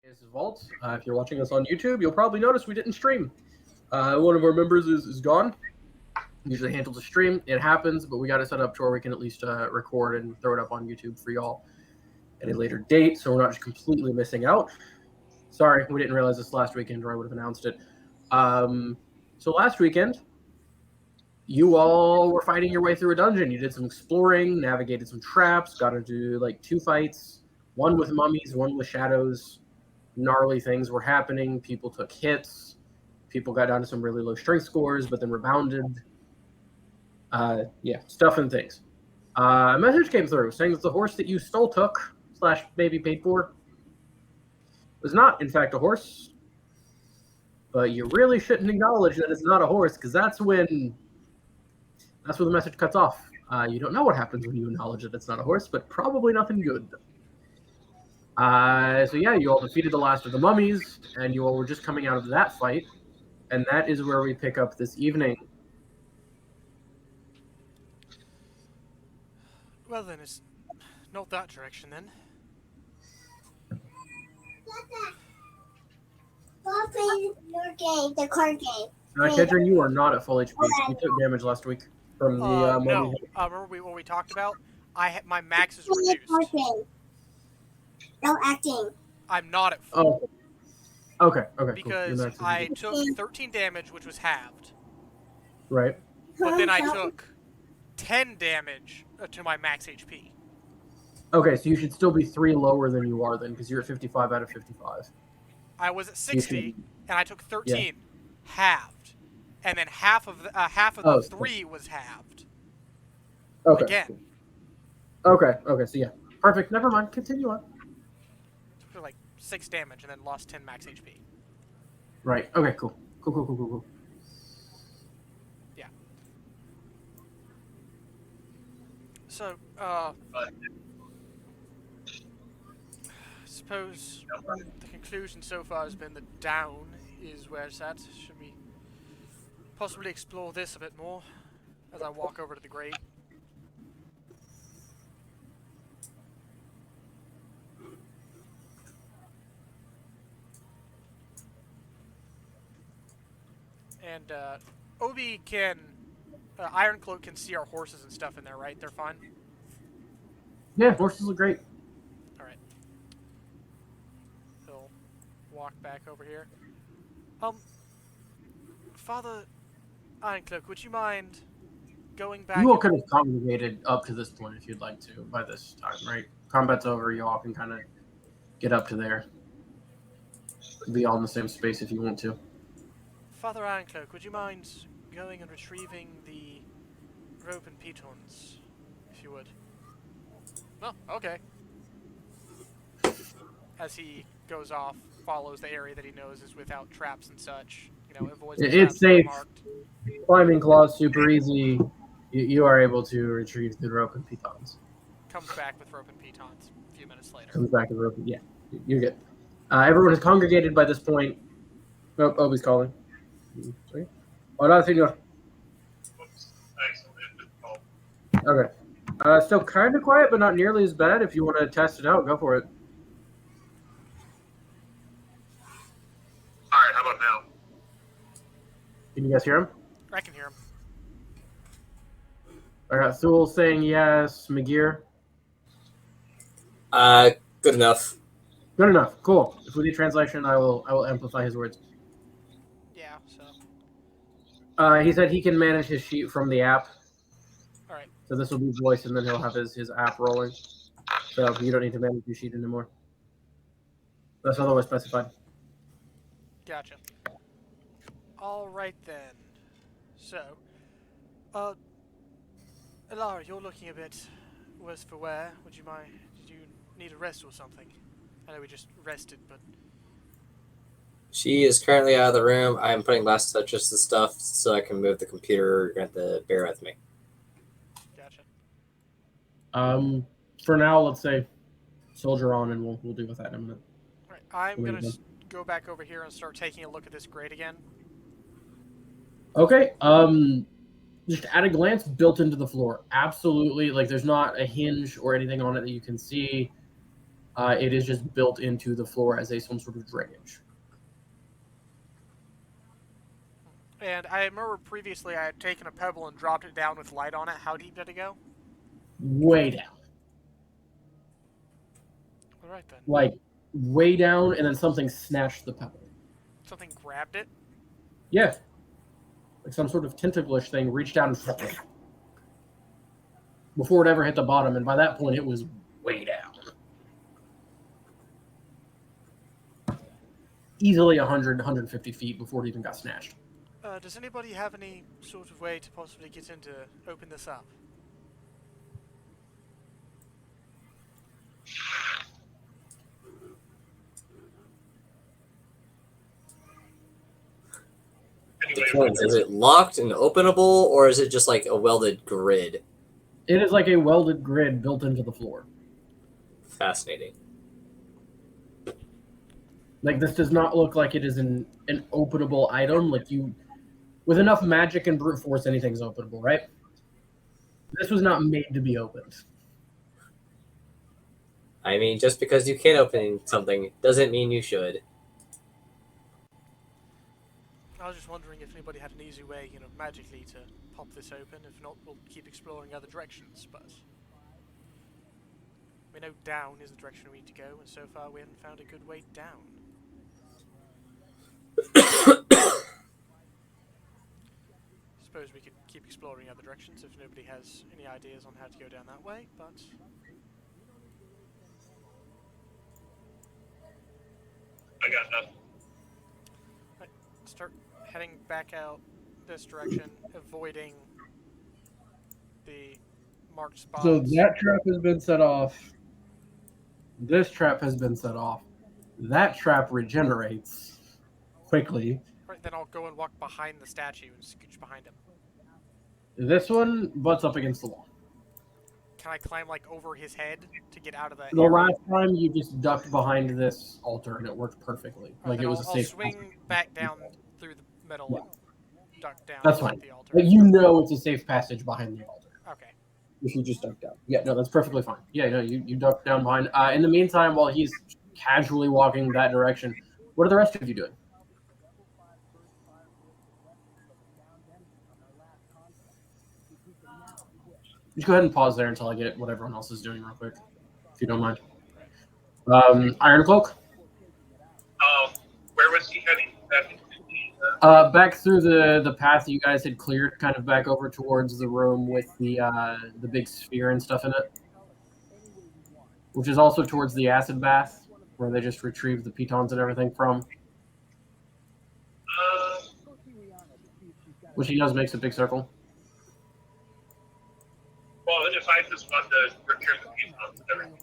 This is Vault. If you're watching us on YouTube, you'll probably notice we didn't stream. One of our members is gone. Usually handles the stream. It happens, but we got it set up to where we can at least record and throw it up on YouTube for y'all at a later date, so we're not just completely missing out. Sorry, we didn't realize this last weekend, or I would have announced it. So last weekend, you all were fighting your way through a dungeon. You did some exploring, navigated some traps, got into like 2 fights, one with mummies, one with shadows. Gnarly things were happening. People took hits. People got down to some really low strength scores, but then rebounded. Stuff and things. A message came through saying that the horse that you stole took / maybe paid for was not, in fact, a horse. But you really shouldn't acknowledge that it's not a horse, because that's where the message cuts off. You don't know what happens when you acknowledge that it's not a horse, but probably nothing good. You all defeated the last of the mummies, and you all were just coming out of that fight, and that is where we pick up this evening. Well then, it's not that direction then. Stop playing your game, the card game. Kedron, you are not at full HP. You took damage last week from the mummy. No. Remember what we talked about? My max is reduced. No acting. I'm not at full. Oh. Okay. Because cool. I took 13 damage, which was halved. Right. But then I took 10 damage to my max HP. Okay, so you should still be 3 lower than you are then, because you're at 55 out of 55. I was at 60, and I took 13, halved, and then half of the 3 was halved. Okay. Again. Okay. So yeah, perfect. Never mind. Continue on. Took like 6 damage, and then lost 10 max HP. Right. Okay. Cool. Yeah. So, suppose the conclusion so far has been that down is where it's at. Should we possibly explore this a bit more as I walk over to the grate? And Obi can, Ironcloak can see our horses and stuff in there, right? They're fine? Yeah, horses look great. Alright. He'll walk back over here. Father Ironcloak, would you mind going back? You all could have congregated up to this point if you'd like to by this time, right? Combat's over, you all can kind of get up to there. Be all in the same space if you want to. Father Ironcloak, would you mind going and retrieving the rope and pitons, if you would? Oh, okay. As he goes off, follows the area that he knows is without traps and such. Avoids the it's traps that are safe. marked. Climbing claws super easy. You are able to retrieve the rope and pitons. Comes back with rope and pitons a few minutes later. Comes back with rope. Yeah, you're good. Everyone is congregated by this point. Oh, Obi's calling. Sorry. Hola, señor. Okay. Still kind of quiet, but not nearly as bad. If you want to test it out, go for it. All right, how about now? Can you guys hear him? I can hear him. I got Thule saying yes. McGear. Good enough. Good enough. Cool. If we need translation, I will amplify his words. Yeah. So. He said he can manage his sheet from the app. All right. So this will be voice, and then he'll have his app rolling. So you don't need to manage your sheet anymore. That's otherwise specified. Gotcha. All right then. So, Elara, you're looking a bit worse for wear. Would you mind? Did you need a rest or something? I know we just rested, but She is currently out of the room. I am putting last touches to stuff so I can move the computer. You're going to have to bear with me. gotcha. For now, let's say soldier on, and we'll deal with that in a minute. All right. I'm gonna go back over here and start taking a look at this grate again. Okay. Just at a glance, built into the floor. Absolutely. Like, there's not a hinge or anything on it that you can see. It is just built into the floor as some sort of drainage. And I remember previously I had taken a pebble and dropped it down with light on it. How deep did it go? Way down. All right then. Like, way down, and then something snatched the pebble. Something grabbed it. Yeah. Like some sort of tentacle-ish thing reached out and before it ever hit the bottom, and by that point it was way down. Easily 100, 150 feet before it even got snatched. Does anybody have any sort of way to possibly get in to open this up? Depends. Is it locked and openable, or is it just like a welded grid? It is like a welded grid built into the floor. Fascinating. Like, this does not look like it is an openable item. Like, with enough magic and brute force, anything's openable, right? This was not made to be opened. I mean, just because you can open something doesn't mean you should. I was just wondering if anybody had an easy way, magically to pop this open. If not, we'll keep exploring other directions, but we know down is the direction we need to go, and so far we haven't found a good way down. Suppose we could keep exploring other directions if nobody has any ideas on how to go down that way, but I got nothing. start heading back out this direction, avoiding the marked spots. So that trap has been set off. This trap has been set off. That trap regenerates quickly. Right, then I'll go and walk behind the statue and scooch behind him. This one butts up against the wall. Can I climb like over his head to get out of the The area? last time you just ducked behind this altar and it worked perfectly. Like Then it was a I'll safe. swing back down through the middle Yeah. and duck down That's at fine. the altar. But you know it's a safe passage behind the altar. Okay. If you just duck down. Yeah, no, that's perfectly fine. Yeah, no, you duck down behind. In the meantime, while he's casually walking that direction, what are the rest of you doing? Just go ahead and pause there until I get what everyone else is doing real quick, if you don't mind. Iron Cloak? Where was he heading? Back through the path you guys had cleared, kind of back over towards the room with the big sphere and stuff in it, which is also towards the acid bath, where they just retrieved the pitons and everything from. Which he knows makes a big circle. Well, if I just want to return the pitons and everything,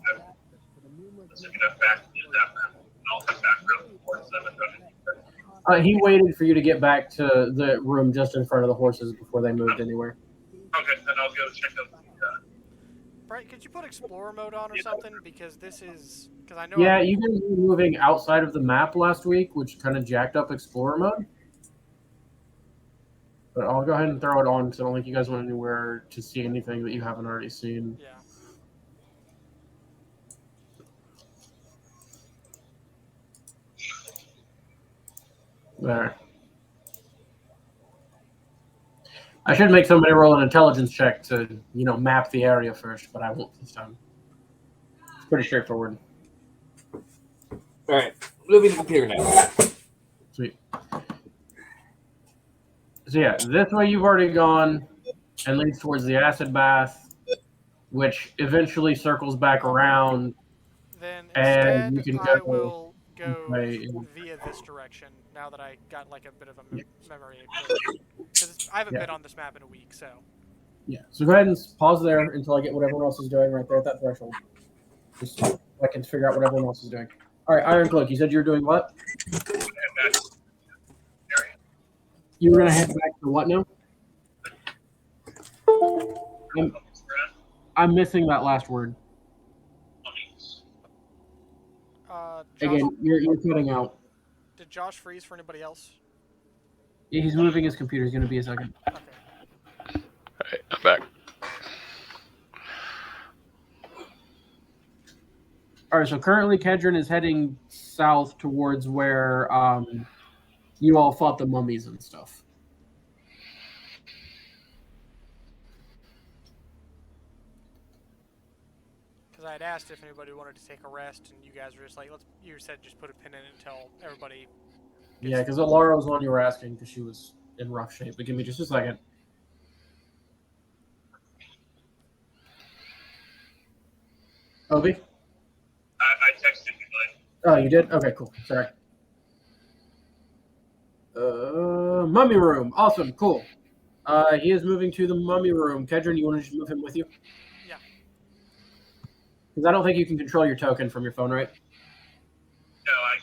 let's get that back in that map. I'll head back around towards them and He waited for you to get back to the room just in front of the horses before they moved anywhere. Okay, then I'll go check out the Bright, could you put Explorer mode on or something? Because I know. Yeah, you guys were moving outside of the map last week, which kind of jacked up Explorer mode. But I'll go ahead and throw it on because I don't think you guys went anywhere to see anything that you haven't already seen. Yeah. There. I should make somebody roll an intelligence check to, map the area first, but I won't this time. It's pretty straightforward. Alright, moving the computer now. Sweet. So yeah, this way you've already gone and leads towards the acid bath, which eventually circles back around. Then And instead, you can I go will go right. via this direction. Now that I got like a bit of a memory, because I haven't Yeah. been on this map in a week, so. Yeah. So go ahead and pause there until I get what everyone else is doing right there at that threshold. Just so I can figure out what everyone else is doing. All right, Iron Cloak, you said you were doing what? You were going to head back to what now? I'm missing that last word. Josh, Again, you're cutting out. did Josh freeze for anybody else? Yeah, he's moving his computer. He's going to be a second. Okay. Alright, I'm back. All right, so currently Kedron is heading south towards where you all fought the mummies and stuff. Because I had asked if anybody wanted to take a rest, and you guys were just like, you said just put a pin in it until everybody. Yeah, because Alara was the one you were asking because she was in rough shape. But give me just a second. Obi? I texted you, like, Oh, you did? Okay, cool. Sorry. Mummy room. Awesome. Cool. He is moving to the mummy room. Kedron, you want to just move him with you? Yeah. Because I don't think you can control your token from your phone, right? no, I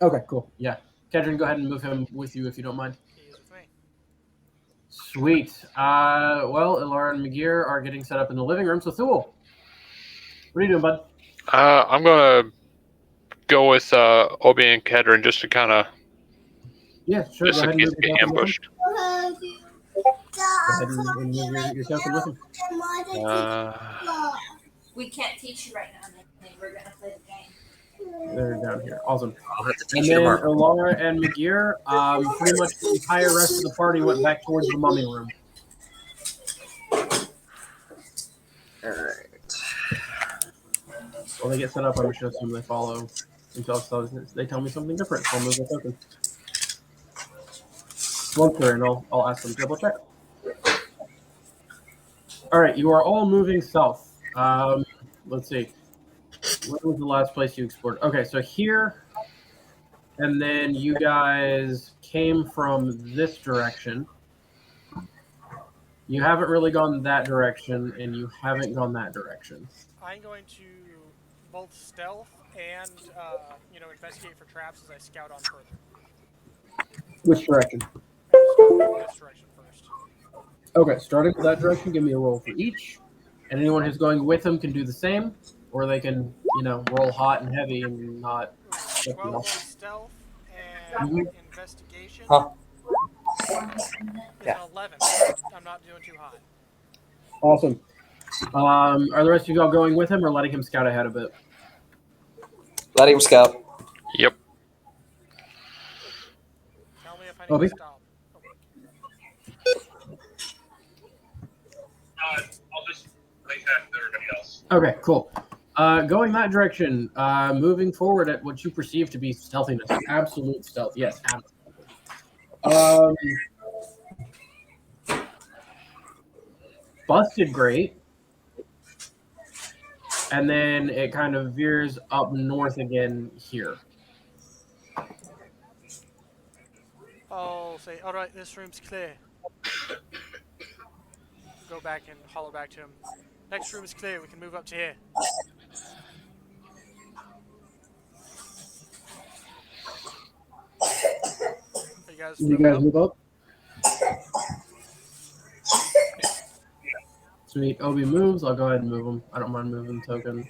cannot. Okay, cool. Yeah. Kedron, go ahead and move him with you if you don't mind. He is with me. Sweet. Well, Ilara and McGear are getting set up in the living room. So, Thule, what are you doing, bud? I'm gonna go with Obi and Kedron just to kind of, Yeah, sure. just Go in ahead and case move they your get token with him. ambushed. Go ahead and move your token with him. We can't teach you right now, Nick. We're gonna play the game. They're down here. Awesome. I'll have to And teach you then tomorrow. Ilara and McGear, pretty much the entire rest of the party went back towards the mummy room. All right. While they get set up, I'm just going to assume they follow until they tell me something different. So I'll move the token. Once they're in, I'll ask them to double check. All right, you are all moving south. Let's see. Where was the last place you explored? Okay, so here, and then you guys came from this direction. You haven't really gone that direction, and you haven't gone that direction. I'm going to both stealth and investigate for traps as I scout on further. Which direction? This direction first. Okay, starting with that direction, give me a roll for each. And anyone who's going with them can do the same, or they can, roll hot and heavy and not. 12 on stealth and investigation. Huh. Is Yeah. an 11. I'm not doing too hot. Awesome. Are the rest of y'all going with him or letting him scout ahead a bit? Let him scout. Yep. Tell me if I need Obi? to stop. I'll just play back to everybody else. Okay, cool. Going that direction, moving forward at what you perceive to be stealthiness. Absolute stealth. Yes, absolute. Busted great. And then it kind of veers up north again here. Oh, say, all right, this room's clear. Go back and holler back to him. Next room is clear. We can move up to here. Are you guys You moving guys up? move up? Sweet. Obi moves. I'll go ahead and move him. I don't mind moving the token.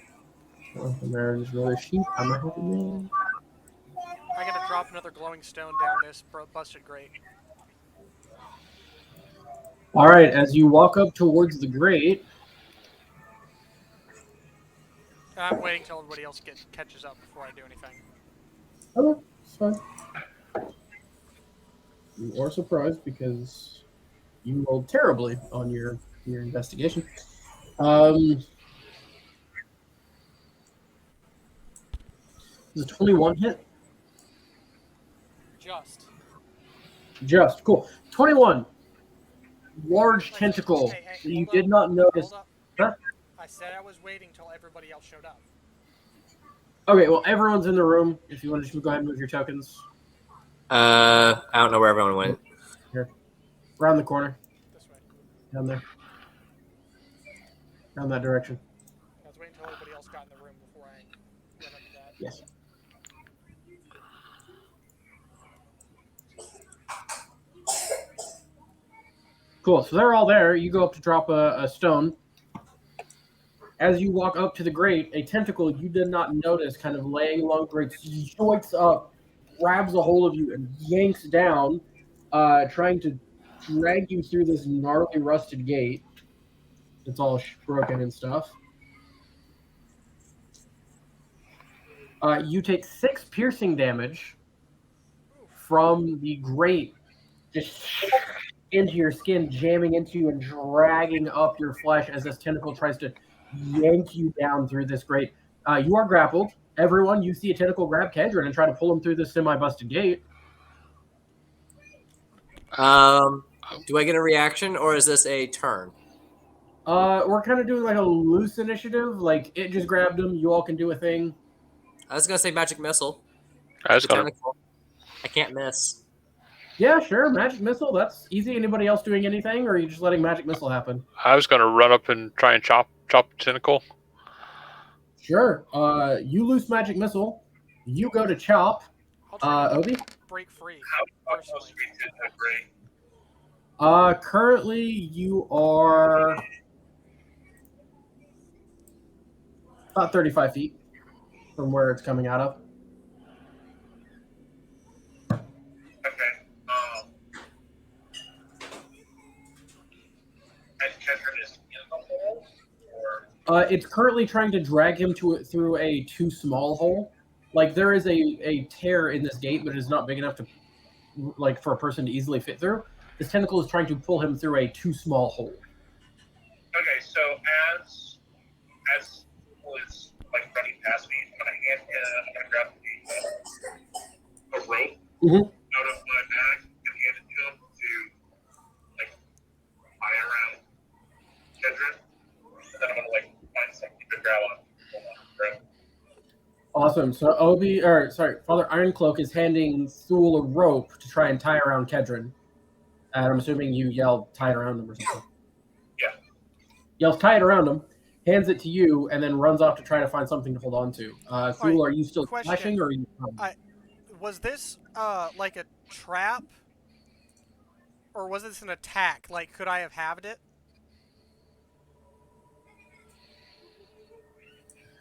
There's really sheep. I'm a happy man. I'm gonna drop another glowing stone down this busted grate. All right. As you walk up towards the grate, And I'm waiting till everybody else catches up before I do anything. okay, it's fine. You are surprised because you rolled terribly on your investigation. Is a 21 hit? Just cool. 21. Large tentacle. Hey, that you hold did up, not notice. hold up. Huh? I said I was waiting till everybody else showed up. Okay, well, everyone's in the room. If you want to just go ahead and move your tokens. I don't know where everyone went. Here. Around the corner. This way. Down there. Down that direction. I was waiting till everybody else got in the room before I went up to that. Yes. Cool. So they're all there. You go up to drop a stone. As you walk up to the grate, a tentacle you did not notice kind of laying along the grate joints up, grabs a hold of you, and yanks down, trying to drag you through this gnarly rusted gate. It's all broken and stuff. You take 6 piercing damage from the grate just into your skin, jamming into you and dragging up your flesh as this tentacle tries to yank you down through this grate. You are grappled. Everyone, you see a tentacle grab Kedron and try to pull him through this semi-busted gate. Do I get a reaction, or is this a turn? We're kind of doing like a loose initiative. Like, it just grabbed him. You all can do a thing. I was gonna say magic missile. I was The gonna. tentacle. I can't miss. Yeah, sure. Magic missile. That's easy. Anybody else doing anything, or are you just letting magic missile happen? I was gonna run up and try and chop the tentacle. Sure. You loose magic missile. You go to chop. I'll try to Obi? break free. How Personally. close we to the grate? Currently you are about 35 feet from where it's coming out of. Okay. And Kendrick is in the hole, or It's currently trying to drag him through a too small hole. Like, there is a tear in this gate, but it is not big enough to, like, for a person to easily fit through. This tentacle is trying to pull him through a too small hole. okay. So as people is like running past me, I'm gonna grab a rope Mhm. out of my bag and hand it to him to like tie around Kendrick. And then I'm gonna like find something to grab on. Grab. Awesome. So Father Ironcloak is handing Thule a rope to try and tie around Kedron. And I'm assuming you yelled tie it around him or something. Yeah. Yells tie it around him, hands it to you, and then runs off to try to find something to hold on to. Thule, are you still Question. flashing or are you? Was this like a trap, or was this an attack? Like, could I have halved it?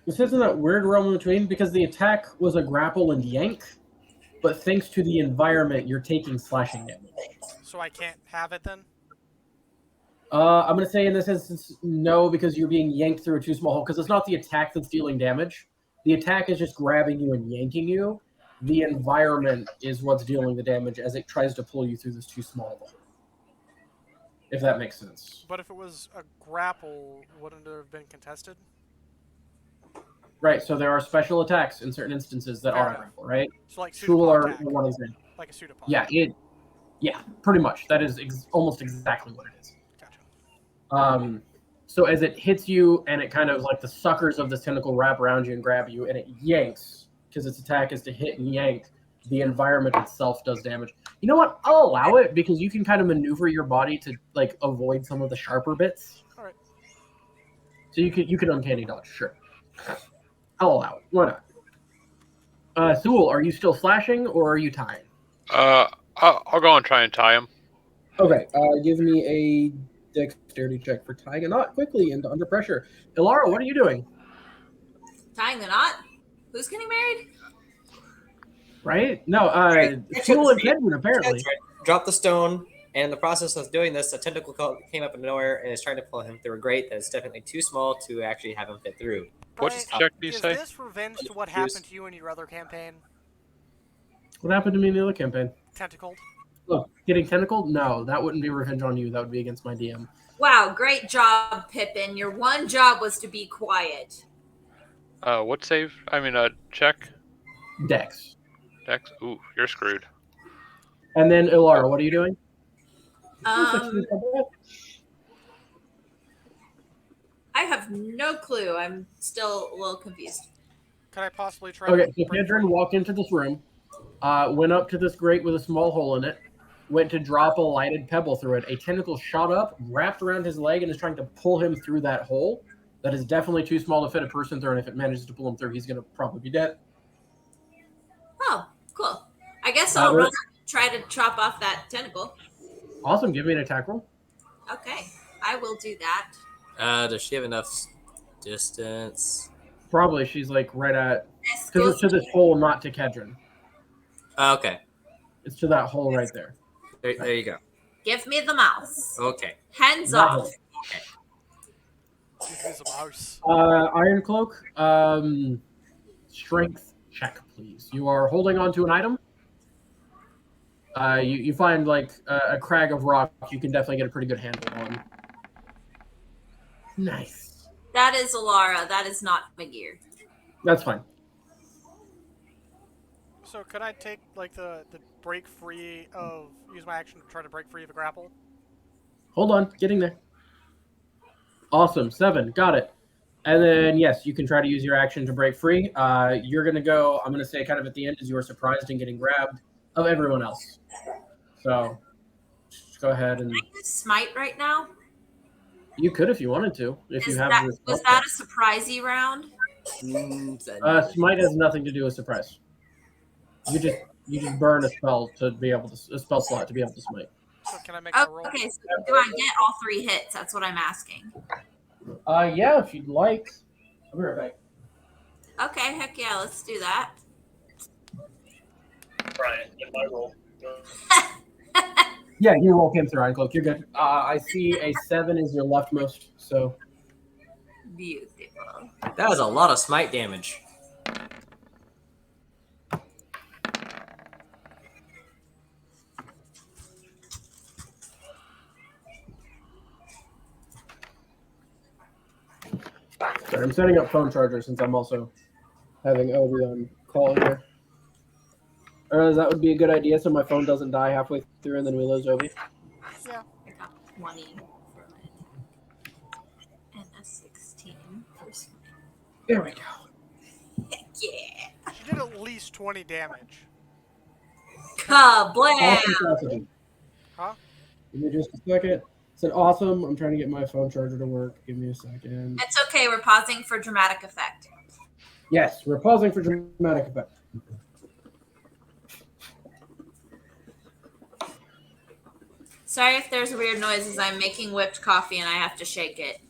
This isn't that weird realm in between because the attack was a grapple and yank, but thanks to the environment, you're taking slashing damage. So I can't have it then? I'm going to say in this instance, no, because you're being yanked through a too small hole, because it's not the attack that's dealing damage. The attack is just grabbing you and yanking you. The environment is what's dealing the damage as it tries to pull you through this too small hole. If that makes sense. But if it was a grapple, wouldn't it have been contested? Right, so there are special attacks in certain instances that Fair are enough. grapple, right? So like Tool pseudopod are attack. one example. Like a pseudopod. Yeah, pretty much. That is almost exactly what it is. Gotcha. So as it hits you and it kind of like the suckers of this tentacle wrap around you and grab you and it yanks, because its attack is to hit and yank, the environment itself does damage. You know what? I'll allow it because you can kind of maneuver your body to like avoid some of the sharper bits. All right. So you can uncanny dodge, sure. I'll allow it. Why not? Thule, are you still slashing or are you tying? I'll go and try and tie him. Okay, give me a dexterity check for tying a knot quickly and under pressure. Ilara, what are you doing? Tying the knot? Who's getting married? Right? No, Right. Thule and Kedron, apparently. That's right. Drop the stone, and in the process of doing this, a tentacle came up out of nowhere and is trying to pull him through a grate that is definitely too small to actually have him fit through. What Brian, check do you is say? this revenge to what happened to you in your other campaign? What happened to me in the other campaign? Tentacled? Look, getting tentacled? No, that wouldn't be revenge on you. That would be against my DM. Wow, great job, Pippin. Your one job was to be quiet. What save? I mean, check. Dex. Dex. Ooh, you're screwed. And then Ilara, what are you doing? I have no clue. I'm still a little confused. Could I possibly try Okay, to so break Kedron free? walked into this room, went up to this grate with a small hole in it, went to drop a lighted pebble through it. A tentacle shot up, wrapped around his leg, and is trying to pull him through that hole. That is definitely too small to fit a person through, and if it manages to pull him through, he's going to probably be dead. Oh, cool. I guess I'll run up and try to chop off that tentacle. Awesome, give me an attack roll. Okay, I will do that. Does she have enough distance? Probably, she's like right at... This Because goes it's to this hole, not to Kedron. Okay, It's to that hole right there. there you go. Give me the mouse. Okay. Hands That off. hole. Give me some mouse. Iron Cloak, strength check, please. You are holding on to an item. You find like a crag of rock. You can definitely get a pretty good handle on. Nice. That is Alara. That is not my gear. That's fine. So could I take like the break free of use my action to try to break free of the grapple? Hold on, getting there. Awesome, 7, got it. And then yes, you can try to use your action to break free. You're gonna go. I'm gonna say kind of at the end as you are surprised in getting grabbed of everyone else. So just go ahead and Can I use smite right now? you could if you wanted to. If you have your Was that a surprisey round? smite has nothing to do with surprise. You just burn a spell to be able to a spell slot to be able to smite. So can I make a roll? Okay, so do I get all 3 hits? That's what I'm asking. Yeah, if you'd like. I'll be right back. Okay, heck yeah, let's do that. Brian, in my role. Yeah, your roll came through, Ironcloak. You're good. I see a 7 is your leftmost, so Beautiful. That was a lot of smite damage. sorry, I'm setting up phone charger since I'm also having Obi on call here. That would be a good idea so my phone doesn't die halfway through and then we lose Obi. Yeah. I got 20 for it. And a 16 for smite. There we go. Heck yeah. She did at least 20 damage. Kablam! Awesome. Huh? Give me just a second. Said awesome. I'm trying to get my phone charger to work. Give me a second. It's okay, we're pausing for dramatic effect. Yes, we're pausing for dramatic effect. Sorry if there's weird noises. I'm making whipped coffee and I have to shake it.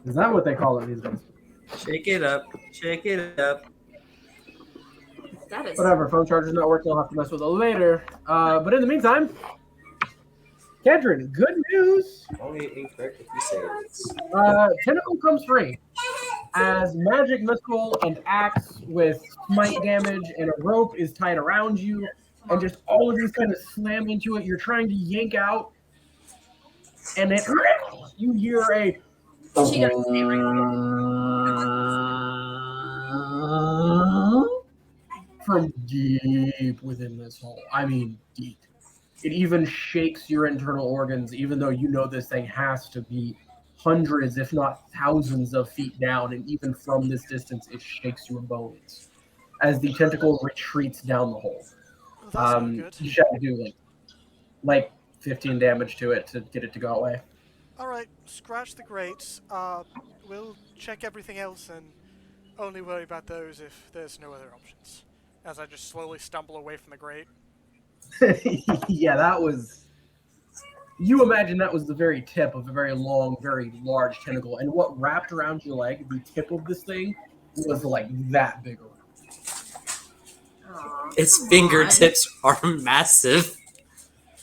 Is that what they call it these days? Shake it up. Shake it up. That is Whatever, phone charger's not working. I'll have to mess with it later. But in the meantime, Kedron, good news. Only incorrect if you say it. Tentacle comes free. As magic missile and axe with smite damage and a rope is tied around you, and just all of these kind of slam into it. You're trying to yank out, and it you hear a She gotta stay from deep within this hole. I mean, deep. It even shakes your internal organs, even though you know this thing has to be hundreds, if not thousands of feet down, and even from this distance, it shakes your bones as the tentacle retreats down the hole. Well, that's not good. You should do like 15 damage to it to get it to go away. Alright, scratch the grates. We'll check everything else and only worry about those if there's no other options. As I just slowly stumble away from the grate. Yeah, that was. You imagine that was the very tip of a very long, very large tentacle, and what wrapped around your leg, the tip of this thing, was like that big around. Its fingertips are massive.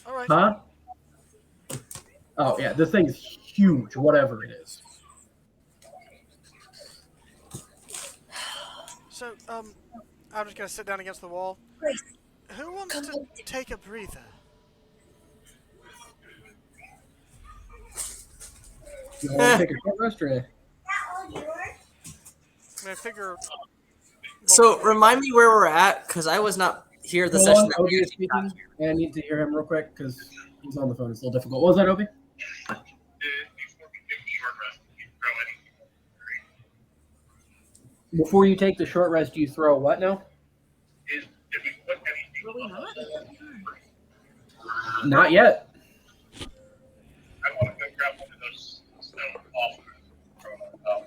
Alright. Huh? Oh yeah, this thing is huge, whatever it is. So, I'm just gonna sit down against the wall. Who wants to take a breather? You want to take a short rest or? I mean, I figure. So remind me where we're at, because I was not here the Hold session on, that Obi we is actually got speaking, and I need to hear him real quick because he's on the phone. It's a little difficult. What was that, Obi? Before we take the short rest, you throw anything. Before you take the short rest, do you throw what now? If we put anything Will we not? Not yet. I want to go grab one of those stone off.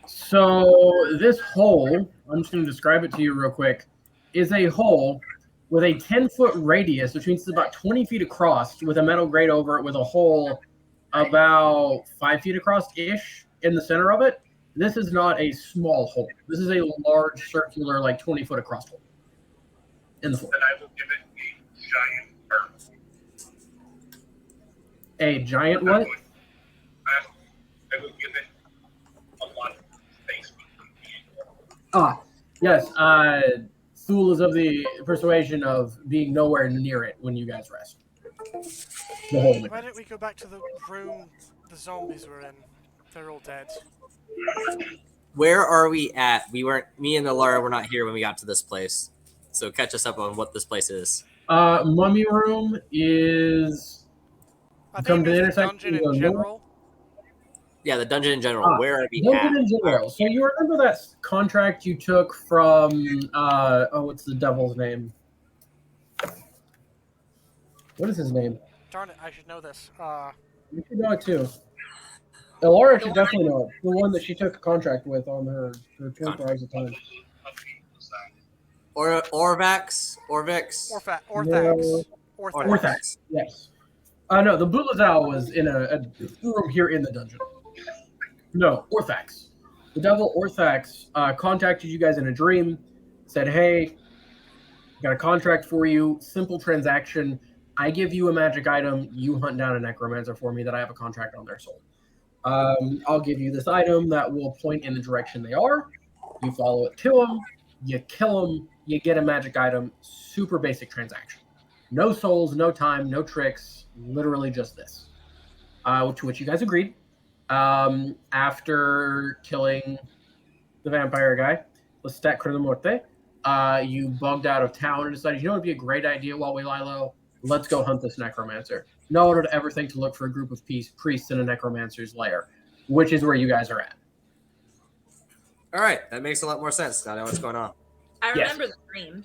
So this hole, I'm just going to describe it to you real quick, is a hole with a 10-foot radius, which means it's about 20 feet across, with a metal grate over it, with a hole about 5 feet across-ish in the center of it. This is not a small hole. This is a large, circular, like 20-foot across hole in the floor. Then I will give it a giant burn. A giant what? I will give it a lot of space between Yes. Thule is of the persuasion of being nowhere near it when you guys rest. The whole Why winter. don't we go back to the room the zombies were in? They're all dead. Where are we at? We weren't. Me and Alara were not here when we got to this place. So catch us up on what this place is. Mummy room is. I think Come it to the means the intersection. dungeon you go in north. general. Yeah, the dungeon in general. Where are we Dungeon at? in general. So you remember that contract you took from what's the devil's name? What is his name? Darn it, I should know this. You should know it too. Elara The should one definitely know it. The one that she took a contract with on her 24 hours of time. Orvax? Orthax. Orthax. Yes. No, the Bulazal was in a room here in the dungeon. No, Orthax. The devil Orthax contacted you guys in a dream, said, hey, got a contract for you, simple transaction. I give you a magic item, you hunt down a necromancer for me that I have a contract on their soul. I'll give you this item that will point in the direction they are. You follow it to them, you kill them, you get a magic item. Super basic transaction. No souls, no time, no tricks, literally just this. To which you guys agreed. After killing the vampire guy, Lestat Morte, you bugged out of town and decided, you know what would be a great idea while we lie low? Let's go hunt this necromancer. No one would ever think to look for a group of priests in a necromancer's lair, which is where you guys are at. All right, that makes a lot more sense. Now I know what's going on. I Yes. remember the dream.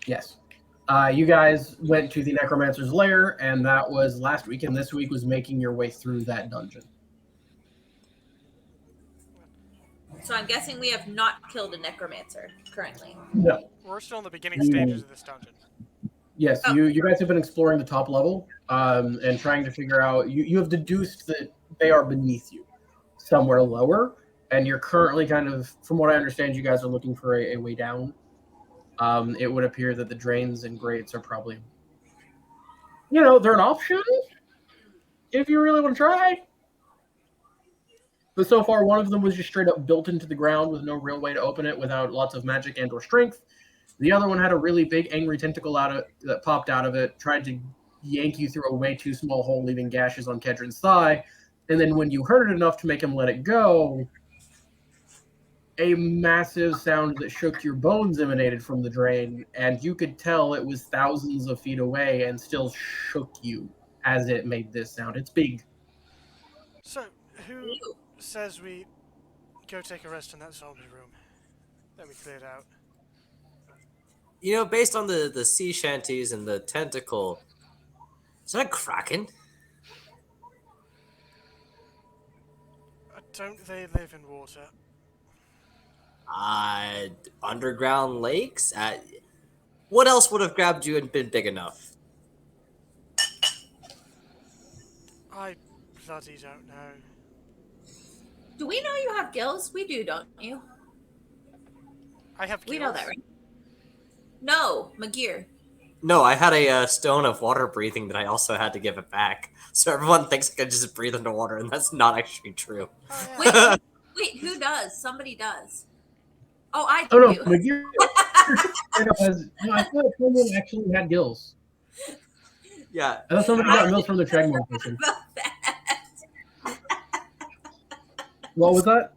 Yes. You guys went to the necromancer's lair, and that was last week, and this week was making your way through that dungeon. So I'm guessing we have not killed a necromancer currently. No. We're still in the beginning stages of this dungeon. Yes, Oh. you guys have been exploring the top level and trying to figure out. You have deduced that they are beneath you, somewhere lower, and you're currently kind of, from what I understand, you guys are looking for a way down. It would appear that the drains and grates are probably, they're an option if you really want to try. But so far, one of them was just straight up built into the ground with no real way to open it without lots of magic and/or strength. The other one had a really big angry tentacle that popped out of it, tried to yank you through a way too small hole, leaving gashes on Kedron's thigh. And then when you hurt it enough to make him let it go, a massive sound that shook your bones emanated from the drain, and you could tell it was thousands of feet away and still shook you as it made this sound. It's big. So, who says we go take a rest in that zombie room that we cleared out? Based on the sea shanties and the tentacle, is that a kraken? Don't they live in water? Underground lakes? What else would have grabbed you and been big enough? I bloody don't know. Do we know you have gills? We do, don't you? I have We know gills. that, right? No, Magir. No, I had a stone of water breathing that I also had to give it back. So everyone thinks I can just breathe underwater, and that's not actually true. Oh, yeah. Wait, who does? Somebody does. Oh, I Oh no, do. McGear has. No, I feel like someone actually had gills. Yeah, I thought somebody got gills from the Tragmore person. About that. What was that?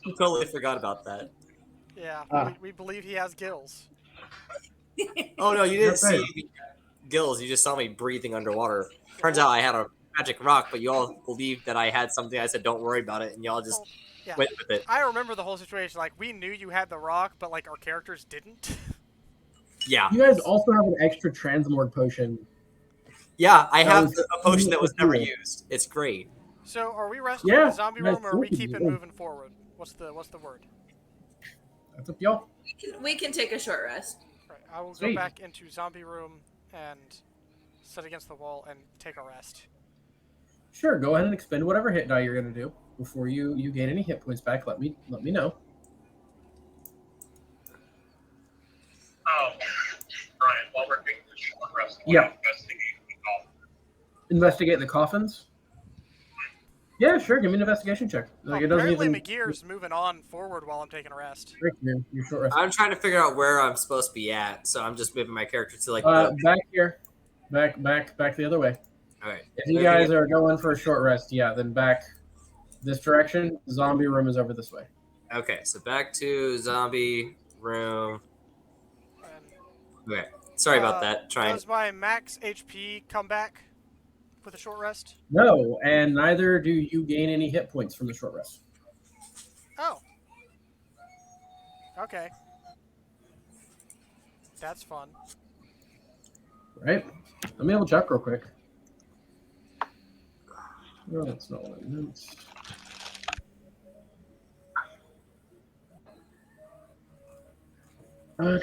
I totally forgot about that. Yeah, Ah. we believe he has gills. Oh no, you didn't That's right. see me gills. You just saw me breathing underwater. Turns out I had a magic rock, but you all believed that I had something. I said, "Don't worry about it," and y'all just Yeah. went with it. I remember the whole situation. Like, we knew you had the rock, but, like, our characters didn't. Yeah, You guys also have an extra transmorg potion. yeah. I That have was a potion that was never cool. used. It's great. So, are we resting Yeah, in the zombie that's room, or are we cool. keeping Yeah. moving forward? What's the word? That's up to y'all. We can take a short rest. Right, I will go Sweet. back into zombie room and sit against the wall and take a rest. Sure, go ahead and expend whatever hit die you're gonna do before you gain any hit points back. Let me know. Brian, while we're taking this short rest, Yeah. investigate the golf. Investigate the coffins. Yeah, sure. Give me an investigation check. Like it doesn't Apparently, even. McGear's moving on forward while I'm taking a rest. You're short rest. I'm trying to figure out where I'm supposed to be at, so I'm just moving my character to like. Back here, back the other way. All right. If you guys are going for a short rest, yeah, then back this direction. Zombie room is over this way. Okay, so back to zombie room. And, Okay, sorry about that. Does my max HP come back with a short rest? No, and neither do you gain any hit points from the short rest. Oh. Okay. That's fun. Right? Let me double check real quick. No, that's not what I meant. Don't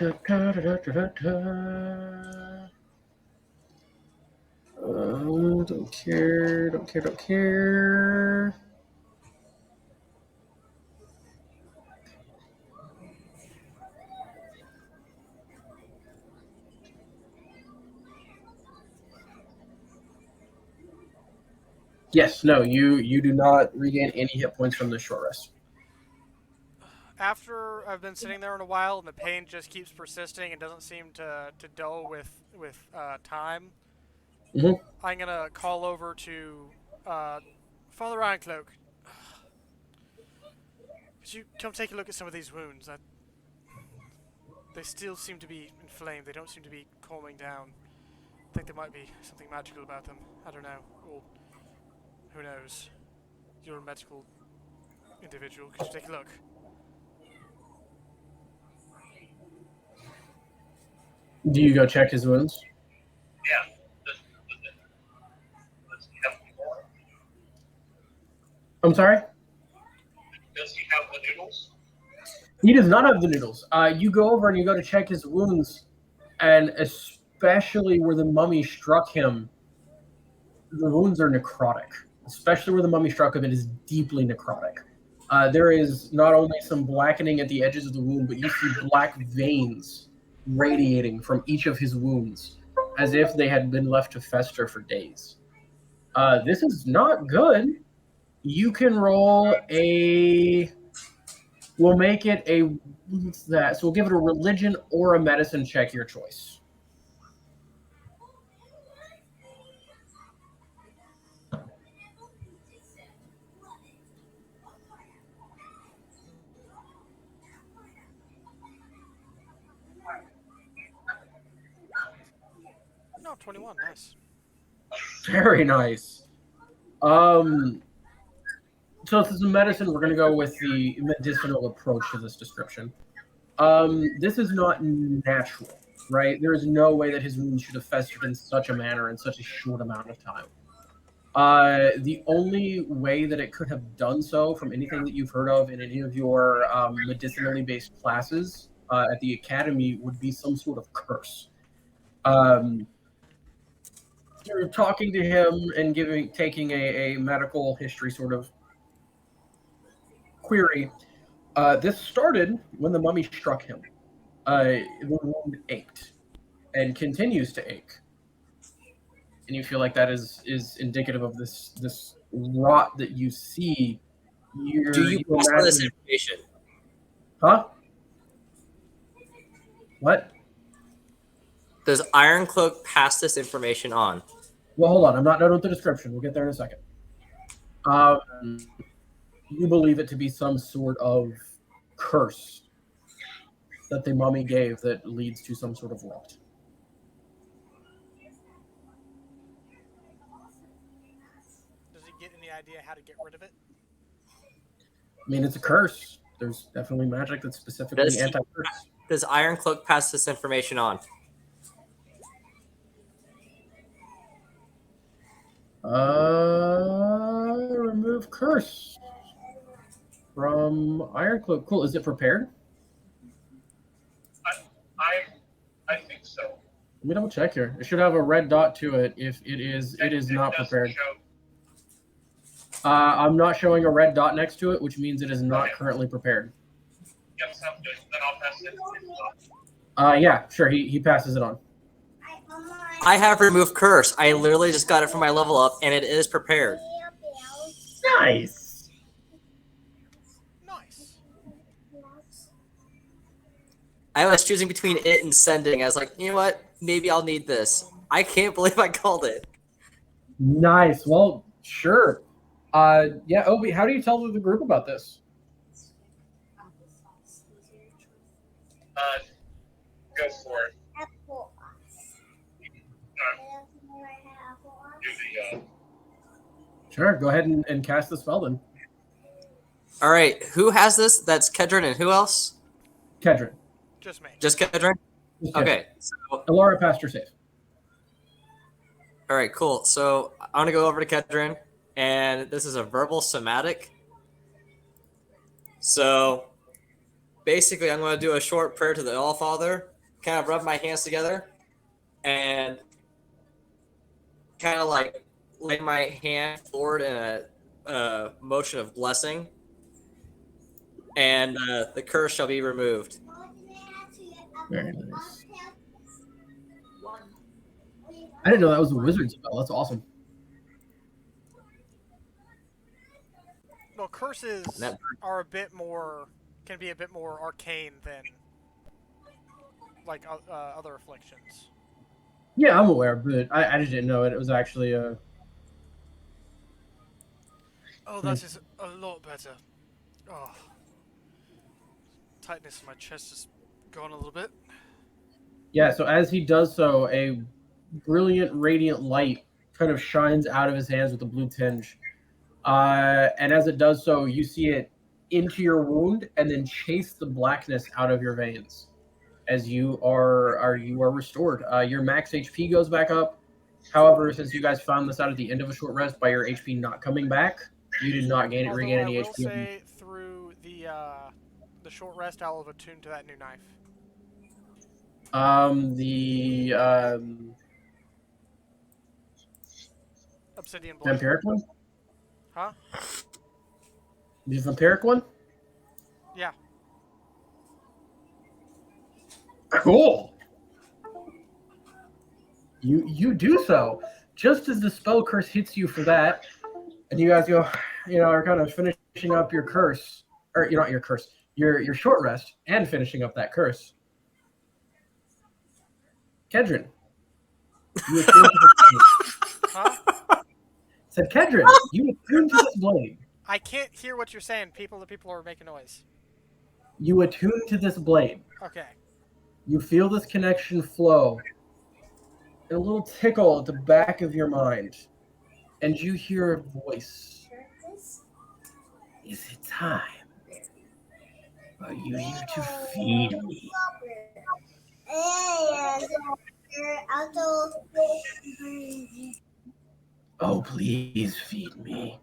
care. Yes, no, you do not regain any hit points from the short rest. After I've been sitting there in a while and the pain just keeps persisting and doesn't seem to dull with time, I'm gonna call over to Father Ironcloak. Could you come take a look at some of these wounds? They still seem to be inflamed. They don't seem to be calming down. I think there might be something magical about them. I don't know. Or who knows? You're a medical individual. Could you take a look? Do you go check his wounds? Yeah. Does he have more? I'm sorry? Does he have the noodles? He does not have the noodles. You go over and you go to check his wounds, and especially where the mummy struck him, the wounds are necrotic. Especially where the mummy struck him, it is deeply necrotic. There is not only some blackening at the edges of the wound, but you see black veins radiating from each of his wounds, as if they had been left to fester for days. This is not good. You can roll a... We'll make it a... What's that? So we'll give it a religion or a medicine check, your choice. No, 21. Nice. Very nice. So if this is medicine, we're going to go with the medicinal approach to this description. This is not natural, right? There is no way that his wounds should have festered in such a manner in such a short amount of time. The only way that it could have done so, from anything that you've heard of in any of your medicinally based classes at the academy, would be some sort of curse. You're talking to him and taking a medical history sort of query. This started when the mummy struck him. The wound ached and continues to ache. And you feel like that is indicative of this rot that you see. Do you pass on this information? Huh? What? Does Ironcloak pass this information on? Well, hold on. I'm not done with the description. We'll get there in a second. You believe it to be some sort of curse that the mummy gave that leads to some sort of rot. Does he get any idea how to get rid of it? I mean, it's a curse. There's definitely magic that's specifically anti-curse. Does Ironcloak pass this information on? Remove curse from Ironcloak. Cool. Is it prepared? I think so. Let me double check here. It should have a red dot to it. If it is not prepared. I'm not showing a red dot next to it, which means it is not currently prepared. Yep, sounds good. Then I'll pass it. Yeah, sure. He passes it on. I have remove curse. I literally just got it from my level up, and it is prepared. Nice. Nice. I was choosing between it and sending. I was like, you know what? Maybe I'll need this. I can't believe I called it. Nice. Well, sure. Yeah, Obi, how do you tell the group about this? Go for it. Apple. Do the Sure, go ahead and cast the spell then. All right, who has this? That's Kedron and who else? Kedron. Just me. Just Kedron? Just Kedron. Okay. So, Elara passed her save. all right, cool. So I'm going to go over to Kedron, and this is a verbal somatic. So basically, I'm going to do a short prayer to the All-Father, kind of rub my hands together, and kind of like lay my hand forward in a motion of blessing, and the curse shall be removed. Very nice. I didn't know that was a wizard spell. That's awesome. Well, curses That- are a bit more, can be a bit more arcane than like other afflictions. Yeah, I'm aware, but I just didn't know it. It was actually a. Oh, that is a lot better. Oh, tightness in my chest has gone a little bit. Yeah, so as he does so, a brilliant, radiant light kind of shines out of his hands with a blue tinge. And as it does so, you see it into your wound and then chase the blackness out of your veins as you are restored. Your max HP goes back up. However, since you guys found this out at the end of a short rest by your HP not coming back, you did not gain Although regain any I will HP. say through the short rest, I will have attuned to that new knife. The Obsidian blade. vampiric one? Huh? The vampiric one? Yeah. Cool. You do so. Just as the spell curse hits you for that, and you guys go, are kind of finishing up your curse, or not your curse, your short rest, and finishing up that curse. Kedron, you attune to this blade. Huh? Said Kedron, you attune to this blade. I can't hear what you're saying. The people are making noise. You attune to this blade. Okay. You feel this connection flow. And a little tickle at the back of your mind. And you hear a voice. Is it time? Are you here to feed me? Oh, please feed me.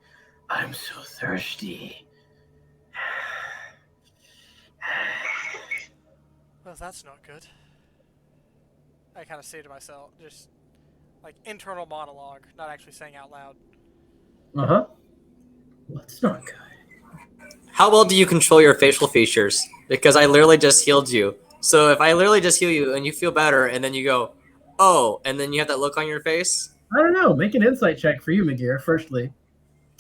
I'm so thirsty. Well, that's not good. I kind of say to myself, just like internal monologue, not actually saying out loud. Uh-huh. Well, that's not good. How well do you control your facial features? Because I literally just healed you. So if I literally just heal you and you feel better and then you go, oh, and then you have that look on your face? I don't know. Make an insight check for you, McGear, firstly.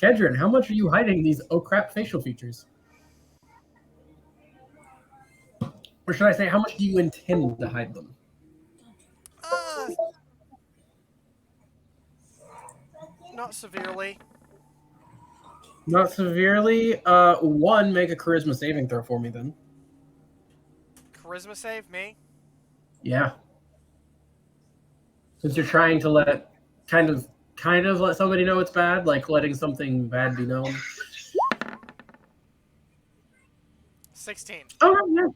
Kedron, how much are you hiding these oh crap facial features? Or should I say, how much do you intend to hide them? Not severely. Not severely. One, make a charisma saving throw for me then. Charisma save me. Yeah. Since you're trying to let kind of let somebody know it's bad, like letting something bad be known. 16. Oh yeah.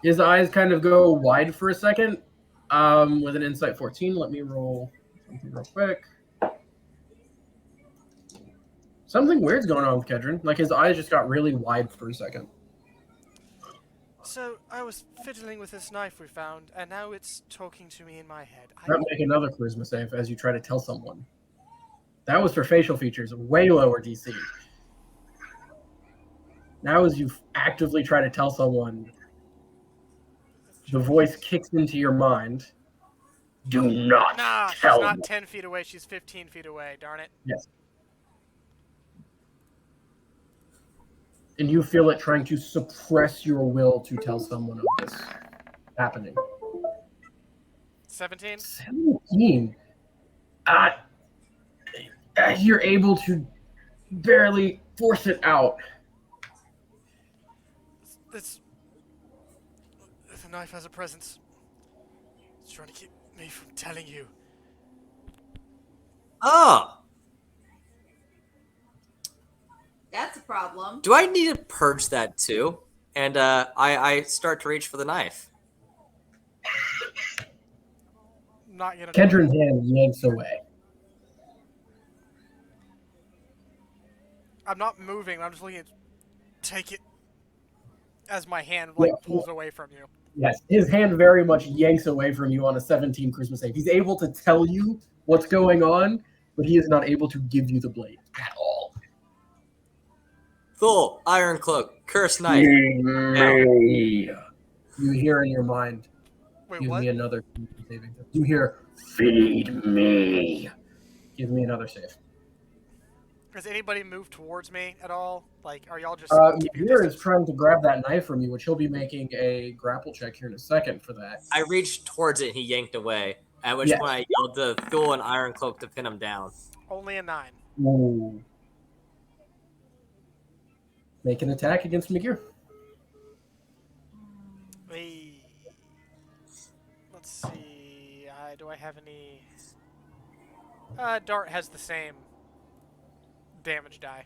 His eyes kind of go wide for a second. With an insight 14. Let me roll something real quick. Something weird's going on with Kedron. Like his eyes just got really wide for a second. So I was fiddling with this knife we found, and now it's talking to me in my head. Make another charisma save as you try to tell someone. That was for facial features, way lower DC. Now as you actively try to tell someone, the voice kicks into your mind. Do not Nah, she's tell not me. 10 feet away. She's 15 feet away. Darn it. Yes. and you feel it trying to suppress your will to tell someone of this happening. 17. 17. Uh, you're able to barely force it out. This the knife has a presence. It's trying to keep me from telling you. Oh, That's a problem. do I need to purge that too? And I start to reach for the knife. Not gonna. Kedron's hand yanks away. I'm not moving. I'm just looking at. Take it. As my hand pulls away from you. Yes, his hand very much yanks away from you on a 17 Christmas Eve. He's able to tell you what's going on, but he is not able to give you the blade at all. Thul, Iron Cloak, Curse Knife. Now. You hear in your mind. Wait, Give what? me another saving throw. You hear, feed me. Give me another save. Has anybody moved towards me at all? Like, are y'all just keeping your Mir is distance? trying to grab that knife from you, which he'll be making a grapple check here in a second for that. I reached towards it and he yanked away, at which point I yelled to Thul and Iron Cloak to pin him down. Only a 9. Ooh. Make an attack against McGear. Hey. Let's see. Do I have any? Dart has the same damage die.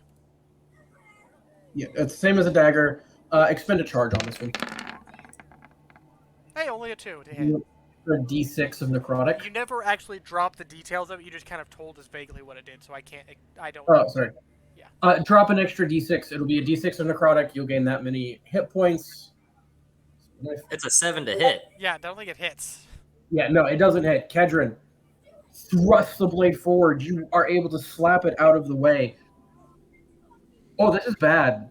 Yeah, it's the same as a dagger. Expend a charge on this one. Hey, only a 2 to hit. For a d6 of necrotic. You never actually dropped the details of it. You just kind of told us vaguely what it did, so I can't. I don't. Oh, sorry. Yeah. Drop an extra d6. It'll be a d6 of necrotic. You'll gain that many hit points. It's a 7 to hit. Yeah, I don't think it hits. Yeah, no, it doesn't hit. Kedron thrusts the blade forward. You are able to slap it out of the way. Oh, this is bad.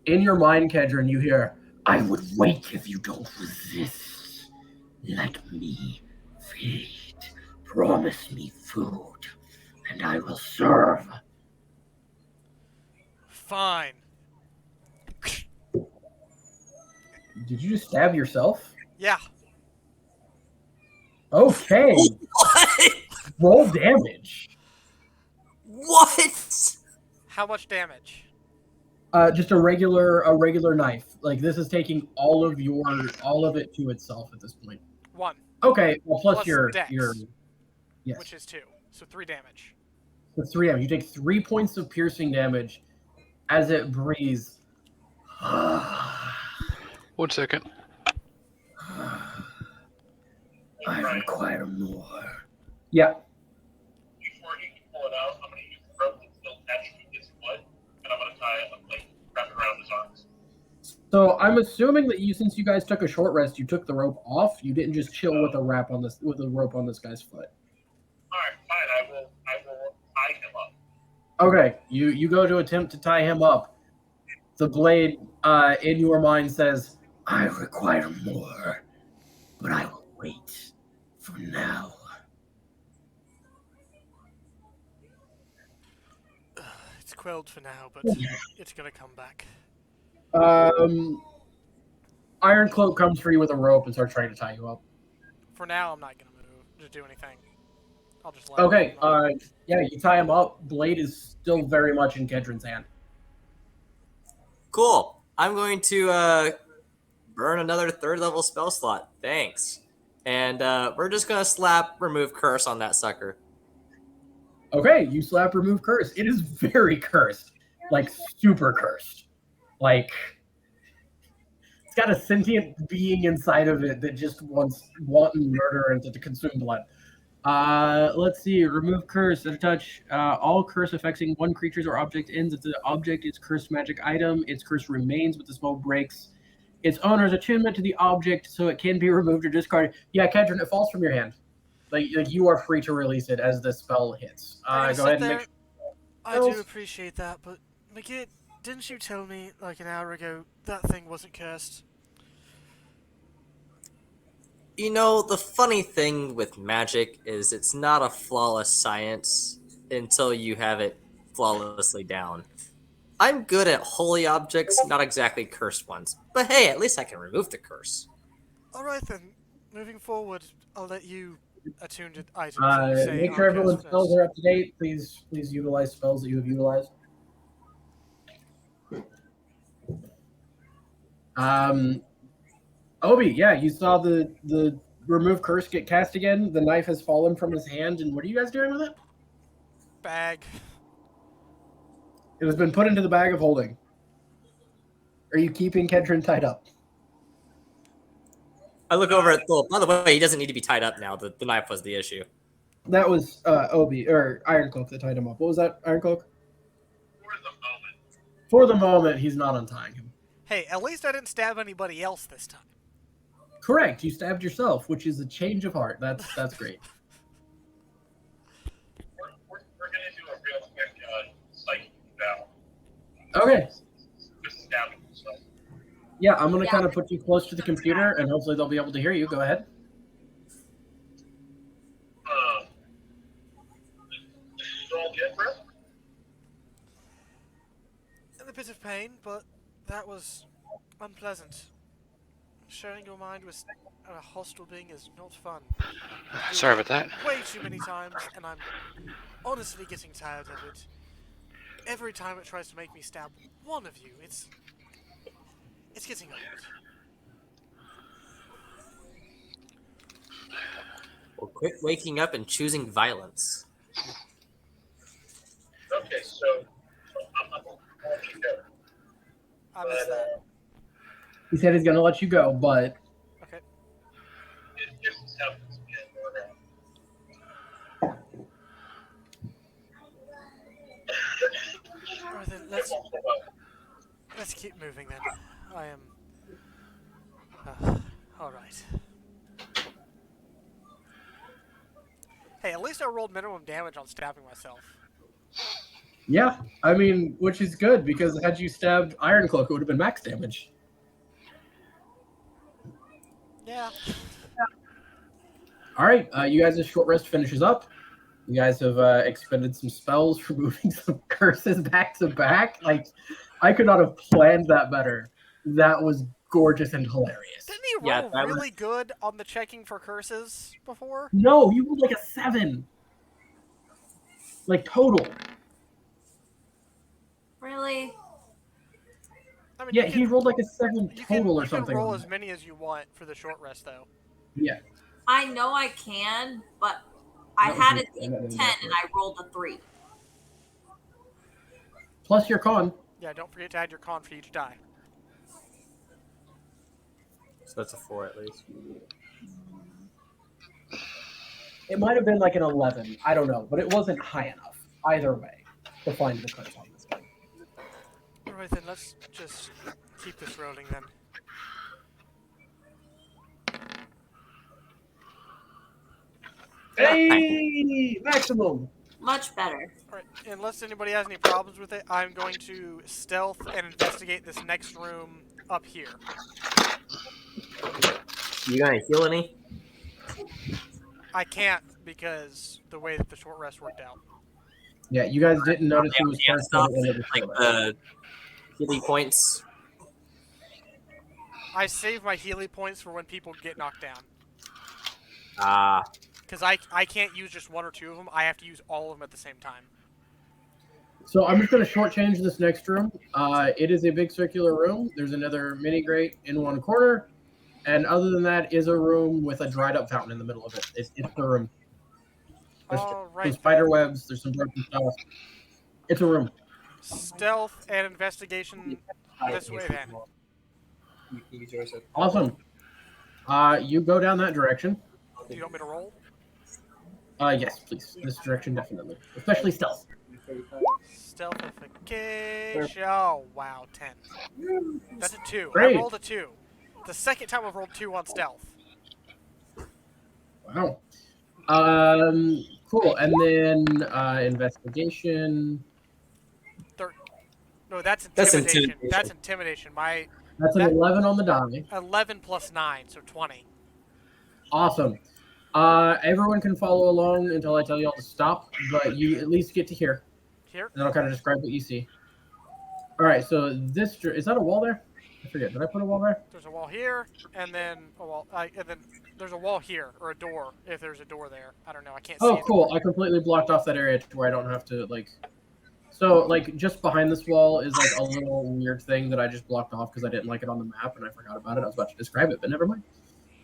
In your mind, Kedron, you hear, I would wait if you don't resist. Let me feed. Promise me food, and I will serve. Fine. Did you just stab yourself? Yeah. Okay. What? Roll damage. What? How much damage? Just a regular knife. Like this is taking all of it to itself at this point. 1. Okay, well plus, Plus your dex, yes. which is 2, so 3 damage. So 3 damage. You take 3 points of piercing damage as it breathes. 1 second. I require more. Yeah. Before he can pull it out, I'm going to use the rope that's still attached to his foot, and I'm going to tie it, like, wrap it around his arms. So I'm assuming that since you guys took a short rest, you took the rope off. You didn't just chill with a rope on this guy's foot. All right, fine. I will tie him up. Okay, you go to attempt to tie him up. The blade in your mind says, I require more, but I will wait for now. It's quelled for now, but it's gonna come back. Iron Cloak comes for you with a rope and starts trying to tie you up. For now, I'm not gonna move to do anything. I'll just let Okay, him run. yeah, you tie him up. Blade is still very much in Kedron's hand. Cool. I'm going to burn another 3rd level spell slot. Thanks. And we're just going to slap remove curse on that sucker. Okay, you slap remove curse. It is very cursed. Like, super cursed. Like, it's got a sentient being inside of it that just wants wanton murder and to consume blood. Let's see. Remove curse at a touch. All curse affecting one creature or object ends if the object is cursed magic item. Its curse remains, but the spell breaks its owner's attunement to the object, so it can be removed or discarded. Yeah, Kedron, it falls from your hand. Like you are free to release it as the spell hits. Go ahead and make. I do appreciate that, but McGee, didn't you tell me like an hour ago that thing wasn't cursed? You know, the funny thing with magic is it's not a flawless science until you have it flawlessly down. I'm good at holy objects, not exactly cursed ones. But hey, at least I can remove the curse. All right then. Moving forward, I'll let you attune to items that you say Make are sure everyone's cursed spells first. are up to date. Please utilize spells that you have utilized. Obi, yeah, you saw the remove curse get cast again. The knife has fallen from his hand, and what are you guys doing with it? Bag. It has been put into the bag of holding. Are you keeping Kedron tied up? I look over at Thulip. By the way, he doesn't need to be tied up now. The knife was the issue. That was Obi or Ironcloak that tied him up. What was that, Ironcloak? For the moment, he's not untying him. Hey, at least I didn't stab anybody else this time. Correct. You stabbed yourself, which is a change of heart. That's great. We're gonna do a real quick psychic now. Okay. Just stabbing yourself. Yeah, I'm gonna kind of put you close to the computer, and hopefully they'll be able to hear you. Go ahead. You all get bro? In a bit of pain, but that was unpleasant. Sharing your mind with a hostile being is not fun. Sorry about that. Way too many times, and I'm honestly getting tired of it. Every time it tries to make me stab one of you, it's getting old. Well, quit waking up and choosing violence. Okay, so I'm going to let you go. I missed that. He said he's gonna let you go, but Okay. It just happens again. Alright then, let's keep moving then. I am. Alright. Hey, at least I rolled minimum damage on stabbing myself. yeah, I mean, which is good because had you stabbed Ironcloak, it would have been max damage. Yeah. All right, you guys' short rest finishes up. You guys have expended some spells, removing some curses back to back. Like, I could not have planned that better. That was gorgeous and hilarious. Didn't he Yeah, roll that really good on the checking for curses before? No, you rolled like a 7. Like, total. Really? I mean, Yeah, you he can, rolled like a 7 you total or can something. roll on as that. many as you want for the short rest, though. Yeah. I know I can, but I That was had me. a I got it in 10 there. and I rolled a 3. Plus your con. Yeah, don't forget to add your con for each die. So that's a 4 at least. It might have been like an 11. I don't know, but it wasn't high enough either way to find the curse on this guy. Alright then, let's just keep this rolling then. Hey, maximum. Much better. Alright, unless anybody has any problems with it, I'm going to stealth and investigate this next room up here. You gonna heal any? I can't because the way that the short rest worked out. Yeah, you guys didn't notice Yeah, who was yeah, first stuff, at the end of the like show. the healing points. I save my Healy points for when people get knocked down. Ah, Because I can't use just one or two of them. I have to use all of them at the same time. So I'm just going to shortchange this next room. It is a big circular room. There's another mini grate in one corner. And other than that is a room with a dried up fountain in the middle of it. It's the room. There's some Alright, spider webs. There's some broken stuff. It's a room. stealth and investigation this way then. you can use yours. Awesome. You go down that direction. Do you want me to roll? Yes, please. This direction definitely. Especially stealth. Stealthification. Oh, wow, 10. That's a 2. Great. I rolled a 2. The second time I've rolled 2 on stealth. Wow. Cool. And then investigation. No, that's That's intimidation. intimidation. That's intimidation. That's an 11 on the die. 11 plus 9, so 20. Awesome. Everyone can follow along until I tell you all to stop, but you at least get to hear. Here? And I'll kind of describe what you see. All right, so this is that a wall there? I forget. Did I put a wall there? There's a wall here, and then a wall, and then there's a wall here, or a door, if there's a door there. I don't know. I can't see Oh, a cool. door. I completely blocked off that area to where I don't have to like. So like just behind this wall is like a little weird thing that I just blocked off because I didn't like it on the map and I forgot about it. I was about to describe it, but never mind.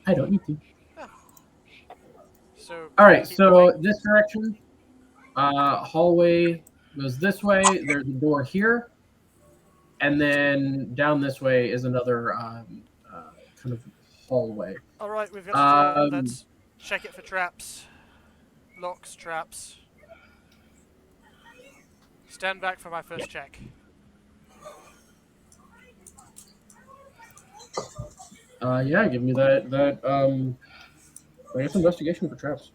I don't need to. So. All right, keep so going. this direction, hallway goes this way. There's a door here, and then down this way is another kind of hallway. All right, we've got a door. Um, Let's check it for traps. Locks, traps. Stand back for my first check. Yeah, give me that I guess investigation for traps.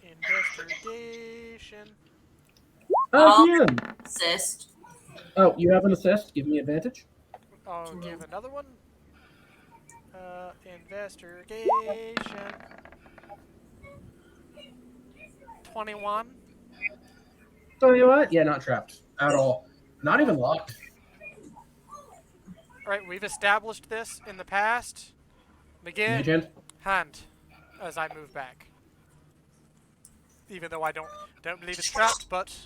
Investigation. Again. Assist. Oh, you have an assist. Give me advantage. I'll give another one. Investigation. 21. Tell you what? Yeah, not trapped at all. Not even locked. Alright, we've established this in the past. Begin. Mage hand. Hand. As I move back. Even though I don't believe it's trapped, but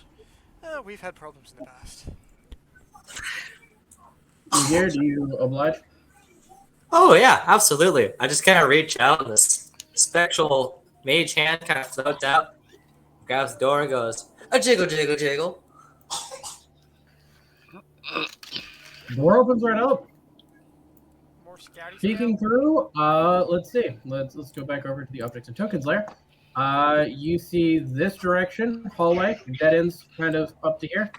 we've had problems in the past. You here? Do you oblige? Oh yeah, absolutely. I just kind of reach out, and this spectral mage hand kind of floats out, grabs the door, and goes a jiggle, jiggle, jiggle. Door opens right up. More scouty Peeking through. Let's see. Let's go back over to the objects and tokens layer. You see this direction hallway, dead ends kind of up to here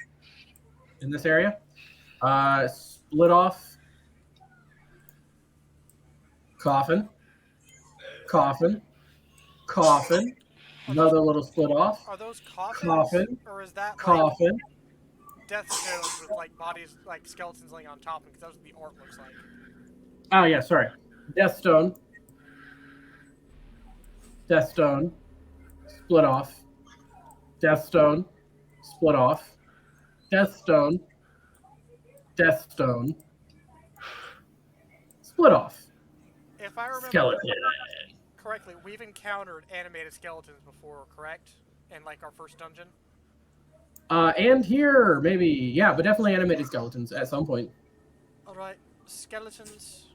in this area. Split off. Coffin. Coffin. Coffin. Another little split off. Are those coffins? Coffin. Or is that like Coffin. death stones with like bodies, like skeletons laying on top? Because that's what the art looks like. Oh yeah, sorry. Death stone. Death stone. Split off. Death stone. Split off. Death stone. Death stone. Split off. If I remember Skeleton. correctly, we've encountered animated skeletons before, correct? In like our first dungeon. And here, maybe, yeah, but definitely animated skeletons at some point. Alright, skeletons.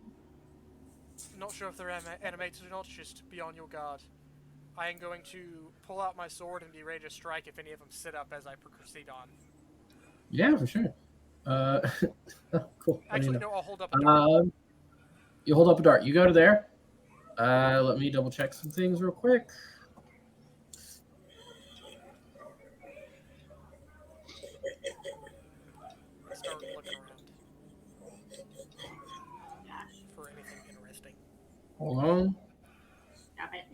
Not sure if they're animated or not, just be on your guard. I am going to pull out my sword and be ready to strike if any of them sit up as I proceed on. Yeah, for sure. Cool. Actually, no, I'll hold up a dart. You hold up a dart. You go to there. Let me double check some things real quick. Start looking around for anything interesting. Hold on. Stop it.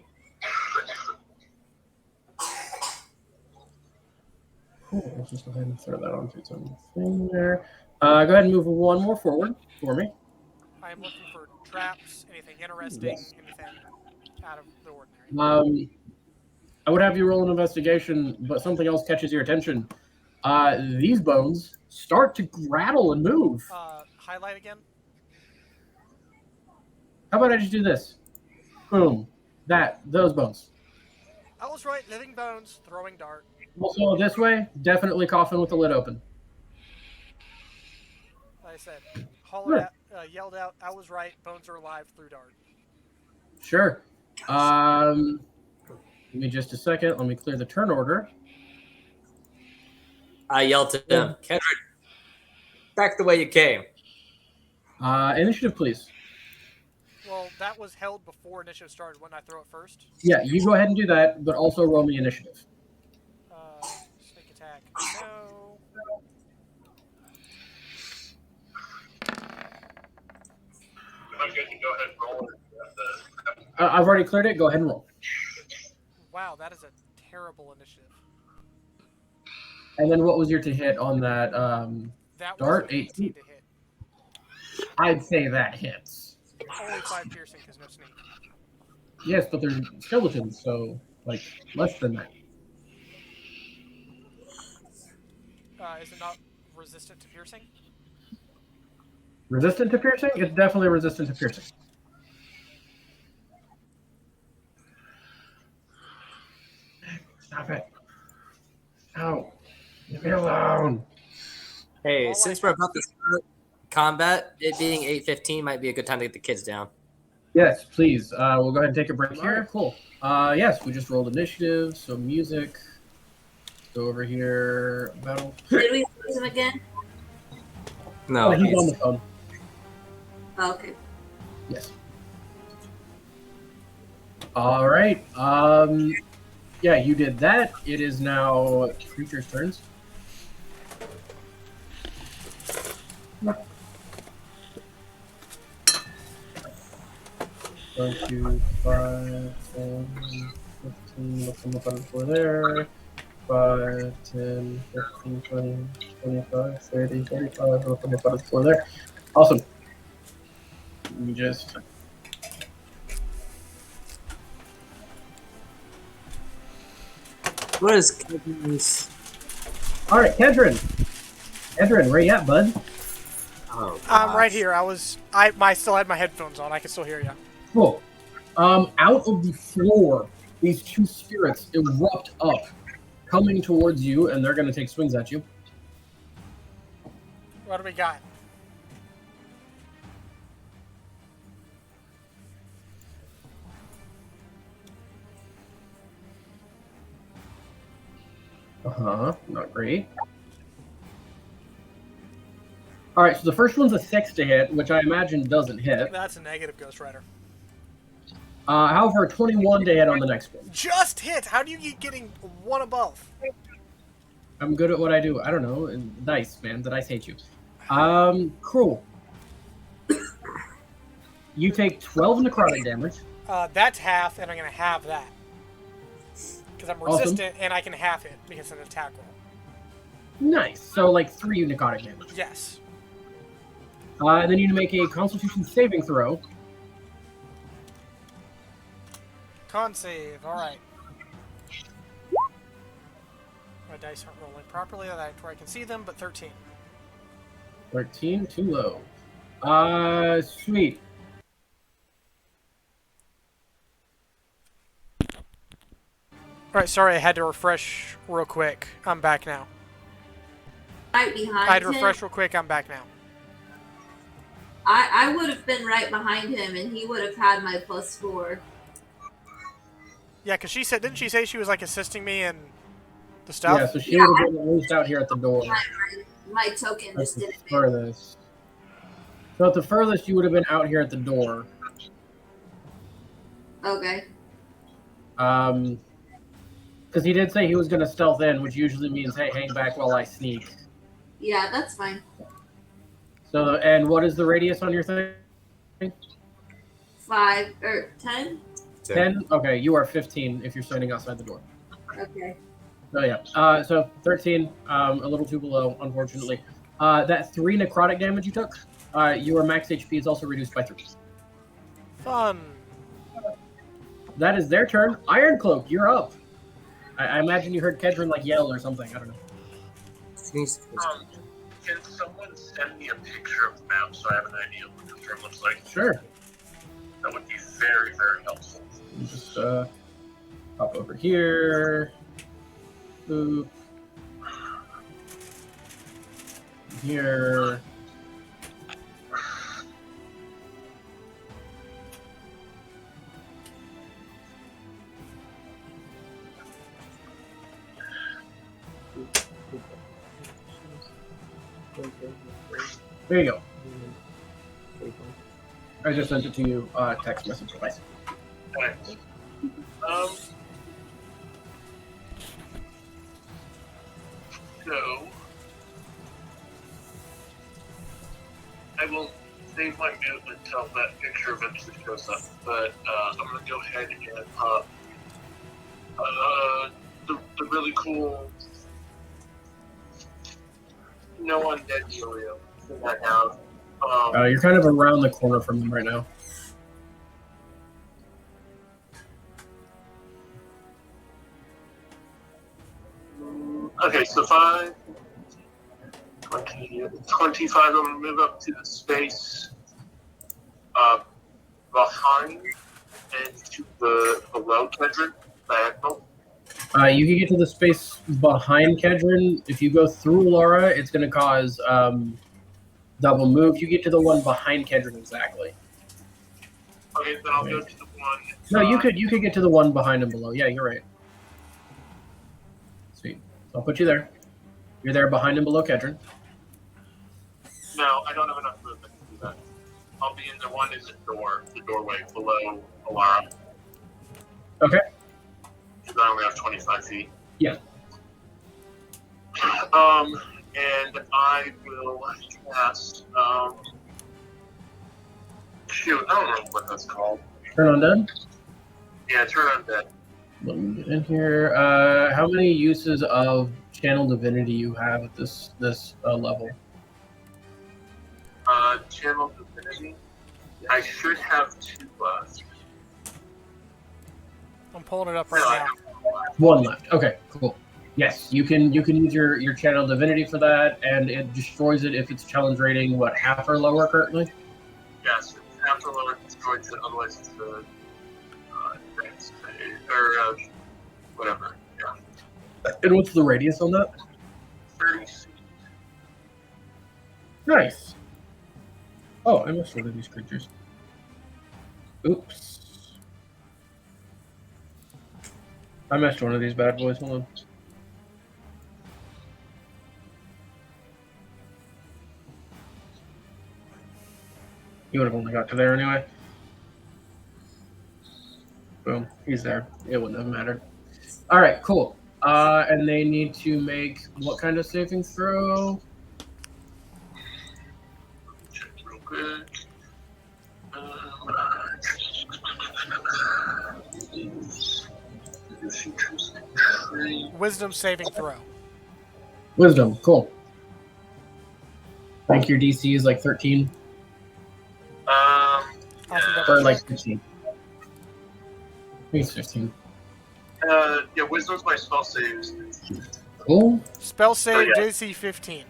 Cool. Let's just go ahead and throw that onto something there. Go ahead and move one more forward for me. I am looking for traps, anything interesting, Yes. anything out of the ordinary. I would have you roll an investigation, but something else catches your attention. These bones start to rattle and move. Highlight again. How about I just do this? Boom. Those bones. I was right. Living bones, throwing dart. Also, this way, definitely coffin with the lid open. Like I said, hollered out, yelled out, I was right. Bones are alive. Through dart. Sure. Give me just a second. Let me clear the turn order. I yelled to them, Kendrick, back the way you came. Initiative, please. Well, that was held before initiative started. Wouldn't I throw it first? Yeah, you go ahead and do that, but also roll me initiative. Sneak attack. No. I'm good to go ahead and roll it. I've already cleared it. Go ahead and roll. Wow, that is a terrible initiative. And then what was your to hit on that That dart? was an 18 to hit. I'd say that hits. Only 5 piercing because no sneak. Yes, but they're skeletons, so, like, less than that. Is it not resistant to piercing? Resistant to piercing? It's definitely resistant to piercing. Stop it. No. Leave me alone. Hey, Well, since I- we're about to start combat, it being 8:15 might be a good time to get the kids down. Yes, please. We'll go ahead and take a break here. Cool. Yes, we just rolled initiative, so music. Go over here. Battle. Did we lose him again? No, He's on the phone. Oh, okay. Yes. All right. Yeah, you did that. It is now creatures' turns. One, 2, 5, 10, 15. What's on the button for there? 5, 10, 15, 20, 25, 30, 35. What's on the button for there? Awesome. You just. What is Kevin's? All right, Kedrin. Kedrin, where you at, bud? Oh, I'm right gosh. here. I still had my headphones on. I can still hear you. Cool. Out of the floor, these two spirits erupt up, coming towards you, and they're going to take swings at you. What do we got? Not great. All right, so the first one's a 6 to hit, which I imagine doesn't hit. That's a negative, Ghost Rider. However, a 21 to hit on the next one. Just hit. How do you keep getting one above? I'm good at what I do. I don't know. Dice, man. The dice hate you. Cruel. You take 12 necrotic damage. That's half, and I'm gonna halve that because I'm Awesome. resistant, and I can half it because of an attack roll. Nice. So, like, 3 necrotic damage. Yes. And then you make a Constitution saving throw. Con save. All right. My dice aren't rolling properly. That's where I can see them, but 13. 13, too low. Sweet. All right. Sorry, I had to refresh real quick. I'm back now. Right behind I had to him. refresh real quick. I'm back now. I would have been right behind him, and he would have had my +4. Yeah, because she said, didn't she say she was like assisting me in the stuff? Yeah, so she would have been at least out here at the door. My token That's just the didn't move. furthest. So at the furthest, you would have been out here at the door. Okay. Because he did say he was going to stealth in, which usually means, hey, hang back while I sneak. Yeah, that's fine. So, and what is the radius on your thing? 5 or 10. 10? Okay, you are 15 if you're standing outside the door. Okay. Oh, yeah. So 13, a little too below, unfortunately. That 3 necrotic damage you took, your max HP is also reduced by 3. Fun. That is their turn. Iron Cloak, you're up. I imagine you heard Kedron like yell or something. I don't know. Can someone send me a picture of the map so I have an idea of what the turn looks like? Sure. That would be very, very helpful. You just hop over here. Boop. Here. There you go. I just sent it to you, text message device. Thanks. So I will save my move until that picture eventually shows up, but I'm gonna go ahead and pop the really cool no undead Helio that I have. You're kind of around the corner from them right now. Okay, so 5, 25. I'm going to move up to the space behind and to the below Kedron, diagonal. You can get to the space behind Kedron. If you go through Laura, it's going to cause double move. You get to the one behind Kedron exactly. Okay, then I'll go to the one. No, you could get to the one behind and below. Yeah, you're right. Sweet. So I'll put you there. You're there behind and below Kedron. No, I don't have enough movement to do that. I'll be in the one in the doorway below Alara. Okay. Because I only have 25 feet. Yeah. And I will cast. Shoot, I don't know what that's called. Turn on dead. Yeah, turn on dead. Let me get in here. How many uses of Channel Divinity you have at this level? Channel Divinity. I should have 2 left. I'm pulling it up right now. One left. Okay, cool. Yes, you can use your Channel Divinity for that, and it destroys it if it's challenge rating half or lower currently. Yes, half or lower destroys it. Otherwise, it's advanced or whatever. Yeah. And what's the radius on that? 30 feet. Nice. Oh, I missed one of these creatures. Oops. I missed one of these bad boys. Hold on. You would have only got to there anyway. Boom. He's there. It wouldn't have mattered. All right, cool. And they need to make what kind of saving throw? Check real quick. Wisdom saving throw. Wisdom. Cool. I think your DC is like 13 or like 15. I think it's 15. Yeah, Wisdom's my spell saves. Cool. Spell save yeah. DC 15.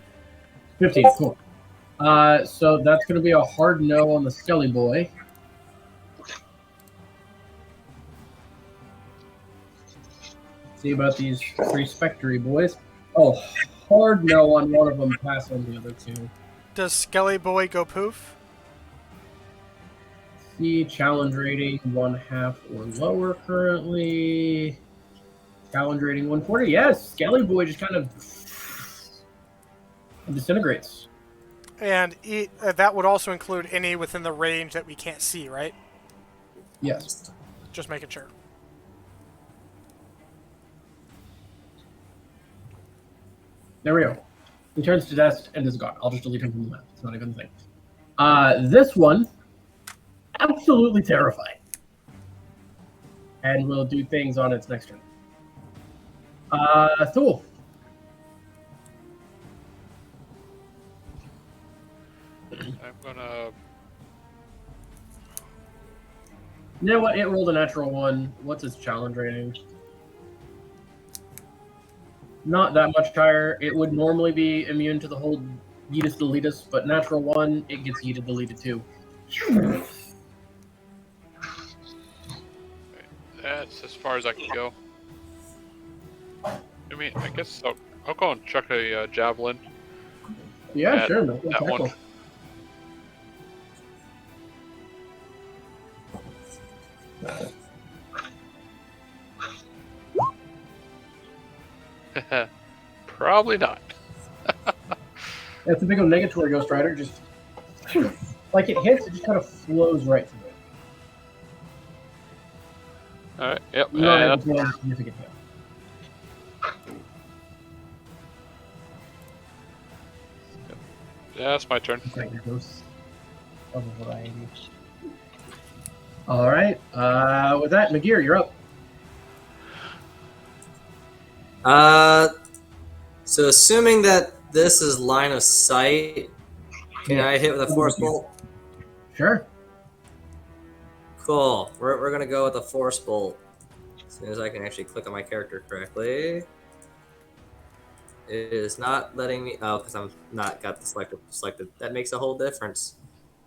15. Cool. So that's going to be a hard no on the Skelly boy. See about these 3 Spectre boys. Oh, hard no on one of them, pass on the other 2. Does Skelly Boy go poof? See, challenge rating 1/2 or lower currently. Challenge rating 140. Yes, Skelly boy just kind of disintegrates. And that would also include any within the range that we can't see, right? Yes. Just making sure. There we go. He turns to dust and is gone. I'll just delete him from the map. It's not even a thing. This one, absolutely terrifying. And will do things on its next turn. Thule. I'm gonna. You know what? It rolled a natural 1. What's its challenge rating? Not that much higher. It would normally be immune to the whole Yeetus Deletus, but natural 1, it gets Yeeted Deleted too. That's as far as I can go. I mean, I guess I'll go and chuck a javelin. Yeah, at sure. No, that one. Probably not. That's a big old negatory Ghost Rider. Just like it hits, it just kind of flows right through it. All right. Yep. Not and able to have a significant hit. yeah, that's my turn. It's like a ghost of a variety. All right. With that, McGear, you're up. So assuming that this is line of sight, can I hit with a force bolt? Sure. Cool. We're gonna go with a force bolt. As soon as I can actually click on my character correctly. It is not letting me. Oh, because I'm not got the selector selected. That makes a whole difference.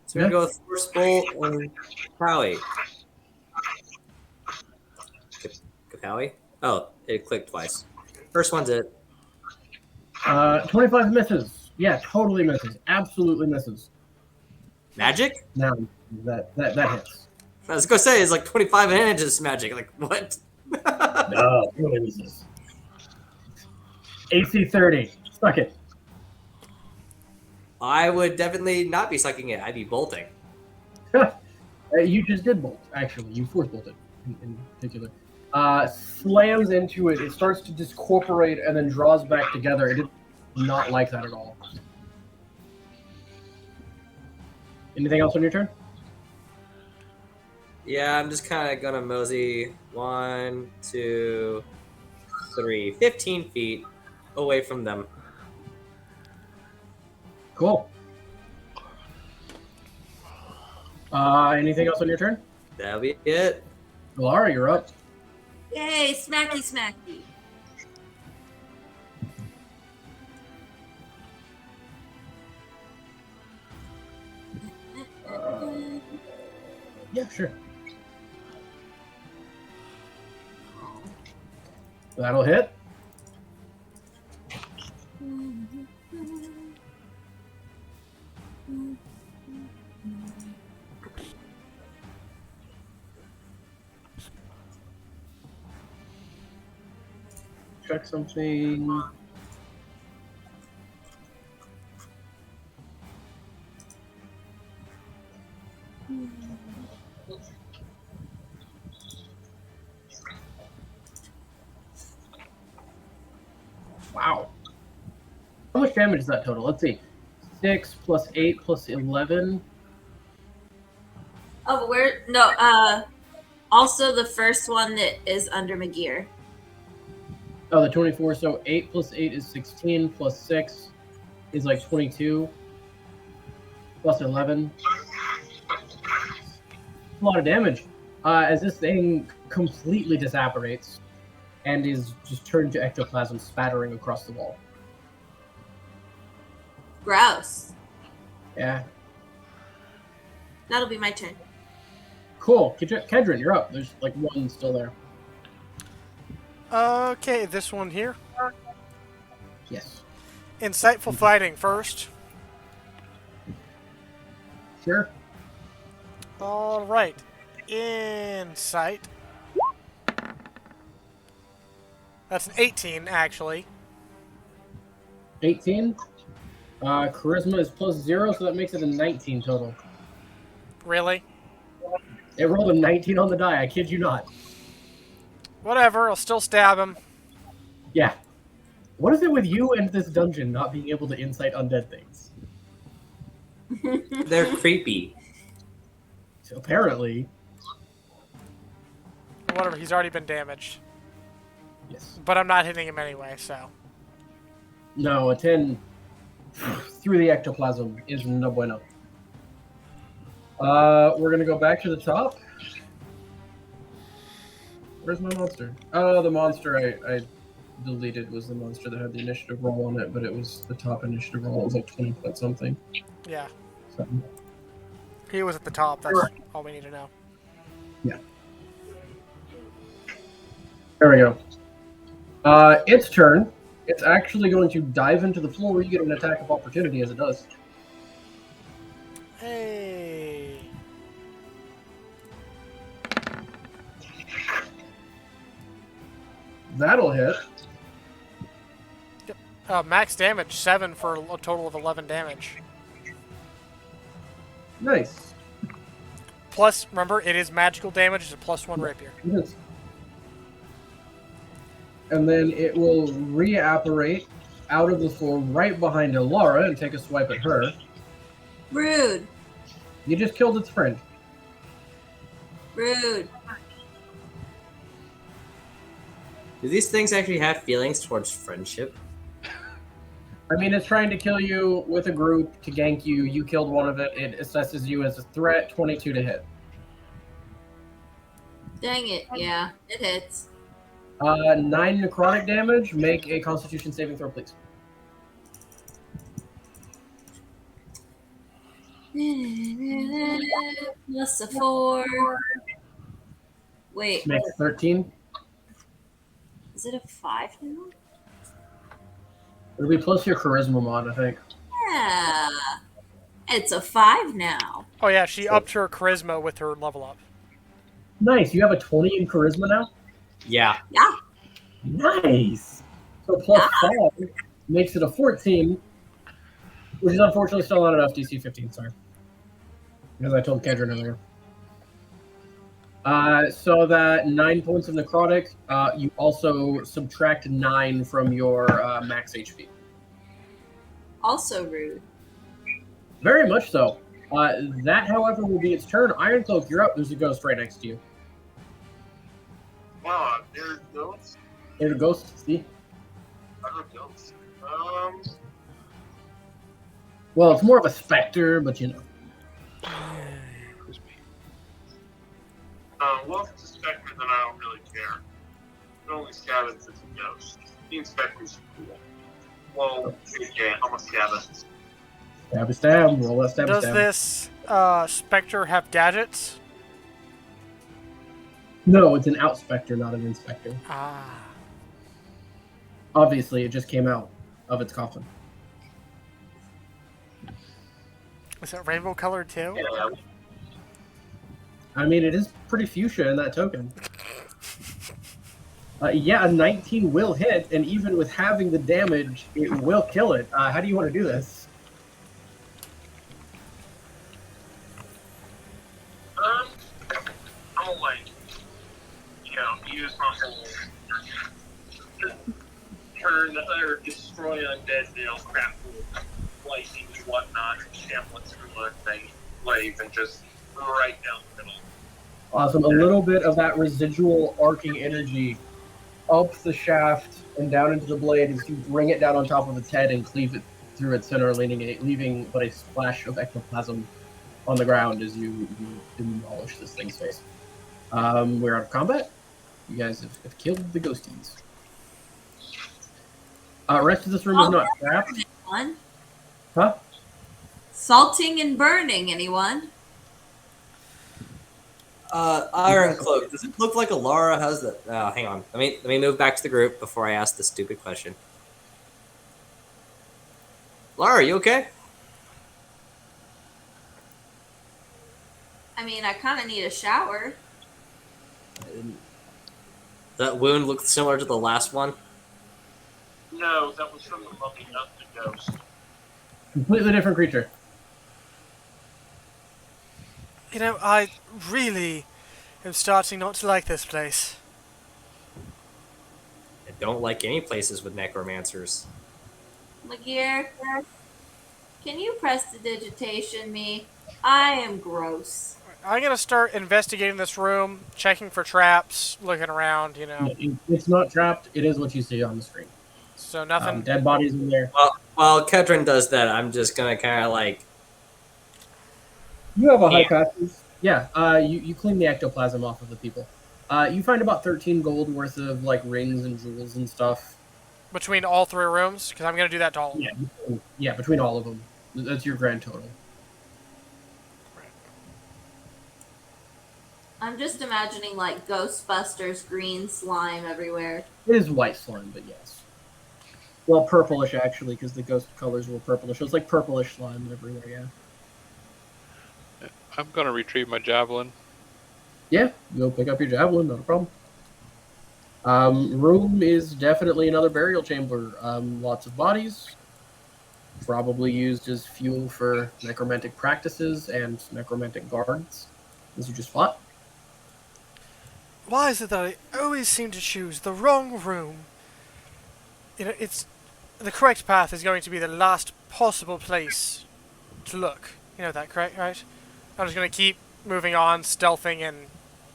So we're gonna go with Force Bolt and Kapowie. Kapowie? Oh, it clicked twice. First one's it. 25 misses. Yeah, totally misses. Absolutely misses. Magic? Now that hits. I was gonna say it's like 25 and just magic. Like what? No, totally misses. AC 30. Suck it. I would definitely not be sucking it. I'd be bolting. You just did bolt, actually. You force bolted in particular. Slams into it. It starts to discorporate and then draws back together. It did not like that at all. Anything else on your turn? Yeah, I'm just kind of gonna mosey 1, 2, 3, 15 feet away from them. Cool. Anything else on your turn? That'll be it. Laura, you're up. Yay, smacky smacky. Yeah, sure. That'll hit. Check something. Wow. How much damage is that total? Let's see. 6 plus 8 plus 11. Oh, but where? No. Also, the first one that is under McGear. Oh, the 24. So 8 plus 8 is 16 plus 6 is like 22 plus 11. A lot of damage. As this thing completely disapparates and is just turned to ectoplasm spattering across the wall. Gross. Yeah. That'll be my turn. Cool. Kedron, you're up. There's like one still there. Okay, this one here. Yes. Insightful fighting first. Sure. All right. Insight. That's an 18, actually. 18. Charisma is plus 0, so that makes it a 19 total. Really? It rolled a 19 on the die. I kid you not. Whatever, I'll still stab him. Yeah. What is it with you and this dungeon not being able to insight undead things? They're creepy. Apparently. Whatever, he's already been damaged. Yes. But I'm not hitting him anyway, so. No, a 10 through the ectoplasm is no bueno. We're gonna go back to the top. Where's my monster? Oh, the monster I deleted was the monster that had the initiative roll on it, but it was the top initiative roll. It was like 20 point something. Yeah. So, He was at the top, that's all we need to know. yeah. There we go. Its turn. It's actually going to dive into the floor where you get an attack of opportunity as it does. Hey. That'll hit. Max damage, 7 for a total of 11 damage. Nice. Plus, remember, it is magical damage, it's a +1 rapier. It is. And then it will reapparate out of the floor right behind Alara and take a swipe at her. Rude. You just killed its friend. Rude. Do these things actually have feelings towards friendship? I mean, it's trying to kill you with a group to gank you. You killed one of it. It assesses you as a threat, 22 to hit. Dang it. Yeah, it hits. 9 necrotic damage. Make a Constitution saving throw, please. Plus a 4. Wait, Makes 13. is it a 5 now? It'll be plus your charisma mod, I think. Yeah. It's a 5 now. Oh yeah, she upped her charisma with her level up. Nice. You have a 20 in charisma now? Yeah. Yeah. Nice. So plus 5 makes it a 14, which is unfortunately still not enough. DC 15, sorry. As I told Kedron earlier. So that 9 points of necrotic, you also subtract 9 from your max HP. Also rude. Very much so. That, however, will be its turn. Ironcloak, you're up. There's a ghost right next to you. Wow, there's ghosts. There's a ghost, see? Other ghosts. Well, it's more of a specter, but you know. Well, if it's a spectre, then I don't really care. It only scabbers as a ghost. The inspector's cool. Well, yeah, I'm a scabbard. Stab a stab. Roll that stab a Does stab. this specter have gadgets? No, it's an out specter, not an inspector. Ah. Obviously, it just came out of its coffin. Is it rainbow colored too? Yeah. I mean, it is pretty fuchsia in that token. Yeah, a 19 will hit, and even with having the damage, it will kill it. How do you want to do this? I'll use my whole turn or destroy undead, crap, lightning and whatnot, shamblets through my blades, and just right down the middle. Awesome. A little bit of that residual arcing energy up the shaft and down into the blade as you bring it down on top of its head and cleave it through its center, leaving but a splash of ectoplasm on the ground as you demolish this thing's face. We're out of combat. You guys have killed the ghosties. Rest of this room is not trapped. Anyone? Huh? Salting and burning, anyone? Iron Cloak. Does it look like Alara has the? Oh, hang on. Let me move back to the group before I ask this stupid question. Lara, are you okay? I mean, I kind of need a shower. That wound looked similar to the last one. No, that was from the mummy, not the ghost. Completely different creature. You know, I really am starting not to like this place. I don't like any places with necromancers. Magir, can you prestidigitation me? I am gross. I'm gonna start investigating this room, checking for traps, looking around, you know. It's not trapped. It is what you see on the screen. So nothing. Dead bodies in there. While Kedron does that, I'm just gonna kind of like. You have a high passive. Yeah, you clean the ectoplasm off of the people. You find about 13 gold worth of like rings and jewels and stuff. Between all three rooms, because I'm gonna do that to all of them. Yeah, between all of them. That's your grand total. I'm just imagining like Ghostbusters green slime everywhere. It is white slime, but yes. Well, purplish actually, because the ghost colors were purplish. So it's like purplish slime everywhere. Yeah. I'm gonna retrieve my javelin. Yeah, go pick up your javelin, not a problem. Room is definitely another burial chamber. Lots of bodies, probably used as fuel for necromantic practices and necromantic guards, as you just fought. Why is it that I always seem to choose the wrong room? You know, it's the correct path is going to be the last possible place to look. You know that, correct? Right? I'm just gonna keep moving on, stealthing and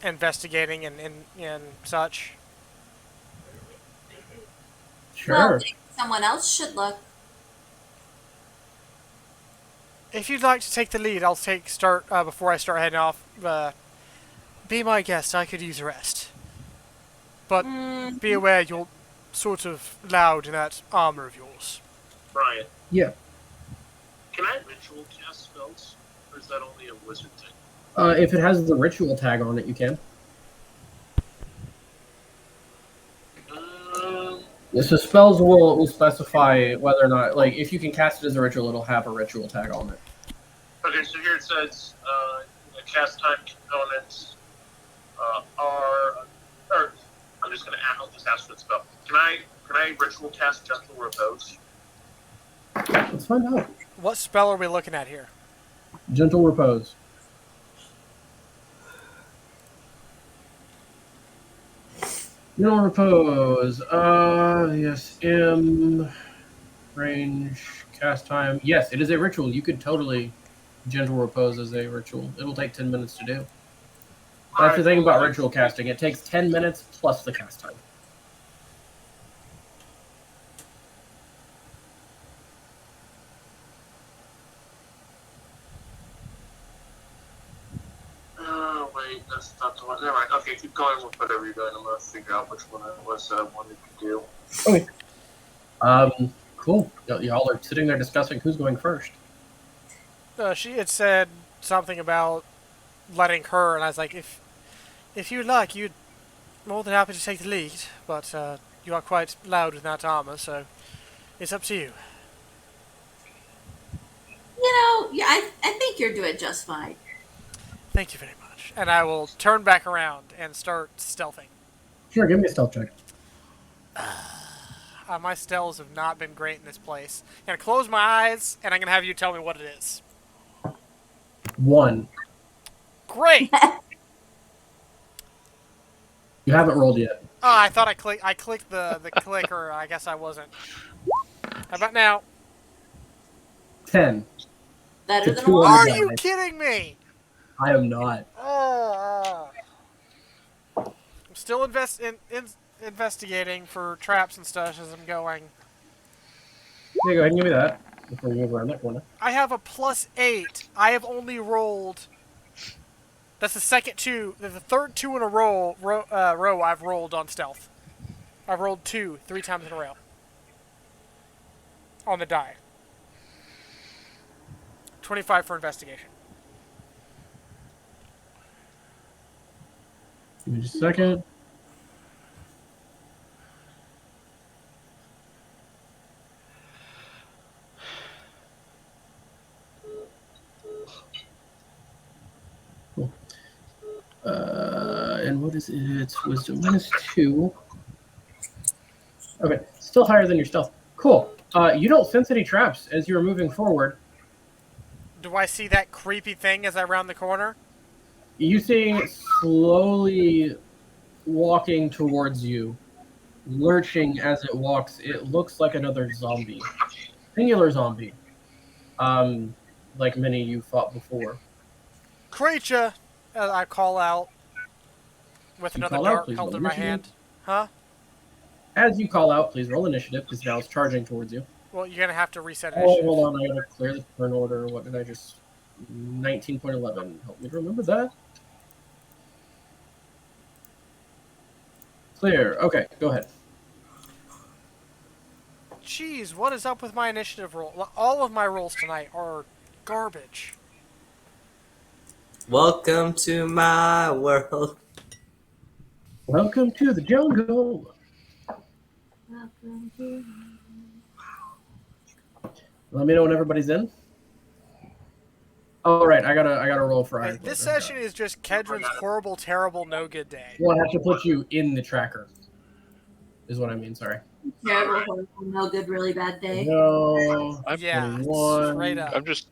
investigating and such. Sure. Well, maybe someone else should look. If you'd like to take the lead, I'll start before I start heading off. Be my guest. I could use a rest, but be aware you're sort of loud in that armor of yours. Brian, Yeah. can I ritual cast spells? Or is that only a wizard thing? If it has the ritual tag on it, you can. So spells will specify whether or not, like, if you can cast it as a ritual, it'll have a ritual tag on it. Okay, so here it says the cast time components are. Or I'm just gonna ask. I'll just ask for the spell. Can I ritual cast gentle repose? Let's find out. What spell are we looking at here? Gentle repose. Gentle repose. Yes. Range. Cast time. Yes, it is a ritual. You could totally gentle repose as a ritual. It'll take 10 minutes to do. That's the thing about ritual casting. It takes 10 minutes plus the cast time. Oh, wait, that's not the one. Never mind. Okay, keep going with whatever you're doing. I'm going to figure out which one it was that I wanted to do. Okay. Cool. Y'all are sitting there discussing who's going first. She had said something about letting her, and I was like, if you'd like, you'd more than happy to take the lead, but you are quite loud with that armor, so it's up to you. You know, yeah, I think you're doing just fine. Thank you very much. And I will turn back around and start stealthing. Sure, give me a stealth check. My stealths have not been great in this place. I'm going to close my eyes, and I'm going to have you tell me what it is. 1. Great! You haven't rolled yet. Oh, I thought I clicked the clicker. I guess I wasn't. How about now? 10. Better To than 2 a on Are the you die. kidding me? I am not. Oh. I'm still investigating for traps and stuff as I'm going. Yeah, go ahead and give me that before you move around that corner. I have a +8. I have only rolled. That's the second 2. The third 2 in a row I've rolled on stealth. I've rolled 2 3 times in a row on the die. 25 for investigation. Give me just a second. Cool. And what is it? It's wisdom -2. Okay, still higher than your stealth. Cool. You don't sense any traps as you are moving forward. Do I see that creepy thing as I round the corner? You see it slowly walking towards you, lurching as it walks. It looks like another zombie, singular zombie, like many you fought before. Creature! I call out with another call out, dart please held roll in my initiative. hand. Huh? As you call out, please roll initiative because now it's charging towards you. Well, you're gonna have to reset Oh, initiative. hold on, I gotta clear the turn order. What did I just? 19.11. Help me to remember that. Clear. Okay, go ahead. Jeez, what is up with my initiative roll? All of my rolls tonight are garbage. Welcome to my world. Welcome to the jungle. Let me know when everybody's in. All right, I gotta roll for Iron. This session is just Kedron's horrible, terrible, no good day. Well, I have to put you in the tracker. Is what I mean. Sorry. Terrible, horrible, no good, really bad day. No. Yeah, 21. straight up. I'm just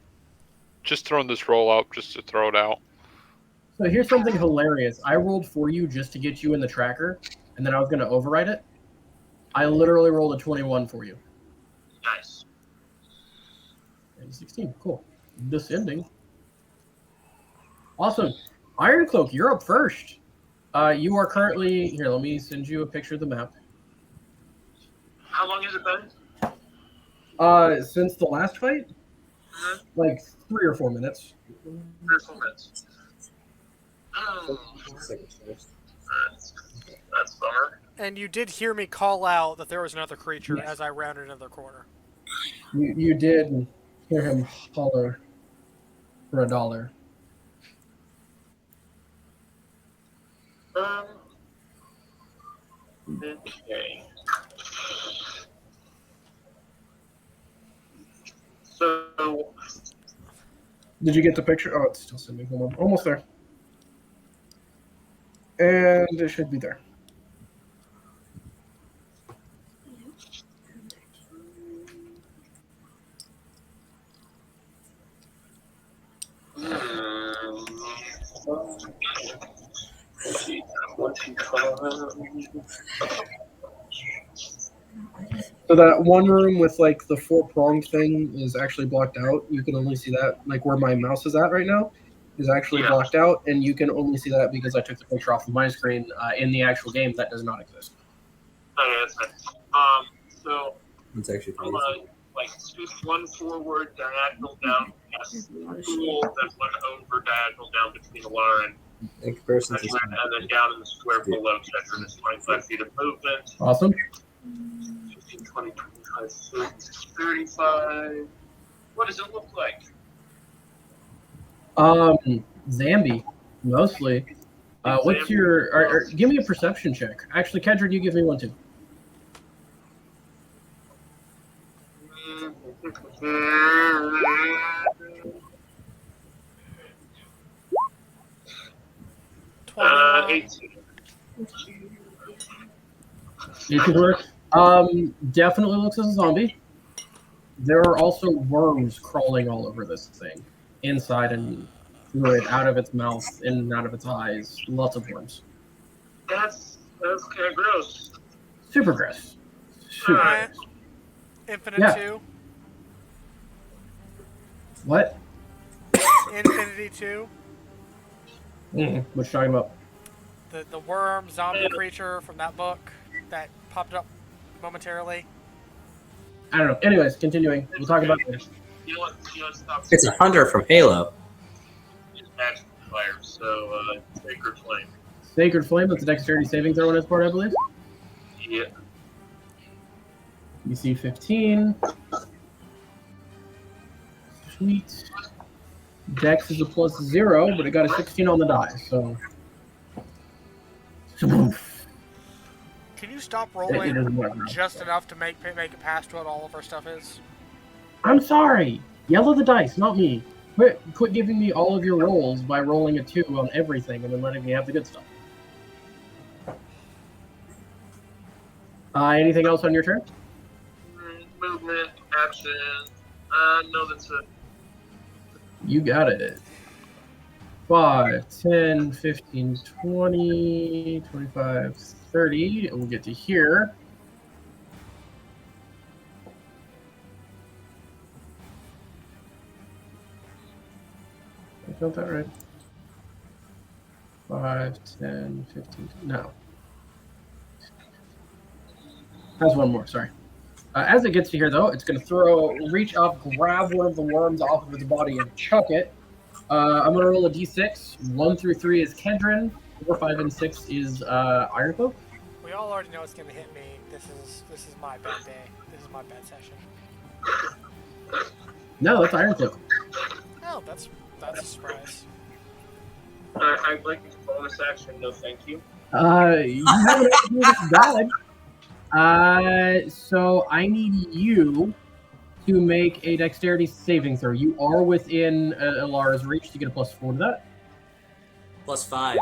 throwing this roll out just to throw it out. So here's something hilarious. I rolled for you just to get you in the tracker, and then I was gonna overwrite it. I literally rolled a 21 for you. Nice. And 16. Cool. Descending. Awesome. Ironcloak, you're up first. You are currently here. Let me send you a picture of the map. How long has it been? Since the last fight, like 3 or 4 minutes. 3 or 4 minutes. Oh, that's bummer. And you did hear me call out that there was another creature as I rounded another corner. You did hear him holler. for $1. Okay. So, Did you get the picture? Oh, it's still sending. Hold on. Almost there. And it should be there. So that one room with like the 4-pronged thing is actually blocked out. You can only see that like where my mouse is at right now is actually blocked out, and you can only see that because I took the picture off of my screen. In the actual game, that does not exist. okay, that's nice. So It's actually I'm gonna like scoot one forward, diagonal down past the pool, then one over diagonal down between Alara and in comparison to and then down in the square below Kedron is 25 feet of movement. Awesome. 15, 20, 25, 30, 35. What does it look like? Zambi, mostly. What's your? Give me a perception check. Actually, Kedron, you give me one too. Uh, 18. Definitely looks as a zombie. There are also worms crawling all over this thing, inside and through it, out of its mouth, in and out of its eyes. Lots of worms. That's kind of gross. Super gross. Super Alright. gross. Infinite Yeah. 2. What? Infinity 2. What you talking about? The worm zombie creature from that book that popped up momentarily. I don't know. Anyways, continuing. We'll talk about this. You know what? Stop. It's a hunter from Halo. It's magic fire, so Sacred Flame. Sacred Flame, that's a dexterity saving throw on its part, I believe. Yeah. DC 15. Sweet. Dex is a +0, but it got a 16 on the die, so. Can you stop It rolling doesn't work now. just enough to make it past what all of our stuff is? I'm sorry. Yellow the dice, not me. Quit giving me all of your rolls by rolling a 2 on everything and then letting me have the good stuff. Anything else on your turn? Movement, action. No, that's it. You got it. 5, 10, 15, 20, 25, 30. And we'll get to here. I felt that right. 5, 10, 15. No. Has one more, sorry. As it gets to here, though, it's going to reach up, grab one of the worms off of its body, and chuck it. I'm going to roll a d6. 1 through 3 is Kedron. 4, 5, and 6 is Ironcloak. We all already know it's gonna hit me. This is my bad day. This is my bad session. No, that's Ironcloak. Oh, that's a surprise. I'd like a bonus action. No, thank you. You haven't actually this bad. So I need you to make a dexterity saving throw. You are within Alara's reach to get a +4 to that. +5.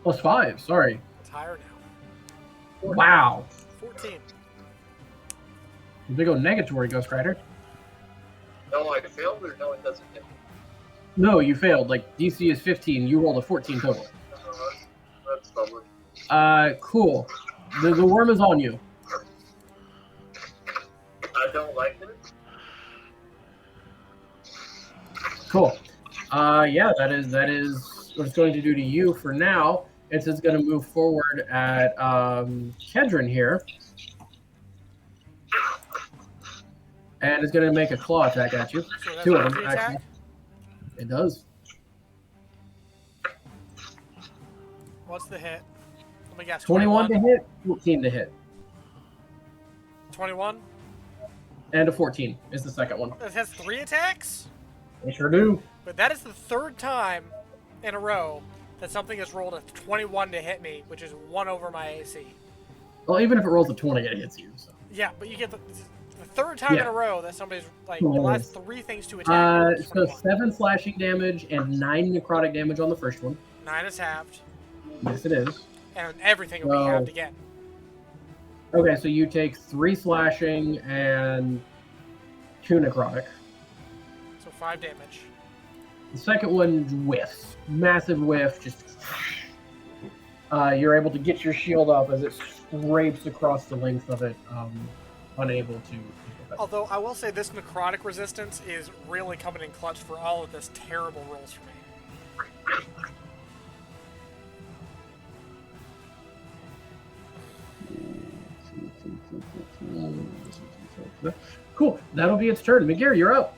+5, sorry. It's higher now. Wow. 14. You big old negatory, Ghost Rider. No, I failed, or no, it doesn't hit. No, you failed. Like, DC is 15. You rolled a 14 total. That's stubborn. Cool. The worm is on you. I don't like it. Cool. Yeah, that is what it's going to do to you for now. It's going to move forward at Kedron here. And it's going to make a claw attack at you. So that's 2 of an them, attack? actually. It does. What's the hit? Let me guess. 21 to hit, 14 to hit. 21? And a 14 is the second one. It has 3 attacks? They sure do. But that is the third time in a row that something has rolled a 21 to hit me, which is 1 over my AC. Well, even if it rolls a 20, it hits you. So. Yeah, but you get the third time in Yeah. a row that somebody's like the Hilarious. last 3 things to attack. So 7 slashing damage and 9 necrotic damage on the first one. 9 is halved, Yes, it is. and everything will be Well- halved again. Okay, so you take 3 slashing and 2 necrotic. So 5 damage. The second one whiffs. Massive whiff. Just. You're able to get your shield up as it scrapes across the length of it, unable to. Although I will say this necrotic resistance is really coming in clutch for all of this terrible rolls for me. Cool. That'll be its turn. McGear, you're up.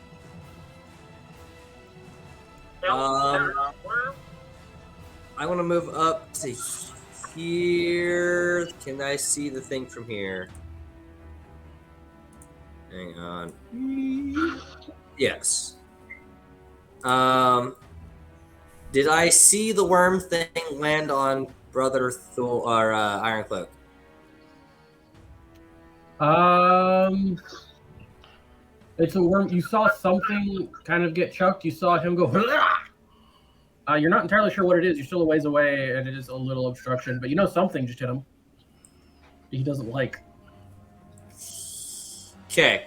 I want to move up to here. Can I see the thing from here? Hang on. Yes. Did I see the worm thing land on Brother Thor or Iron Cloak? It's a worm. You saw something kind of get chucked. You saw him go. You're not entirely sure what it is. You're still a ways away, and it is a little obstruction. But you know something just hit him. He doesn't like. Okay.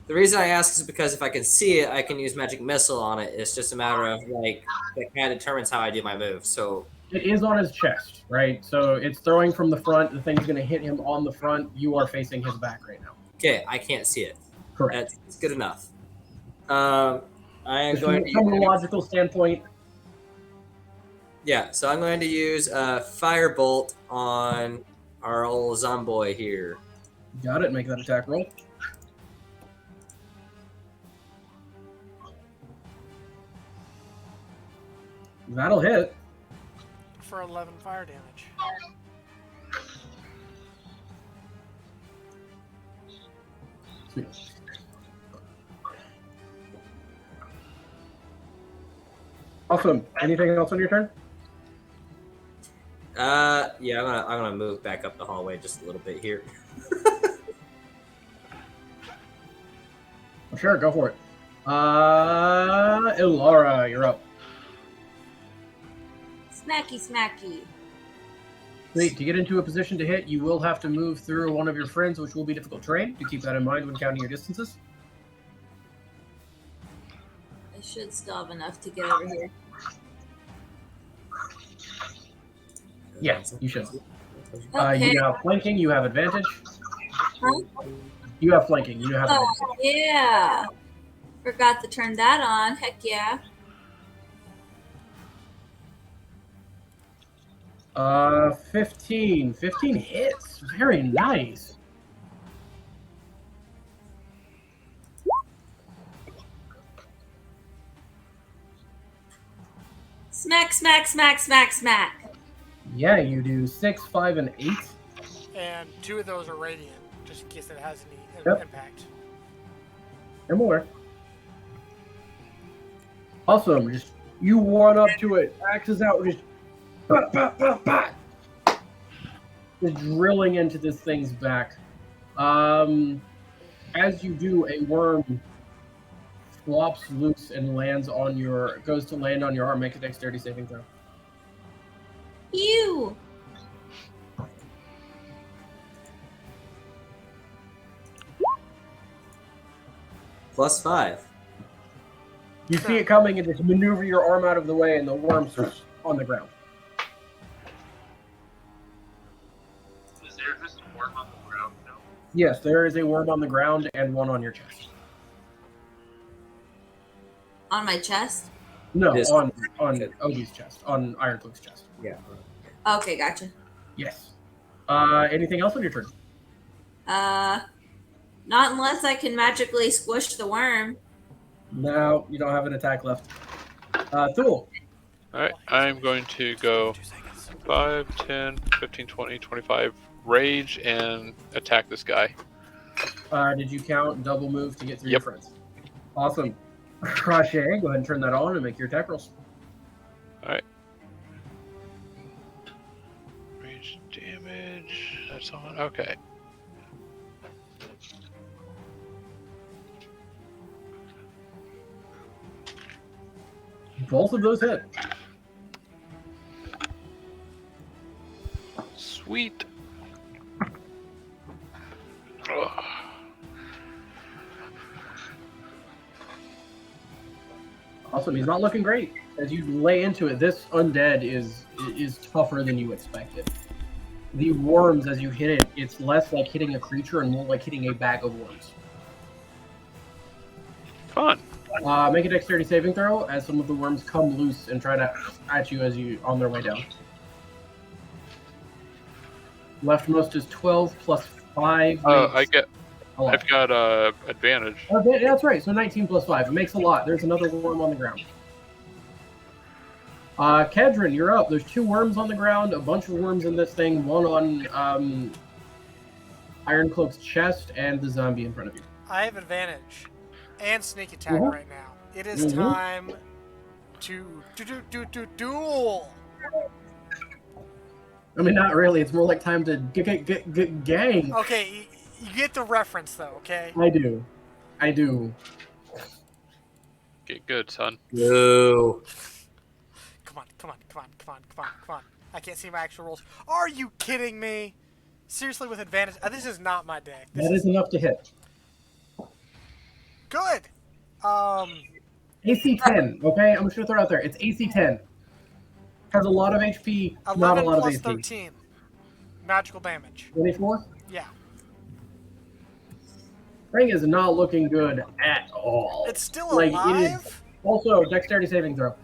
The reason I ask is because if I can see it, I can use magic missile on it. It's just a matter of like that kind of determines how I do my move. So It is on his chest, right? So it's throwing from the front. The thing's going to hit him on the front. You are facing his back right now. okay, I can't see it. Correct. That's good enough. I am Just going from a to logical standpoint. yeah. So I'm going to use firebolt on our old Zomboy here. Got it. Make that attack roll. That'll hit. For 11 fire damage. Sweet. Awesome. Anything else on your turn? Yeah, I'm gonna move back up the hallway just a little bit here. Sure, go for it. Ilara, you're up. Smacky, smacky. Sweet. To get into a position to hit, you will have to move through one of your friends, which will be difficult terrain. Do keep that in mind when counting your distances. I should still have enough to get over here. Yeah, you should. Okay. You have flanking. You have advantage. Huh? You have flanking. You have advantage. Oh, yeah. Forgot to turn that on. Heck yeah. 15. 15 hits. Very nice. Smack, smack, smack, smack, smack. Yeah, you do 6, 5, and 8. And 2 of those are radiant, just in case it has any Yep. impact. And more. Awesome. Just you run up to it, axes out, just bat, bat, bat, bat. Just drilling into this thing's back. As you do, a worm flops loose and goes to land on your arm. Make a dexterity saving throw. Ew. +5. You see it coming and just maneuver your arm out of the way, and the worm's on the ground. Is there just a worm on the ground now? Yes, there is a worm on the ground and one on your chest. On my chest? No, Yes. on Obi's chest, on Ironcloak's chest. Yeah. Okay, gotcha. Yes. Anything else on your turn? Not unless I can magically squish the worm. No, you don't have an attack left. Thule. Alright, I'm going to go 2 seconds. 5, 10, 15, 20, 25 rage and attack this guy. Did you count double move to get through your Yep. friends? Awesome. Crochet, go ahead and turn that on and make your attack rolls. Alright. Range damage. That's on. Okay. Both of those hit. Sweet. Ugh. Awesome. He's not looking great. As you lay into it, this undead is tougher than you expected. The worms, as you hit it, it's less like hitting a creature and more like hitting a bag of worms. Fun. Make a dexterity saving throw as some of the worms come loose and try to at you as you on their way down. Leftmost is 12 plus 5. I've got advantage. Okay, that's right. So 19 plus 5. It makes a lot. There's another worm on the ground. Kedron, you're up. There's 2 worms on the ground, a bunch of worms in this thing, one on Ironcloak's chest, and the zombie in front of you. I have advantage and sneak attack right now. It is time to duel. I mean, not really. It's more like time to get gang. Okay, you get the reference though, okay? I do. Get good, son. No. Come on. I can't see my actual rolls. Are you kidding me? Seriously, with advantage? This is not my deck. That is enough to hit. Good. AC 10, okay? I'm just gonna throw it out there. It's AC 10. Has a lot of HP, 11 not a lot plus of AC. 13. Magical damage. 24? Yeah. Ring is not looking good at all. It's still alive? It is also, dexterity saving throw.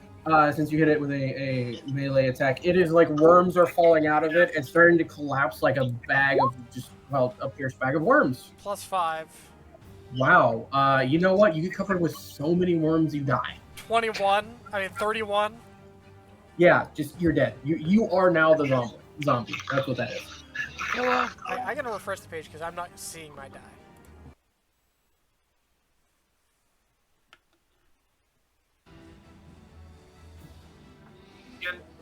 Since you hit it with a melee attack, it is like worms are falling out of it and starting to collapse like a bag of a pierced bag of worms. Plus 5. Wow. You know what? You get covered with so many worms, you die. 31. Yeah, you're dead. You are now the zombie. That's what that is. I gotta refresh the page because I'm not seeing my die.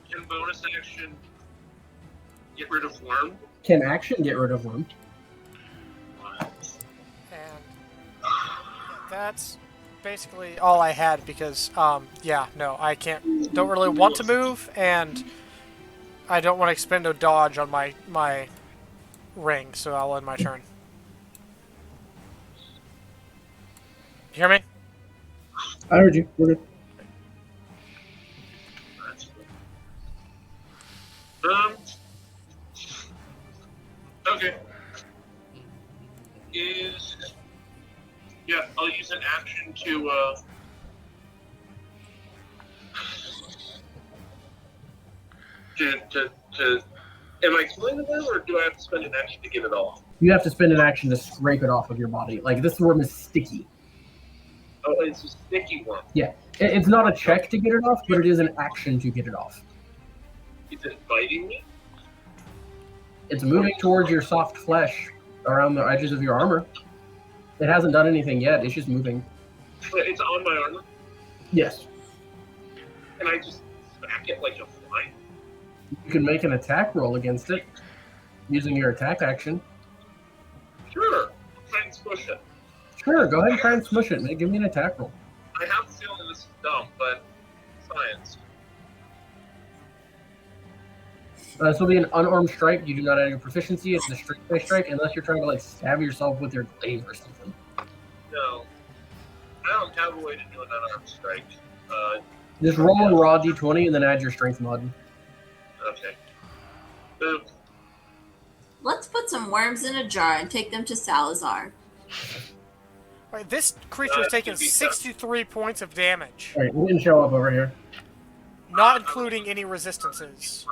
Can bonus action get rid of worm? Can action get rid of worm? And that's basically all I had because, I don't really want to move, and I don't want to expend a dodge on my ring, so I'll end my turn. You hear me? I heard you. We're good. Okay. I'll use an action to, am I killing them, or do I have to spend an action to get it off? You have to spend an action to scrape it off of your body. Like, this worm is sticky. Oh, it's a sticky worm. Yeah. It's not a check to get it off, but it is an action to get it off. Is it biting me? It's moving towards your soft flesh around the edges of your armor. It hasn't done anything yet. It's just moving. It's on my armor? Yes. Can I just smack it like a fly? You can make an attack roll against it using your attack action. Sure. Try and squish it. Sure, go ahead and try and smush it. Give me an attack roll. I have a feeling this is dumb, but science. This will be an unarmed strike. You do not add your proficiency. It's a straight-based strike unless you're trying to like stab yourself with your glaive or something. No. I don't have a way to do an unarmed strike. Just roll a raw d20 and then add your strength mod. Okay. Boop. Let's put some worms in a jar and take them to Salazar. Right, this creature has taken 63 points of damage, All right, we didn't show up over here. not including any resistances.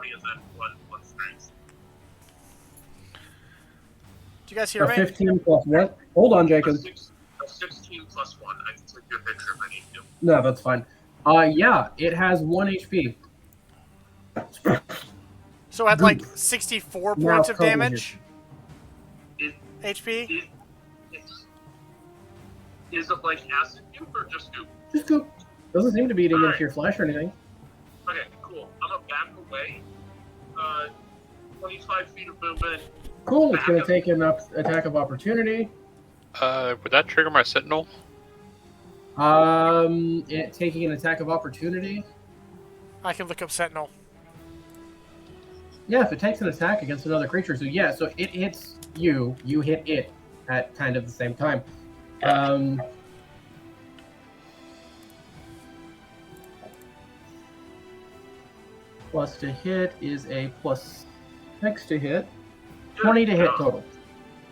Do you guys hear A me? 15 plus what? Hold on, Jacob. A 16 plus 1. I can take your picture if I need to. No, that's fine. Yeah, it has 1 HP. So at like 64 Now points of cover damage? Is, HP? is it like acid goop or just goop? Just go. Doesn't seem to be eating into Alright. your flesh or anything. Okay, cool. I'm gonna back away. 25 feet of movement. Cool. It's going to take an attack of opportunity. Would that trigger my sentinel? It taking an attack of opportunity. I can look up Sentinel. Yeah, if it takes an attack against another creature, so yeah, so it hits you, you hit it at kind of the same time. Plus to hit is a plus 6 to hit. 20 to hit total.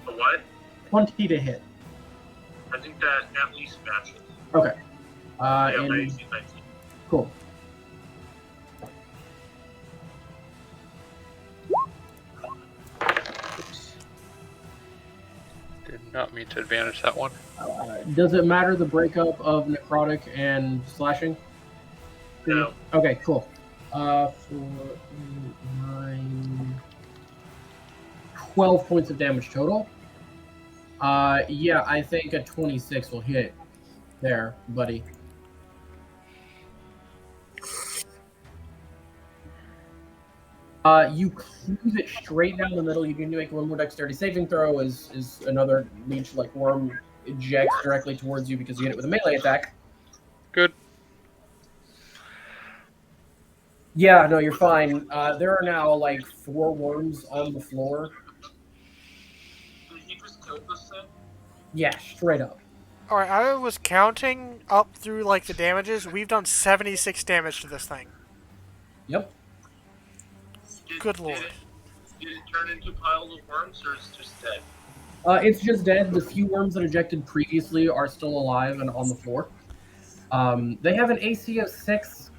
A what? 20 to hit. I think that at least matches. Okay. Yeah, And 19. cool. Did not mean to advantage that one. Does it matter the breakup of necrotic and slashing? No. Okay, cool. 4, 9, 12 points of damage total. Yeah, I think a 26 will hit there, buddy. You cleave it straight down the middle. You can make one more dexterity saving throw as another leech-like worm ejects directly towards you because you hit it with a melee attack. Good. Yeah, no, you're fine. There are now like 4 worms on the floor. Did he just kill this thing? Yeah, straight up. Alright, I was counting up through like the damages. We've done 76 damage to this thing. Yep. Good lord. Did it turn into a pile of worms, or is it just dead? It's just dead. The few worms that ejected previously are still alive and on the floor. They have an AC of 6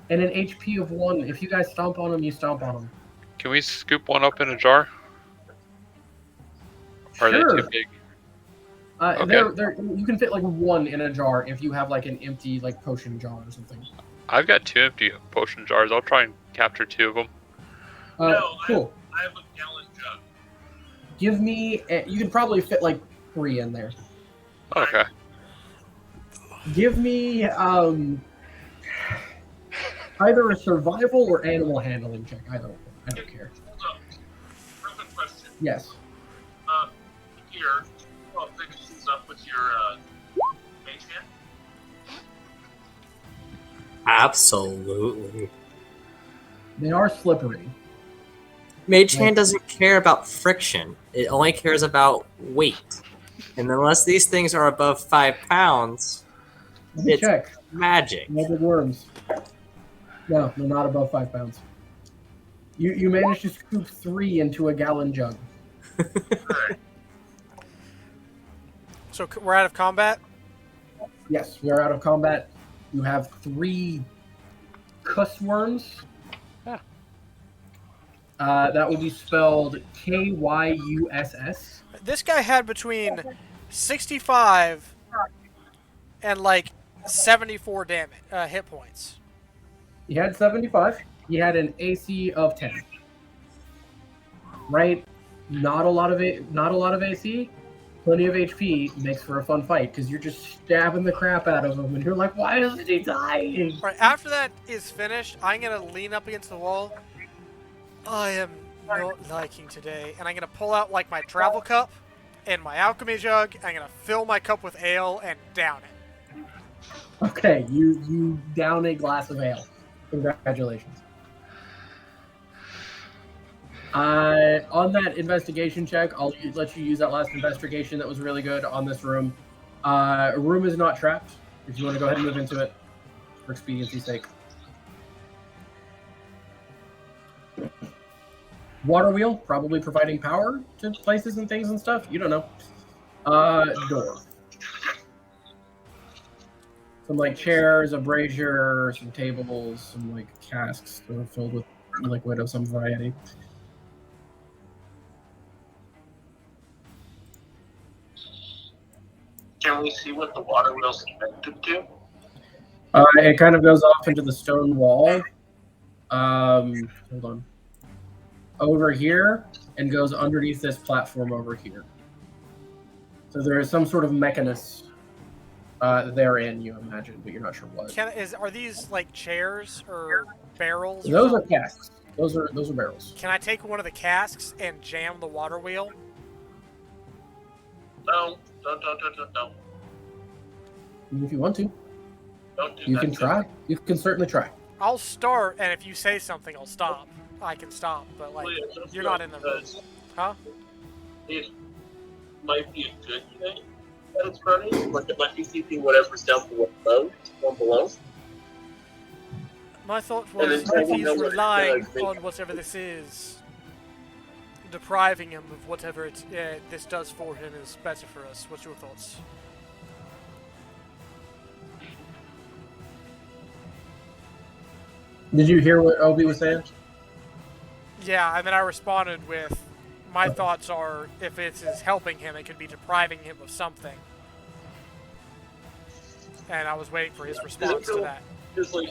and an HP of 1. If you guys stomp on them, you stomp on them. Can we scoop one up in a jar? Or are they Sure. too big? Okay. You can fit like 1 in a jar if you have like an empty like potion jar or something. I've got 2 empty potion jars. I'll try and capture 2 of them. No, Cool. I have a gallon jug. Give me. You can probably fit like 3 in there. Okay. Give me either a survival or animal handling check. I don't care. Hold up. Real quick question. Yes. Here, well, pick things up with your mage hand. Absolutely. They are slippery. Mage Hand doesn't care about friction. It only cares about weight. And unless these things are above 5 pounds, Let me it's check. magic. No big worms. No, they're not above 5 pounds. You managed to scoop 3 into a gallon jug. Alright. So we're out of combat? Yes, we are out of combat. You have 3 cuss worms. Yeah. That will be spelled Kyuss. This guy had between 65 and like 74 damage hit points. He had 75. He had an AC of 10. Right? Not a lot of AC. Plenty of HP makes for a fun fight because you're just stabbing the crap out of him, and you're like, "Why isn't he dying?" All right, after that is finished, I'm gonna lean up against the wall. I am not liking today, and I'm gonna pull out like my travel cup and my alchemy jug. I'm gonna fill my cup with ale and down it. Okay, you down a glass of ale. Congratulations. On that investigation check, I'll let you use that last investigation that was really good on this room. Room is not trapped. If you want to go ahead and move into it for expediency's sake. Water wheel, probably providing power to places and things and stuff. You don't know. Door. Some like chairs, a brazier, some tables, some like casks that are filled with liquid of some variety. Can we see what the water wheel's connected to? It kind of goes off into the stone wall. Hold on. Over here, and goes underneath this platform over here. So there is some sort of mechanism therein, you imagine, but you're not sure what. Are these like chairs or barrels? Or Those are something? casks. Those are barrels. Can I take one of the casks and jam the water wheel? No. If you want to, Don't do you that. can try. You can certainly try. I'll start, and if you say something, I'll stop. I can stop, but like, you're not in the room. Huh? It might be a good thing that it's running. Like it might be keeping whatever's down below. My thought And was, then if he's know what it relying does, on whatever this is, depriving him of whatever this does for him is better for us. What's your thoughts? Did you hear what Obi was saying? Yeah, and then I responded with, my thoughts are, if it is helping him, it could be depriving him of something. And I was waiting for his response to that. Does like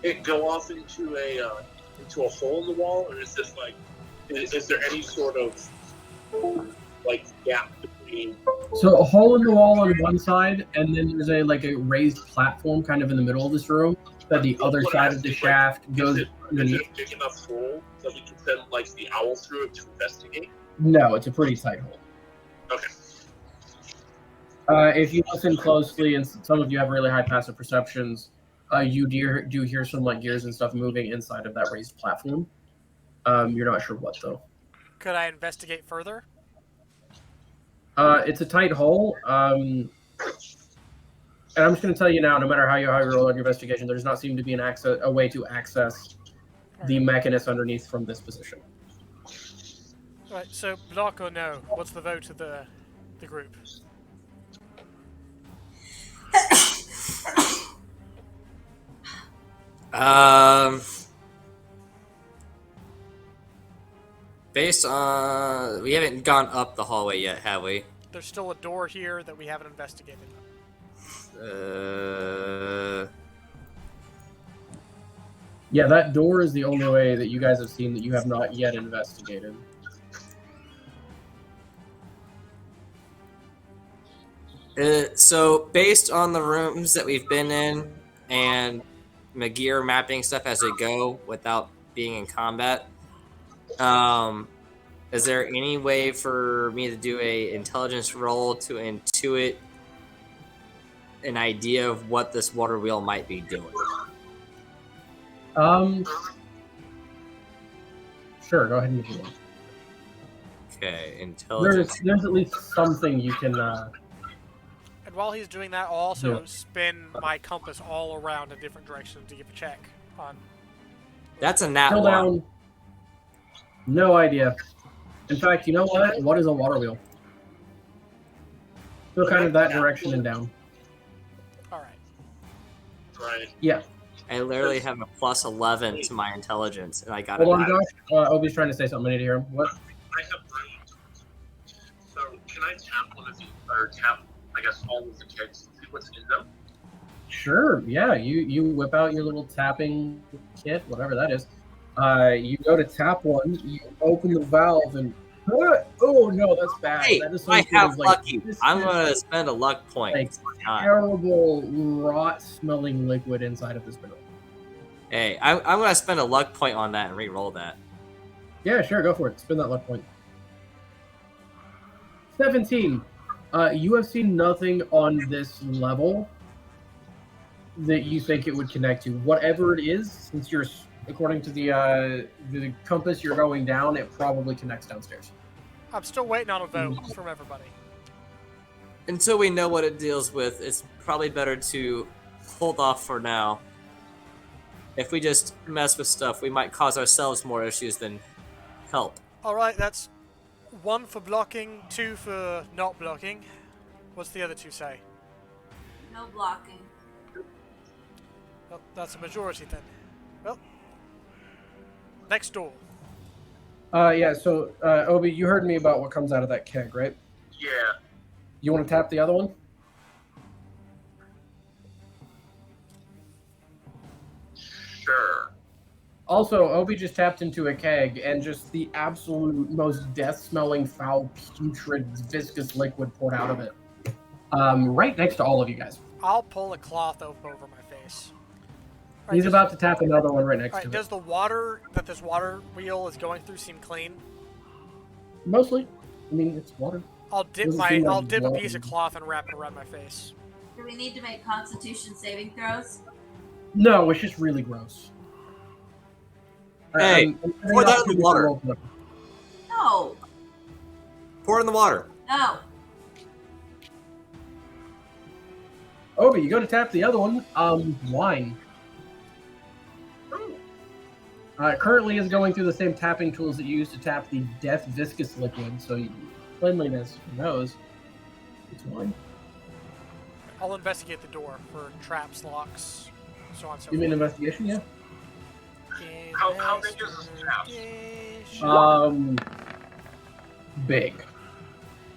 it go off into a hole in the wall, or is this like is there any sort of like gap between? So a hole in the wall on one side, and then there's a raised platform kind of in the middle of this room that the other side of the shaft goes Is it underneath. a big enough hole that we can send like the owl through it to investigate? No, it's a pretty tight hole. Okay. If you listen closely, and some of you have really high passive perceptions, you do hear some gears and stuff moving inside of that raised platform. You're not sure what though. Could I investigate further? It's a tight hole. And I'm just going to tell you now, no matter how you roll on your investigation, there does not seem to be a way to access the mechanism underneath from this position. Right, so block or no? What's the vote of the group? Based on... We haven't gone up the hallway yet, have we? There's still a door here that we haven't investigated. Yeah, that door is the only way that you guys have seen that you have not yet investigated. So, based on the rooms that we've been in and gear mapping stuff as we go without being in combat, is there any way for me to do a intelligence roll to intuit an idea of what this water wheel might be doing? Sure, go ahead and do it. Okay, intelligence. There's at least something you can. And while he's doing that, I'll also spin my compass all around in different directions to give a check on. That's a nat Still one. down. No idea. In fact, you know what? What is a water wheel? Go kind of that direction and down. All right. Right. Yeah. I literally have a plus 11 to my intelligence, and I got Hold it. on, Josh. Obi's trying to say something. I need to hear him. What? I have brain. So can I tap one of the or tap I guess all of the kids and see what's in them? Sure. Yeah. You whip out your little tapping kit, whatever that is. You go to tap one. You open the valve and. Oh no, that's bad. Hey, that is I something have that's lucky. this I'm is going to spend a luck point. like terrible, rot-smelling liquid inside of this barrel. Hey, I'm going to spend a luck point on that and re-roll that. Yeah, sure, go for it. Spin that luck point. 17. You have seen nothing on this level that you think it would connect to. Whatever it is, since you're, according to the compass you're going down, it probably connects downstairs. I'm still waiting on a vote from everybody. Until we know what it deals with, it's probably better to hold off for now. If we just mess with stuff, we might cause ourselves more issues than help. All right, that's 1 for blocking, 2 for not blocking. What's the other 2 say? No blocking. Well, that's a majority then. Well, next door. Yeah, so, Obi, you heard me about what comes out of that keg, right? Yeah. You want to tap the other one? Sure. Also, Obi just tapped into a keg, and just the absolute most death-smelling, foul, putrid, viscous liquid poured out of it. right next to all of you guys. I'll pull a cloth over my face. Alright, He's does- about to tap another one right next Alright, to does it. the water that this water wheel is going through seem clean? Mostly. I mean, it's water. I'll dip Doesn't seem like a water. piece of cloth and wrap it around my face. Do we need to make Constitution saving throws? No, it's just really gross. Hey, pour that in the water. No. Pour it in the water. No. Obi, you go to tap the other one. Wine. Currently is going through the same tapping tools that you use to tap the death viscous liquid, so cleanliness, who knows? It's wine. I'll investigate the door for traps, locks, so on and so You mean forth. investigation, yeah? How big is this house? Investigation. Big.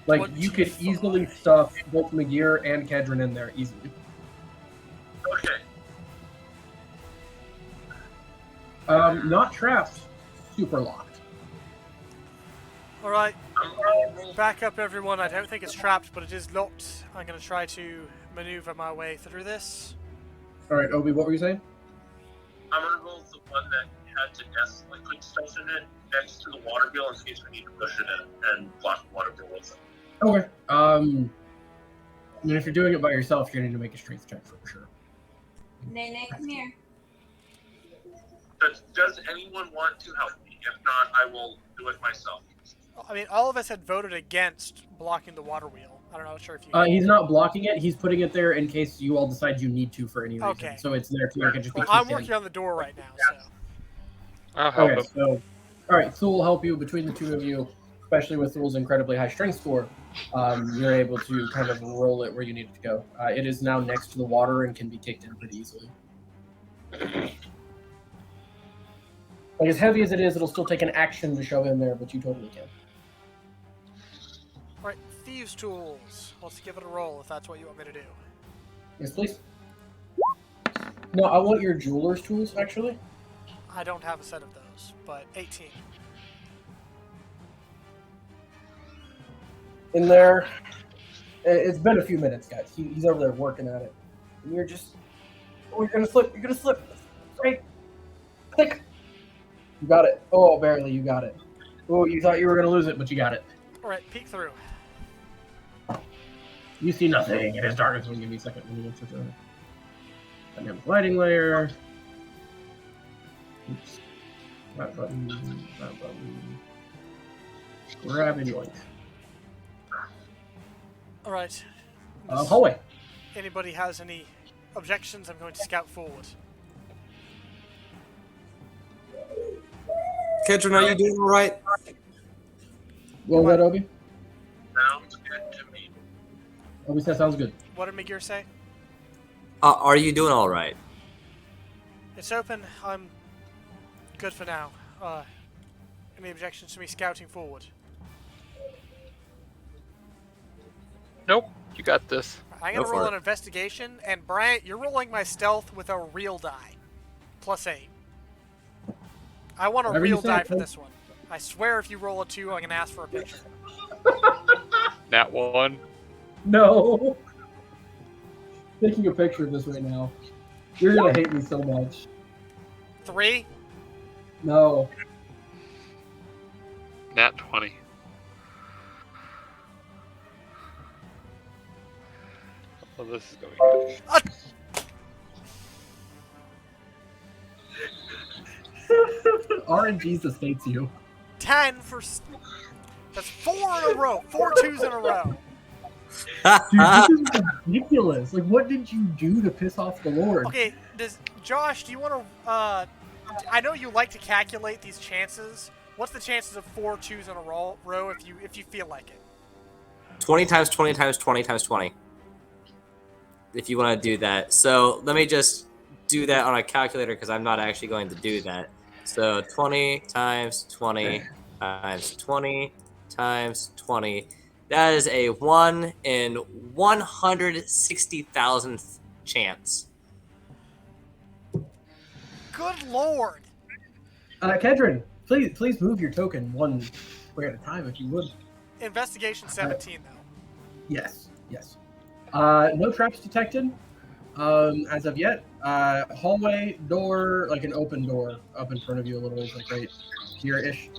Like, you could easily stuff both Magir and Kedron in there, easily. Okay. Not trapped, super locked. Alright, back up everyone. I don't think it's trapped, but it is locked. I'm going to try to maneuver my way through this. Alright, Obi, what were you saying? I'm gonna roll the one that had the death liquid stuff in it next to the water bill in case we need to push it in and block the water bill with it. Okay. I mean, if you're doing it by yourself, you're going to need to make a strength check for sure. Nene, come here. Does anyone want to help me? If not, I will do it myself. I mean, all of us had voted against blocking the water wheel. I'm not sure if you... He's not blocking it. He's putting it there in case you all decide you need to for any reason. Okay. So it's there to make it just be Well, I'm kicked in. working on the door right now, so... I'll help Okay, him. so, all right, Thule will help you between the two of you, especially with Thule's incredibly high strength score. You're able to kind of roll it where you need it to go. It is now next to the water and can be kicked in pretty easily. Like, as heavy as it is, it'll still take an action to shove in there, but you totally can. Alright, Thieves' Tools. Let's give it a roll if that's what you want me to do. Yes, please. No, I want your jeweler's tools, actually. I don't have a set of those, but 18. In there, it's been a few minutes, guys. He's over there working at it. And you're just, oh, you're gonna slip. You're gonna slip. Right. Click. You got it. Oh, barely. You got it. Oh, you thought you were gonna lose it, but you got it. Alright, peek through. You see nothing. It is dark. Give me a second. Let me get to the dynamic lighting layer. Oops. That button. That button. Grab and yoink. Alright. Hallway. Anybody has any objections, I'm going to scout forward. Kedron, are you doing all right? What was that, Obi? Sounds good to me. Obi said sounds good. What did Magir say? Are you doing all right? It's open. I'm good for now. Any objections to me scouting forward? Nope, you got this. I'm Go gonna for roll it. an investigation, and Bryant, you're rolling my stealth with a real die. +8. I want a Whatever you real say, die for Cole. this one. I swear if you roll a 2, I'm gonna ask for a picture. Nat 1. No. Taking a picture of this right now. You're gonna hate me so much. 3? No. Nat 20. Well, this is going good. RNG sustains you. 10 for... That's 4 in a row. 4 2s in a row. Dude, this is ridiculous. Like, what did you do to piss off the Lord? Okay, Josh, do you want to... I know you like to calculate these chances. What's the chances of 4 2s in a row if you feel like it? 20 times 20 times 20 times 20. If you want to do that. So let me just do that on a calculator because I'm not actually going to do that. So 20 times 20 times 20 times 20. That is a 1 in 160,000th chance. Good lord. Kedron, please move your token one square at a time if you would. Investigation 17, though. Yes, yes. No traps detected as of yet. Hallway door, like an open door up in front of you a little ways, like right here-ish.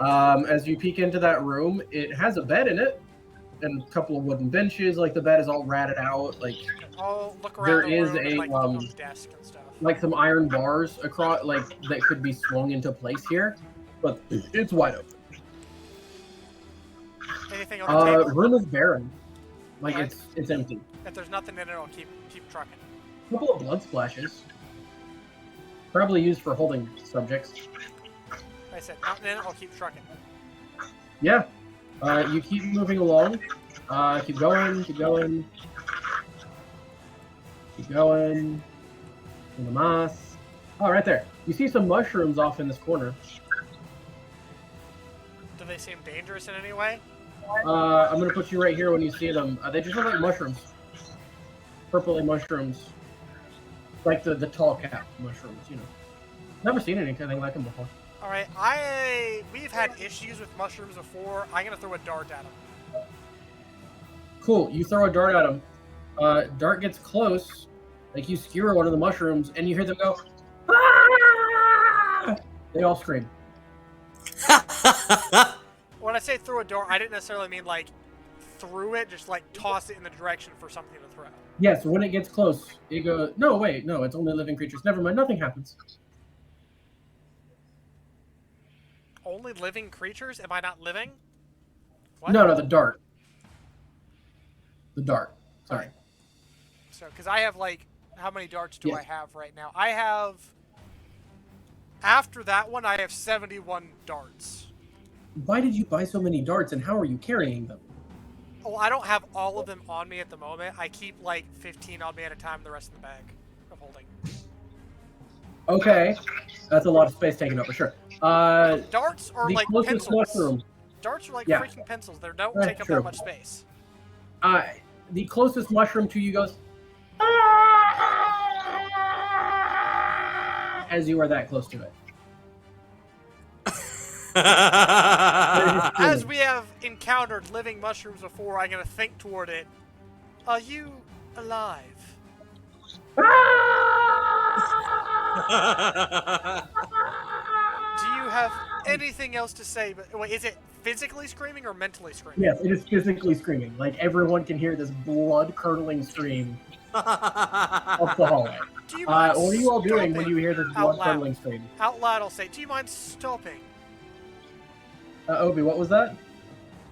As you peek into that room, it has a bed in it and a couple of wooden benches. Like the bed is all ratted out. Like I'll look around there the is room and, a like, look on the desk and stuff. like some iron bars across, like that could be swung into place here, but it's wide open. Anything on the table? Room is barren. Like Alright. it's empty. If there's nothing in it, I'll keep trucking. A couple of blood splashes. Probably used for holding subjects. Like I said, nothing in it, I'll keep trucking. Yeah. You keep moving along. Keep going, keep going. Keep going. In the moss. Oh, right there. You see some mushrooms off in this corner. Do they seem dangerous in any way? I'm gonna put you right here when you see them. They just look like mushrooms. Purpley mushrooms. Like the tall cap mushrooms, you know. Never seen anything like them before. Alright, we've had issues with mushrooms before. I'm gonna throw a dart at them. Cool, you throw a dart at them. Dart gets close, like you skewer one of the mushrooms, and you hear them go, "Ah!" They all scream. When I say throw a dart, I didn't necessarily mean like threw it, just like toss it in the direction for something to throw. Yes, when it gets close, it goes, no, wait, no, it's only living creatures. Never mind, nothing happens. Only living creatures? Am I not living? What? No, the dart. The dart. Sorry. So, because I have like, how many darts do Yeah. I have right now? I have, after that one, I have 71 darts. Why did you buy so many darts, and how are you carrying them? Oh, I don't have all of them on me at the moment. I keep like 15 on me at a time, the rest in the bag of holding. Okay, that's a lot of space taken up for sure. Darts are the like closest pencils. mushroom. Darts are like Yeah. freaking pencils. They don't That's take up true. that much space. The closest mushroom to you goes as you are that close to it. As we have encountered living mushrooms before, I'm gonna think toward it. Are you alive? Do you have anything else to say? But wait, is it physically screaming or mentally screaming? Yes, it is physically screaming. Like everyone can hear this blood-curdling scream up the hallway. Do you mind What are you all doing when stopping you hear this out blood-curdling loud? scream? Out loud, I'll say, do you mind stopping? Obi, what was that?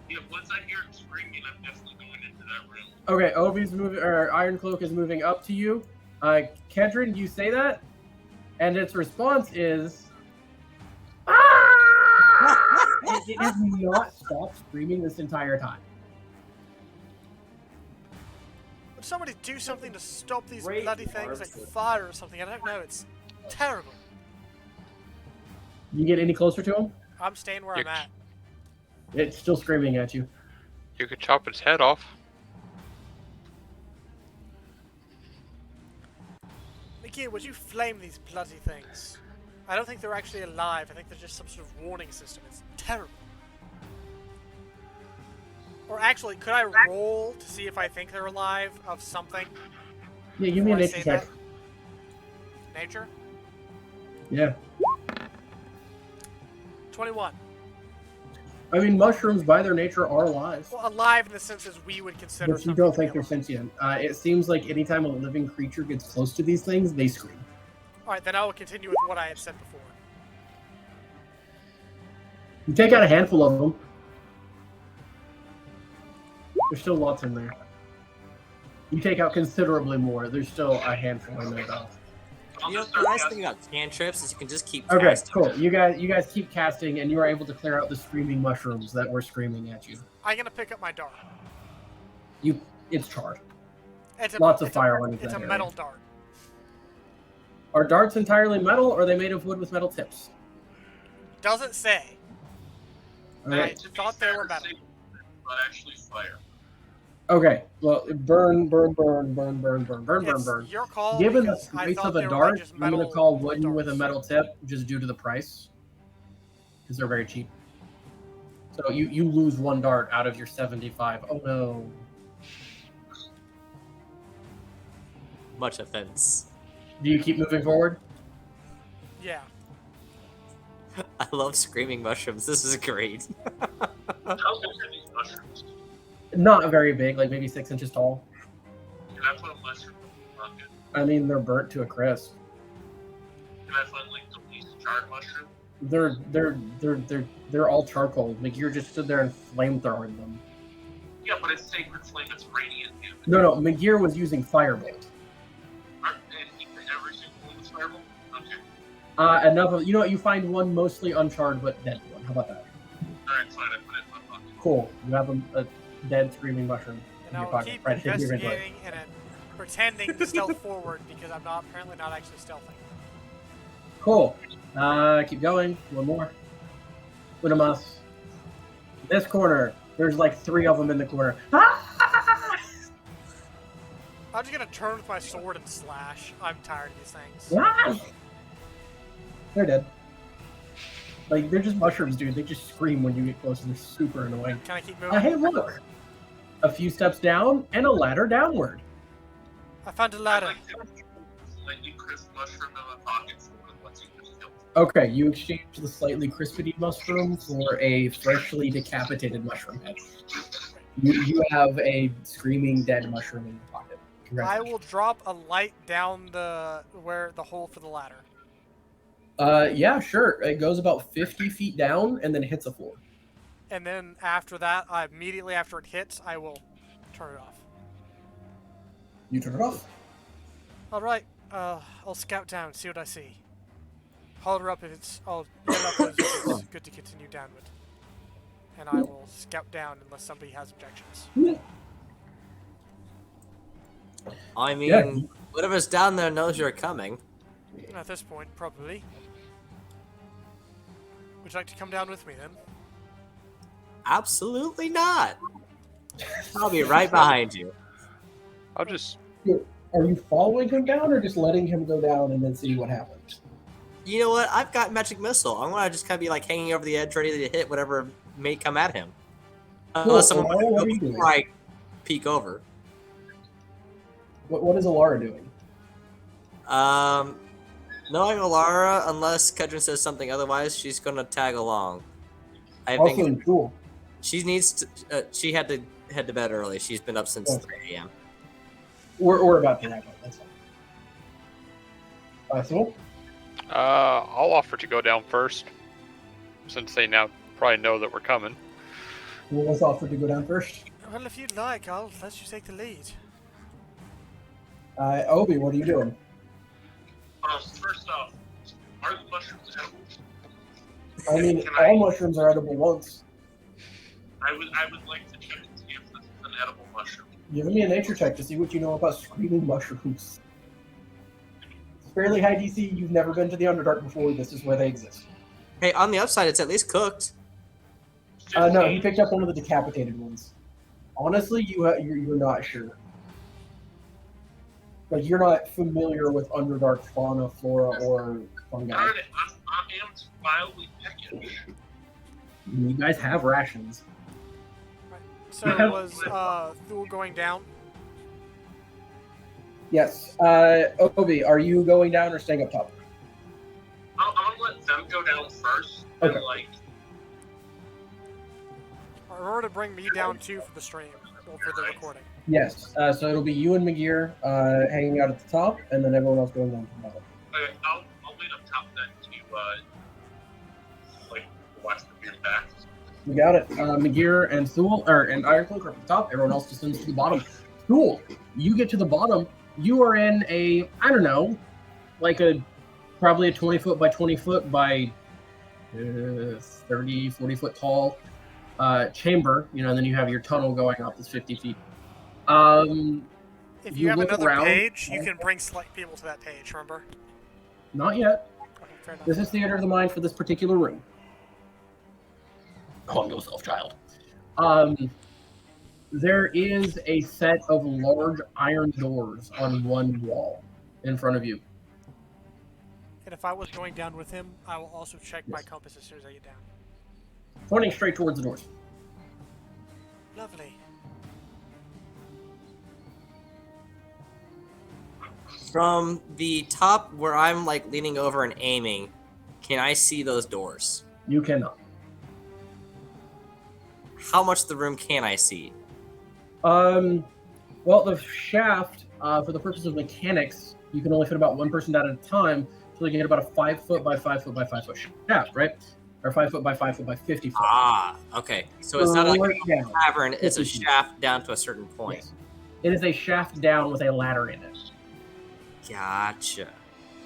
Yeah, once I hear him screaming, I'm definitely going into that room. Okay, Obi's moving, or Iron Cloak is moving up to you. Kedron, you say that, and its response is, "Ah!" It has not stopped screaming this entire time. Would somebody do something to stop these Great bloody things, like artist. fire or something? I don't know. It's terrible. You get any closer to him? I'm staying where You I'm at. It's still screaming at you. You could chop its head off. Mickey, would you flame these bloody things? I don't think they're actually alive. I think they're just some sort of warning system. It's terrible. Or actually, could I roll to see if I think they're alive of something? Yeah, give me a before I nature say check. that? Nature? Yeah. 21. I mean, mushrooms by their nature are alive. Well, alive in the sense as we would consider But you something don't to be think they're alive. sentient. It seems like anytime a living creature gets close to these things, they scream. Alright, then I will continue with what I had said before. You take out a handful of them. There's still lots in there. You take out considerably more. There's still a handful in there, though. You know, the nice thing about cantrips is you can just keep Okay, casting. cool. You guys keep casting, and you are able to clear out the screaming mushrooms that were screaming at you. I'm gonna pick up my dart. It's charred. It's Lots of it's fire running It's through a that area. metal dart. Are darts entirely metal, or are they made of wood with metal tips? Doesn't say. Okay. I thought they were metal. But actually fire. Okay. Well, burn, burn, burn, burn, burn, burn, burn, burn, It's burn. your call. Given the because I price thought of a they were, dart, like, just I'm going to metal call wooden with a darts. metal tip, just due to the price. Because they're very cheap. So you lose one dart out of your 75. Oh no. much offense. Do you keep moving forward? Yeah. I love screaming mushrooms. This is great. How big are these mushrooms? Not very big, like maybe 6 inches tall. Can I put a mushroom in my pocket? I mean, they're burnt to a crisp. Can I find like the least charred mushroom? They're all charcoal. Like you're just stood there and flamethrowing them. Yeah, but it's sacred flame. It's radiant. No. McGear was using firebolt. And every single one was fireball? Okay. Enough of you find one mostly uncharred but dead one. How about that? Alright, fine. I put it in my pocket. Cool. You have a dead screaming mushroom in And your I will pocket. keep Right, in your inventory. investigating and pretending to stealth forward because I'm apparently not actually stealthing. Cool. Keep going. One more. Unamas. This corner. There's like 3 of them in the corner. I'm just gonna turn with my sword and slash. I'm tired of these things. They're dead. Like, they're just mushrooms, dude. They just scream when you get close, and they're super annoying. Can I keep moving? Hey, look! A few steps down, and a ladder downward. I found a ladder. Slightly crisp mushroom in my pocket for once you just killed. Okay, you exchange the slightly crispity mushroom for a freshly decapitated mushroom head. You have a screaming dead mushroom in your pocket. I Congratulations. will drop a light down the hole for the ladder. Yeah, sure. It goes about 50 feet down, and then it hits the floor. And then after that, immediately after it hits, I will turn it off. You turn it off. All right, I'll scout down, see what I see. Holler up if it's. I'll yell up if it's good to continue downward. And I will scout down unless somebody has objections. I mean, Yeah. whatever's down there knows you're coming. At this point, probably. Would you like to come down with me then? Absolutely not. I'll be right behind you. I'll just. Are you following him down, or just letting him go down and then see what happens? You know what? I've got magic missile. I'm gonna just kind of be like hanging over the edge, ready to hit whatever may come at him. Unless someone Alara, what are you before I peek over. What is Alara doing? Knowing Alara, unless Kedron says something otherwise, she's gonna tag along. I Also think in cool. she needs to. She had to head to bed early. She's been up since 3 a.m. We're about to wrap up. That's fine. So, I'll offer to go down first, since they now probably know that we're coming. who was offered to go down first? Well, if you'd like, I'll let you take the lead. Obi, what are you doing? First off, are the mushrooms edible? I mean, Can all mushrooms are edible once. I would like to check and see if this is an edible mushroom. Give me a nature check to see what you know about screaming mushrooms. It's fairly high DC. You've never been to the Underdark before. This is where they exist. Hey, on the upside, it's at least cooked. No, he picked up one of the decapitated ones. Honestly, you're not sure. Like, you're not familiar with Underdark fauna, flora, or fungi. Darn it, I am mildly peckish. You guys have rations. So was Thule going down? Yes. Obi, are you going down or staying up top? I'm gonna let them go down first. Okay. And like, Or to bring me down too for the stream, or for the recording. Yes. So it'll be you and McGear hanging out at the top, and then everyone else going down to the bottom. okay, I'll wait up top then to like watch the beard back. You got it. McGear and Thule, and Ironcloak are at the top. Everyone else descends to the bottom. Thule, you get to the bottom. You are in a, I don't know, like probably a 20 foot by 20 foot by 30, 40 foot tall chamber. You know, and then you have your tunnel going up that's 50 feet. If you have look another around- page, you can bring select people to that page, remember? Not yet. Okay, fair enough. This is theater of the mind for this particular room. Calm yourself, child. There is a set of large iron doors on one wall in front of you. And if I was going down with him, I will also check my Yes. compass as soon as I get down. Pointing straight towards the doors. Lovely. From the top where I'm like leaning over and aiming, can I see those doors? You cannot. How much of the room can I see? Well, the shaft, for the purpose of mechanics, you can only fit about one person down at a time, so you can get about a 5 foot by 5 foot by 5 foot shaft, right? Or 5 foot by 5 foot by 50 foot. Ah, okay. So it's not like Down. a cavern, it's a 50 feet. shaft down to a certain point. Yes. It is a shaft down with a ladder in it. Gotcha.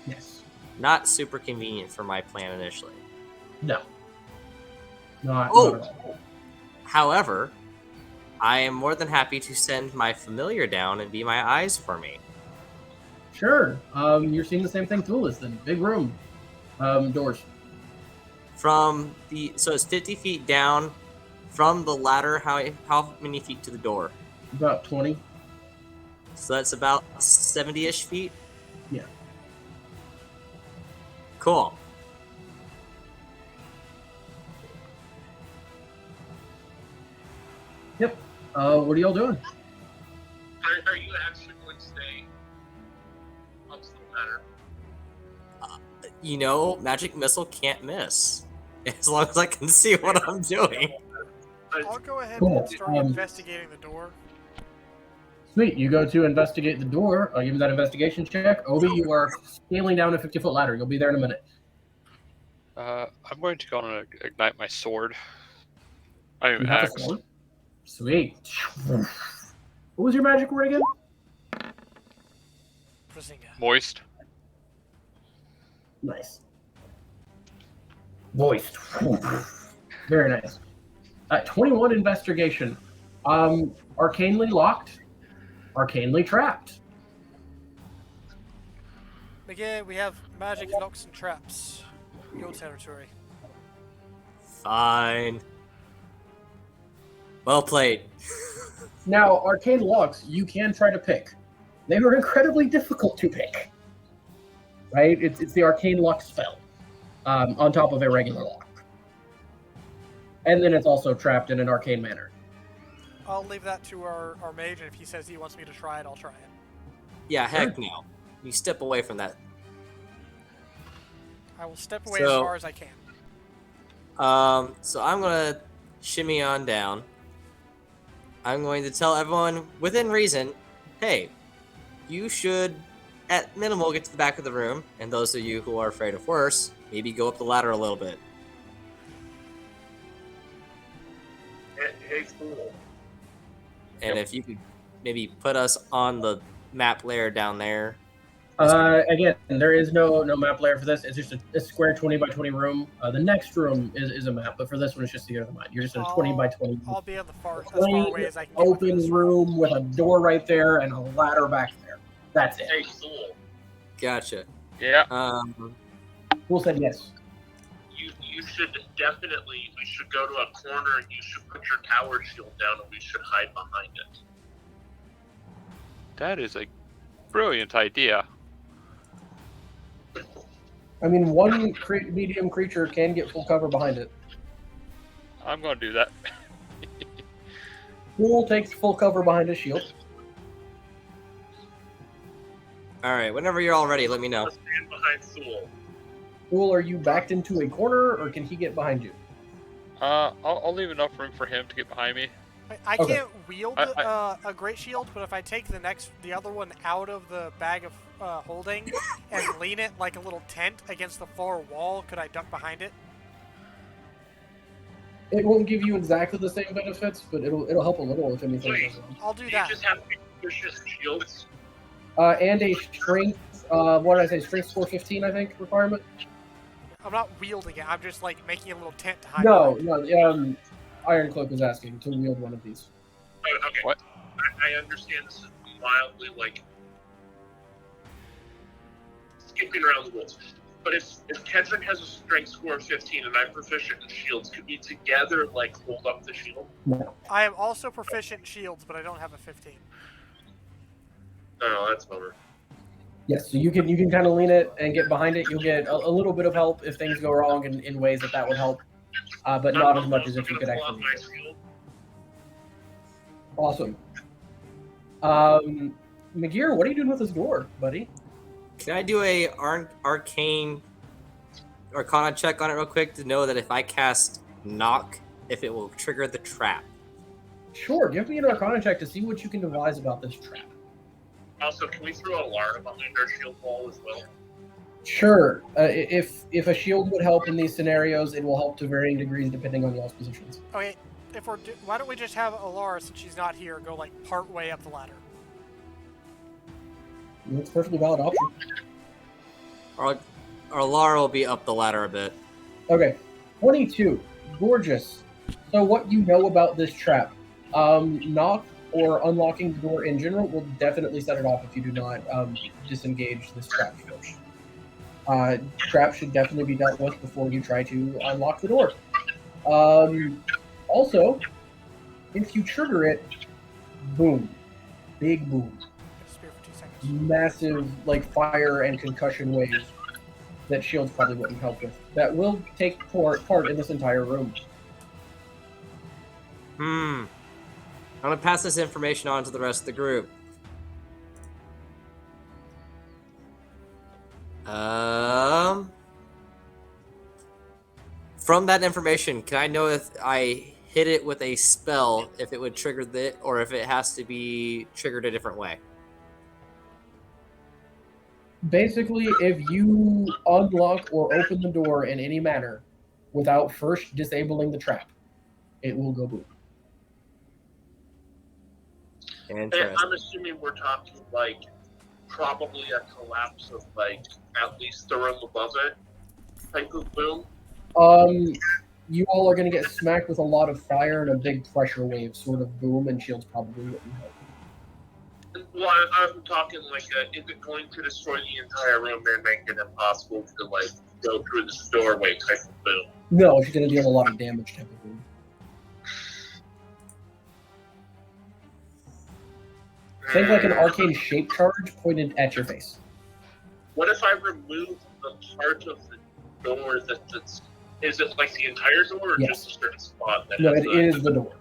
Yes. Not super convenient for my plan initially. No. Not Oh. at all. However, I am more than happy to send my familiar down and be my eyes for me. Sure. You're seeing the same thing Tool is then. Big room. Doors. From the so it's 50 feet down from the ladder. How many feet to the door? About 20. So that's about 70-ish feet. Yeah. Cool. Yep. What are y'all doing? Are you actually going to stay up to the ladder? You know, magic missile can't miss as long as I can see what I'm doing. I'll go ahead Cool. and start investigating the door. Sweet. You go to investigate the door. I'll give you that investigation check. Obi, you are scaling down a 50-foot ladder. You'll be there in a minute. I'm going to go and ignite my sword. I You mean, have a axe. sword? Sweet. What was your magic word again? Brazinga. Moist. Nice. Voiced. Very nice. 21 investigation. Arcanely locked. Arcanely trapped. Again, we have magic locks and traps. Your territory. Fine. Well played. Now, arcane locks, you can try to pick. They are incredibly difficult to pick. Right? It's the arcane lock spell on top of a regular lock. And then it's also trapped in an arcane manner. I'll leave that to our mage, and if he says he wants me to try it, I'll try it. Yeah, heck no. You step away from that. I will step away as far as I can. So I'm gonna shimmy on down. I'm going to tell everyone within reason, hey, you should at minimal get to the back of the room, and those of you who are afraid of worse, maybe go up the ladder a little bit. Hey, fool. And if you could maybe put us on the map layer down there. Again, there is no map layer for this. It's just a square 20 by 20 room. The next room is a map, but for this one, it's just the other mind. You're just in a 20 by 20 I'll be on the as far plain, away as I can get with open this. room with a door right there and a ladder back there. That's it. Hey, fool. Gotcha. Yeah. Fool said yes. You should definitely, we should go to a corner and you should put your tower shield down and we should hide behind it. That is a brilliant idea. I mean, one medium creature can get full cover behind it. I'm going to do that. Fool takes full cover behind his shield. Alright, whenever you're all ready, let me know. Let's stand behind Fool. Fool, are you backed into a corner, or can he get behind you? I'll leave enough room for him to get behind me. I Okay. can't wield a great shield, but if I take the other one out of the bag of holding and lean it like a little tent against the far wall, could I duck behind it? It won't give you exactly the same benefits, but it'll help a little if anything goes wrong. I'll do You that. just have vicious shields. And a strength, what did I say? Strength score 15, I think, requirement? I'm not wielding it. I'm just like making a little tent to hide. No, behind it. no. Iron Cloak was asking to wield one of these. Oh, okay. What? I understand this is mildly like skipping around the rules. But if Kendrick has a strength score of 15 and I'm proficient in shields, could we together like hold up the shield? No. I am also proficient in shields, but I don't have a 15. No, that's over. Yes, so you can kind of lean it and get behind it. You'll get a little bit of help if things go wrong in ways that would help, but not as much as if you could actually. My shield. Awesome. McGear, what are you doing with this door, buddy? Can I do a arcane arcana check on it real quick to know that if I cast knock, if it will trigger the trap? Sure, give me an Arcana check to see what you can devise about this trap. Also, can we throw a alarm behind our shield wall as well? Sure. If a shield would help in these scenarios, it will help to varying degrees depending on y'all's positions. Okay, why don't we just have Alara, since she's not here, go like part way up the ladder? It's a perfectly valid option. Our Lara will be up the ladder a bit. Okay, 22. Gorgeous. So what you know about this trap? Knock or unlocking the door in general will definitely set it off if you do not disengage this trap first. Trap should definitely be dealt with before you try to unlock the door. Also, if you trigger it, boom. Big boom. Spear for 2 seconds. Massive, like, fire and concussion waves that shields probably wouldn't help with. That will take part in this entire room. I'm gonna pass this information on to the rest of the group. From that information, can I know if I hit it with a spell, if it would trigger or if it has to be triggered a different way? Basically, if you unlock or open the door in any manner without first disabling the trap, it will go boom. Interesting. I'm assuming we're talking like probably a collapse of like at least the room above it type of boom. You all are going to get smacked with a lot of fire and a big pressure wave sort of boom, and shields probably wouldn't help. Well, I'm talking like, is it going to destroy the entire room and make it impossible to like go through this doorway type of boom? No, it's going to deal a lot of damage type of boom. Think like an arcane shape charge pointed at your face. What if I remove the part of the door that's... Is it like the entire door or Yes. just a certain spot? That No, has it is the door.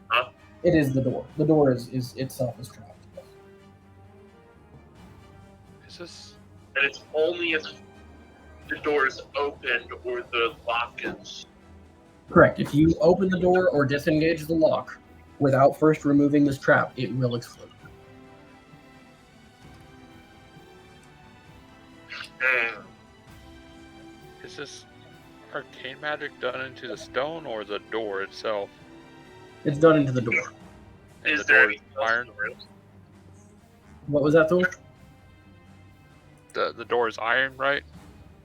Huh? It is the door. The door is itself is trapped. Is this? And it's only if the door is opened or the lock is... Correct. If you open the door or disengage the lock without first removing this trap, it will explode. Is this arcane magic done into the stone or the door itself? It's done into the door. And Is the there door is anything else in iron? the room? What was that, Thor? The door is iron, right?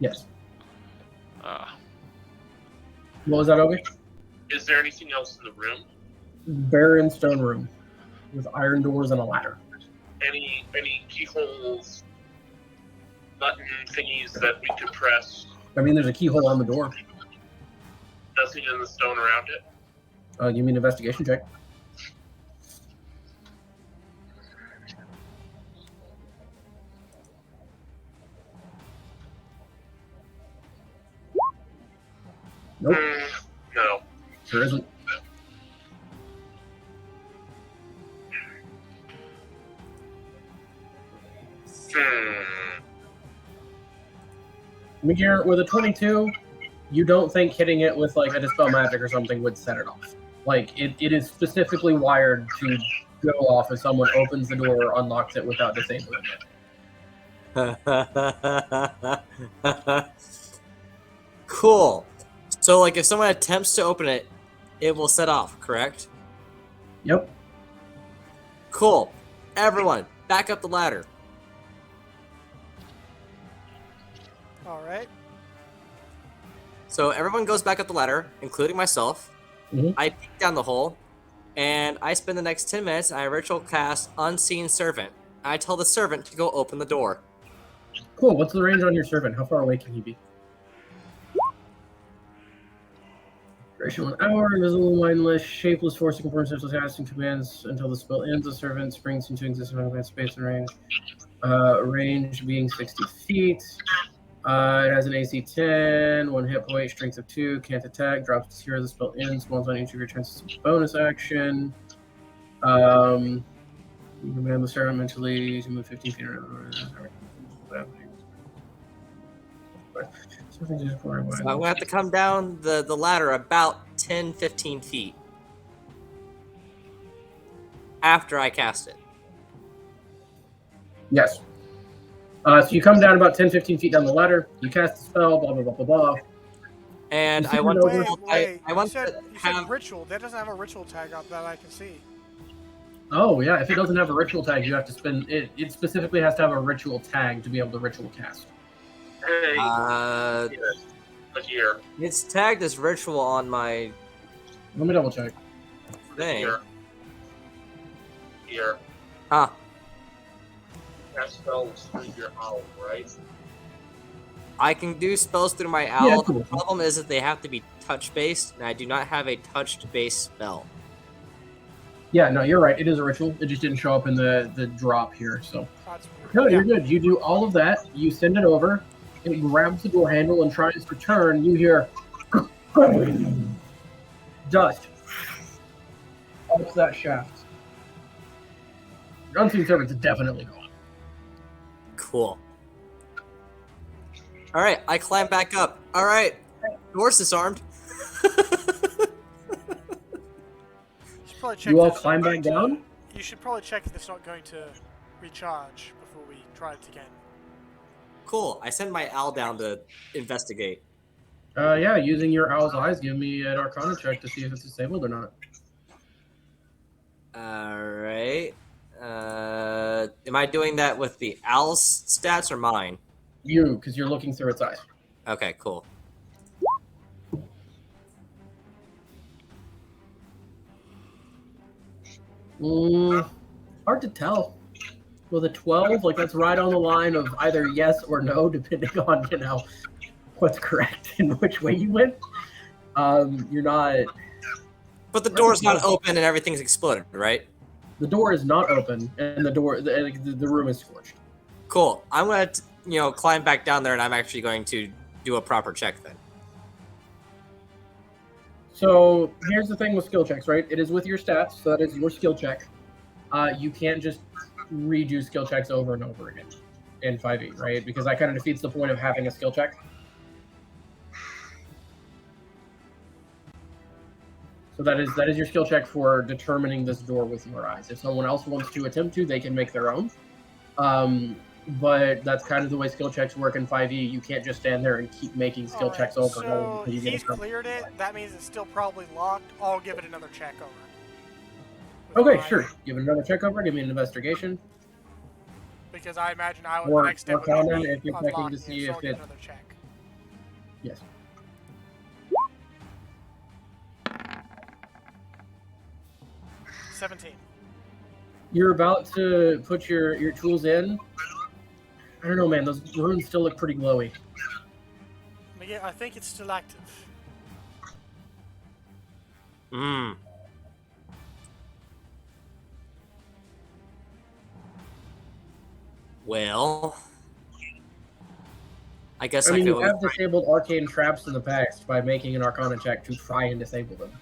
Yes. Uh, What was that, Obi? Is there anything else in the room? Barren stone room with iron doors and a ladder. Any keyholes, button thingies that we could press? I mean, there's a keyhole on the door. Nothing in the stone around it? Give me an investigation check. Nope, No. there isn't. Miguel, with a 22, you don't think hitting it with like a dispel magic or something would set it off. Like it is specifically wired to go off if someone opens the door or unlocks it without disabling it. Cool. So, like, if someone attempts to open it, it will set off, correct? Yep. Cool. Everyone, back up the ladder. All right. So everyone goes back up the ladder, including myself. Mhm. I peek down the hole, and I spend the next 10 minutes, and I ritual cast Unseen Servant. I tell the servant to go open the door. Cool. What's the range on your servant? How far away can he be? Duration 1 hour, invisible, mindless, shapeless force to confirm senseless casting commands until the spell ends. The servant springs into existence in space and range. Range being 60 feet. It has an AC 10, 1 hit point, strength of 2, can't attack, drops to 0, the spell ends, spawns on each of your turns as a bonus action. You command the servant mentally to move 15 feet around. So I'm gonna have to come down the ladder about 10, 15 feet after I cast it. Yes. So you come down about 10, 15 feet down the ladder. You cast the spell. Blah blah blah blah blah. And You I see want it to. over- Wait. I want you said have. ritual. That doesn't have a ritual tag up that I can see. Oh yeah, if it doesn't have a ritual tag, you have to spend it. It specifically has to have a ritual tag to be able to ritual cast. Hey, look here. It's tagged as ritual on my Let me double check. thing. Here. Huh. Cast spells through your owl, right? I can do spells through my owl. Yeah, cool. The problem is that they have to be touch based, and I do not have a touched base spell. Yeah, no, you're right. It is a ritual. It just didn't show up in the drop here. So That's weird. no, you're good. You do all of that. You send it over. It grabs the door handle and tries to turn. You hear dust up that shaft. Your unseen servant's definitely gone. Cool. All right, I climb back up. All right, door's disarmed. You should probably check You all if it's climb not back going to- down? You should probably check if it's not going to recharge before we try it again. Cool. I send my owl down to investigate. Yeah, using your owl's eyes, give me an Arcana check to see if it's disabled or not. All right. Am I doing that with the owl's stats or mine? You, because you're looking through its eyes. Okay, cool. Hard to tell. With a 12, like that's right on the line of either yes or no, depending on what's correct and which way you went. You're not. But the door's not open and everything's exploded, right? The door is not open, and the room is scorched. Cool. I'm gonna climb back down there, and I'm actually going to do a proper check then. So here's the thing with skill checks, right? It is with your stats, so that is your skill check. You can't just redo skill checks over and over again in 5e, right? Because that kind of defeats the point of having a skill check. So that is your skill check for determining this door with your eyes. If someone else wants to attempt to, they can make their own. But that's kind of the way skill checks work in 5e. You can't just stand there and keep making skill Alright, checks over and so over until you get he's it done. cleared it. That means it's still probably locked. I'll give it another check over. Okay, With sure. my- Give it another check over. Give me an investigation. Because I imagine I would Or the next step would Arcana be if you're checking to unlocking see it, so if I'll give it- another check. Yes. 17. You're about to put your tools in. I don't know, man. Those runes still look pretty glowy. I think it's still active. Hmm. Well, I guess I I mean, could you always have disabled arcane traps in the past by making an Arcana check to try and disable them.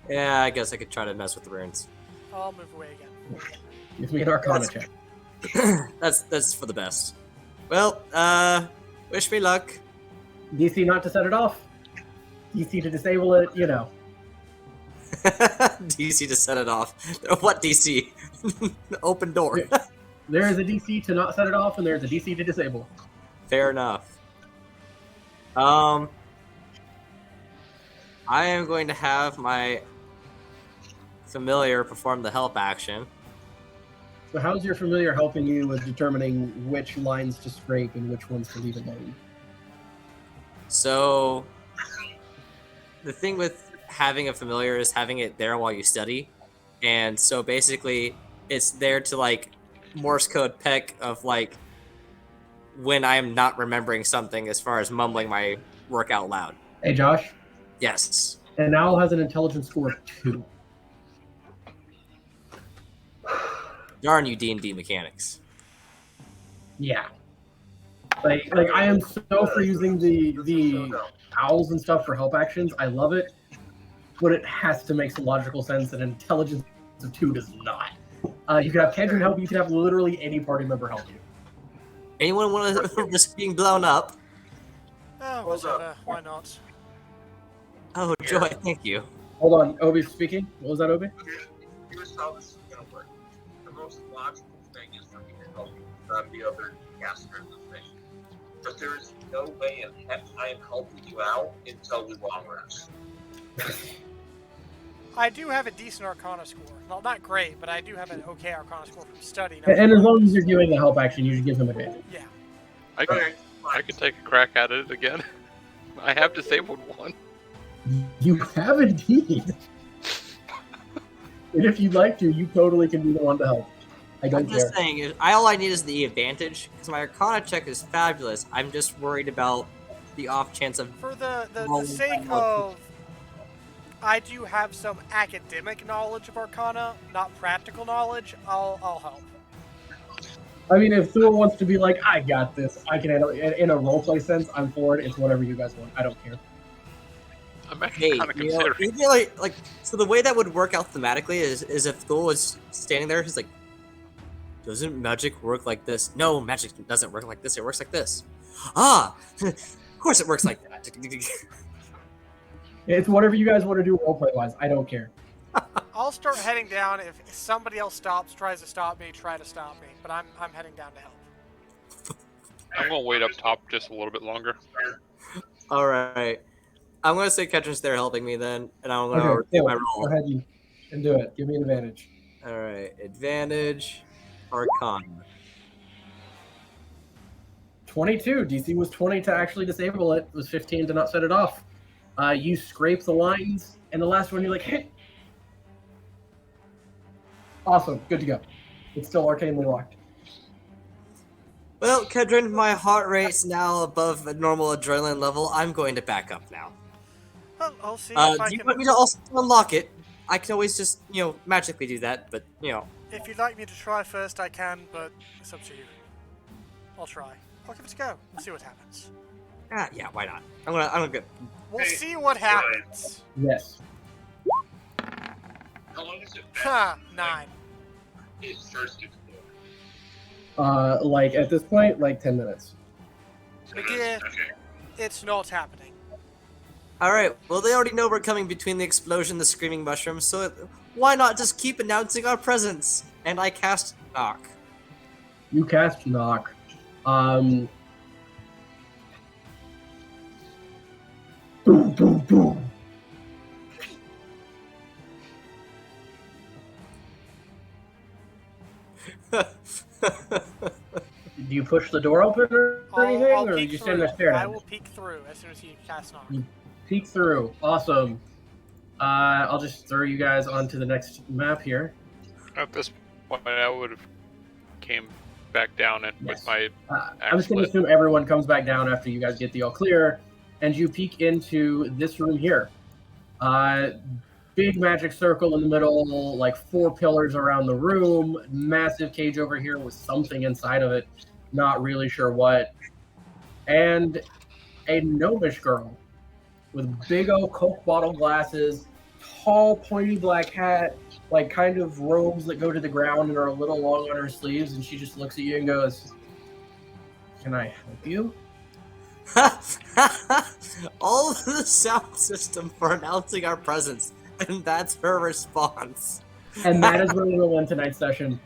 Yeah, I guess I could try to mess with the runes. I'll move away again. Give me an Arcana That's- check. That's for the best. Well, wish me luck. DC not to set it off. DC to disable it. DC to set it off. What DC? Open door. There is a DC to not set it off, and there's a DC to disable. Fair enough. I am going to have my familiar perform the help action. So how's your familiar helping you with determining which lines to scrape and which ones to leave alone? So, the thing with having a familiar is having it there while you study. And so basically, it's there to Morse code peck of when I am not remembering something as far as mumbling my work out loud. Hey, Josh. Yes. An owl has an intelligence score of 2. Darn you, D&D mechanics. Yeah. Like I am so for using the owls and stuff for help actions. I love it, but it has to make some logical sense. And intelligence of 2 does not. You can have Kendrick help you. You can have literally any party member help you. Anyone want to risk being blown up? Oh, Hold up. whatever. Why not? Oh, Joy, thank you. Hold on, Obi's speaking. What was that, Obi? Here's how this is gonna work. The most logical thing is for me to help you. I'm the other caster in the thing. But there is no way in heck I am helping you out until we long rest. I do have a decent Arcana score. Well, not great, but I do have an okay Arcana score from study. And as long as you're doing the help action, you should give him advantage. Yeah. I can, Okay, I fine. can take a crack at it again. I have disabled one. You have indeed. And if you'd like to, you totally can be the one to help. I don't I'm just care. saying, all I need is the advantage, because my Arcana check is fabulous. I'm just worried about the off chance of... For the Rolling sake down. of, I do have some academic knowledge of Arcana, not practical knowledge. I'll help. I mean, if Thor wants to be like, I got this, I can handle it. In a roleplay sense, I'm for it. It's whatever you guys want. I don't care. I'm actually Hey, kind of you know, considering. you know, like, so the way that would work out thematically is if Thor was standing there, he's like, doesn't magic work like this? No, magic doesn't work like this. It works like this. Ah, of course it works like that. It's whatever you guys want to do roleplay wise. I don't care. I'll start heading down if somebody else tries to stop me. Try to stop me, but I'm heading down to help. I'm gonna wait up top just a little bit longer. All right, I'm gonna say Ketrin's there helping me then, and I'm gonna Okay, do my go roll. ahead and do it. Give me an advantage. All right, advantage, Arcana. 22. DC was 20 to actually disable it. It was 15 to not set it off. You scrape the lines, and the last one you're like, hit. Awesome. Good to go. It's still arcanely locked. Well, Kedrin, my heart rate's now above a normal adrenaline level. I'm going to back up now. Well, I'll see if I Do you can. want me to also unlock it? I can always just, magically do that, but, If you'd like me to try first, I can, but it's up to you. I'll try. I'll give it a go. We'll see what happens. yeah, why not? I'm gonna get. We'll Hey, see what happens. Yes. How long is it? Ha! 9. His first explore. Like at this point, like 10 minutes. McGee, Okay. it's not happening. All right. Well, they already know we're coming between the explosion, the screaming mushrooms, so why not just keep announcing our presence? And I cast knock. You cast knock. Boom, boom, boom. Do you push the door open or anything, I'll or peek you just stand there through. staring I at will it? peek through as soon as you cast knock. Peek through. Awesome. I'll just throw you guys onto the next map here. At this point, I would have came back down and Yes. with my I'm just going to assume everyone comes back down after you guys get the all clear, and you peek into this room here. Big magic circle in the middle, like 4 pillars around the room, massive cage over here with something inside of it, not really sure what, and a gnomish girl with big old Coke bottle glasses, tall pointy black hat, like kind of robes that go to the ground and are a little long on her sleeves, and she just looks at you and goes, "Can I help you?" All of the sound system for announcing our presence, and that's her response. And that is where we'll end tonight's session.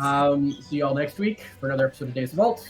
See y'all next week for another episode of Days of Vault.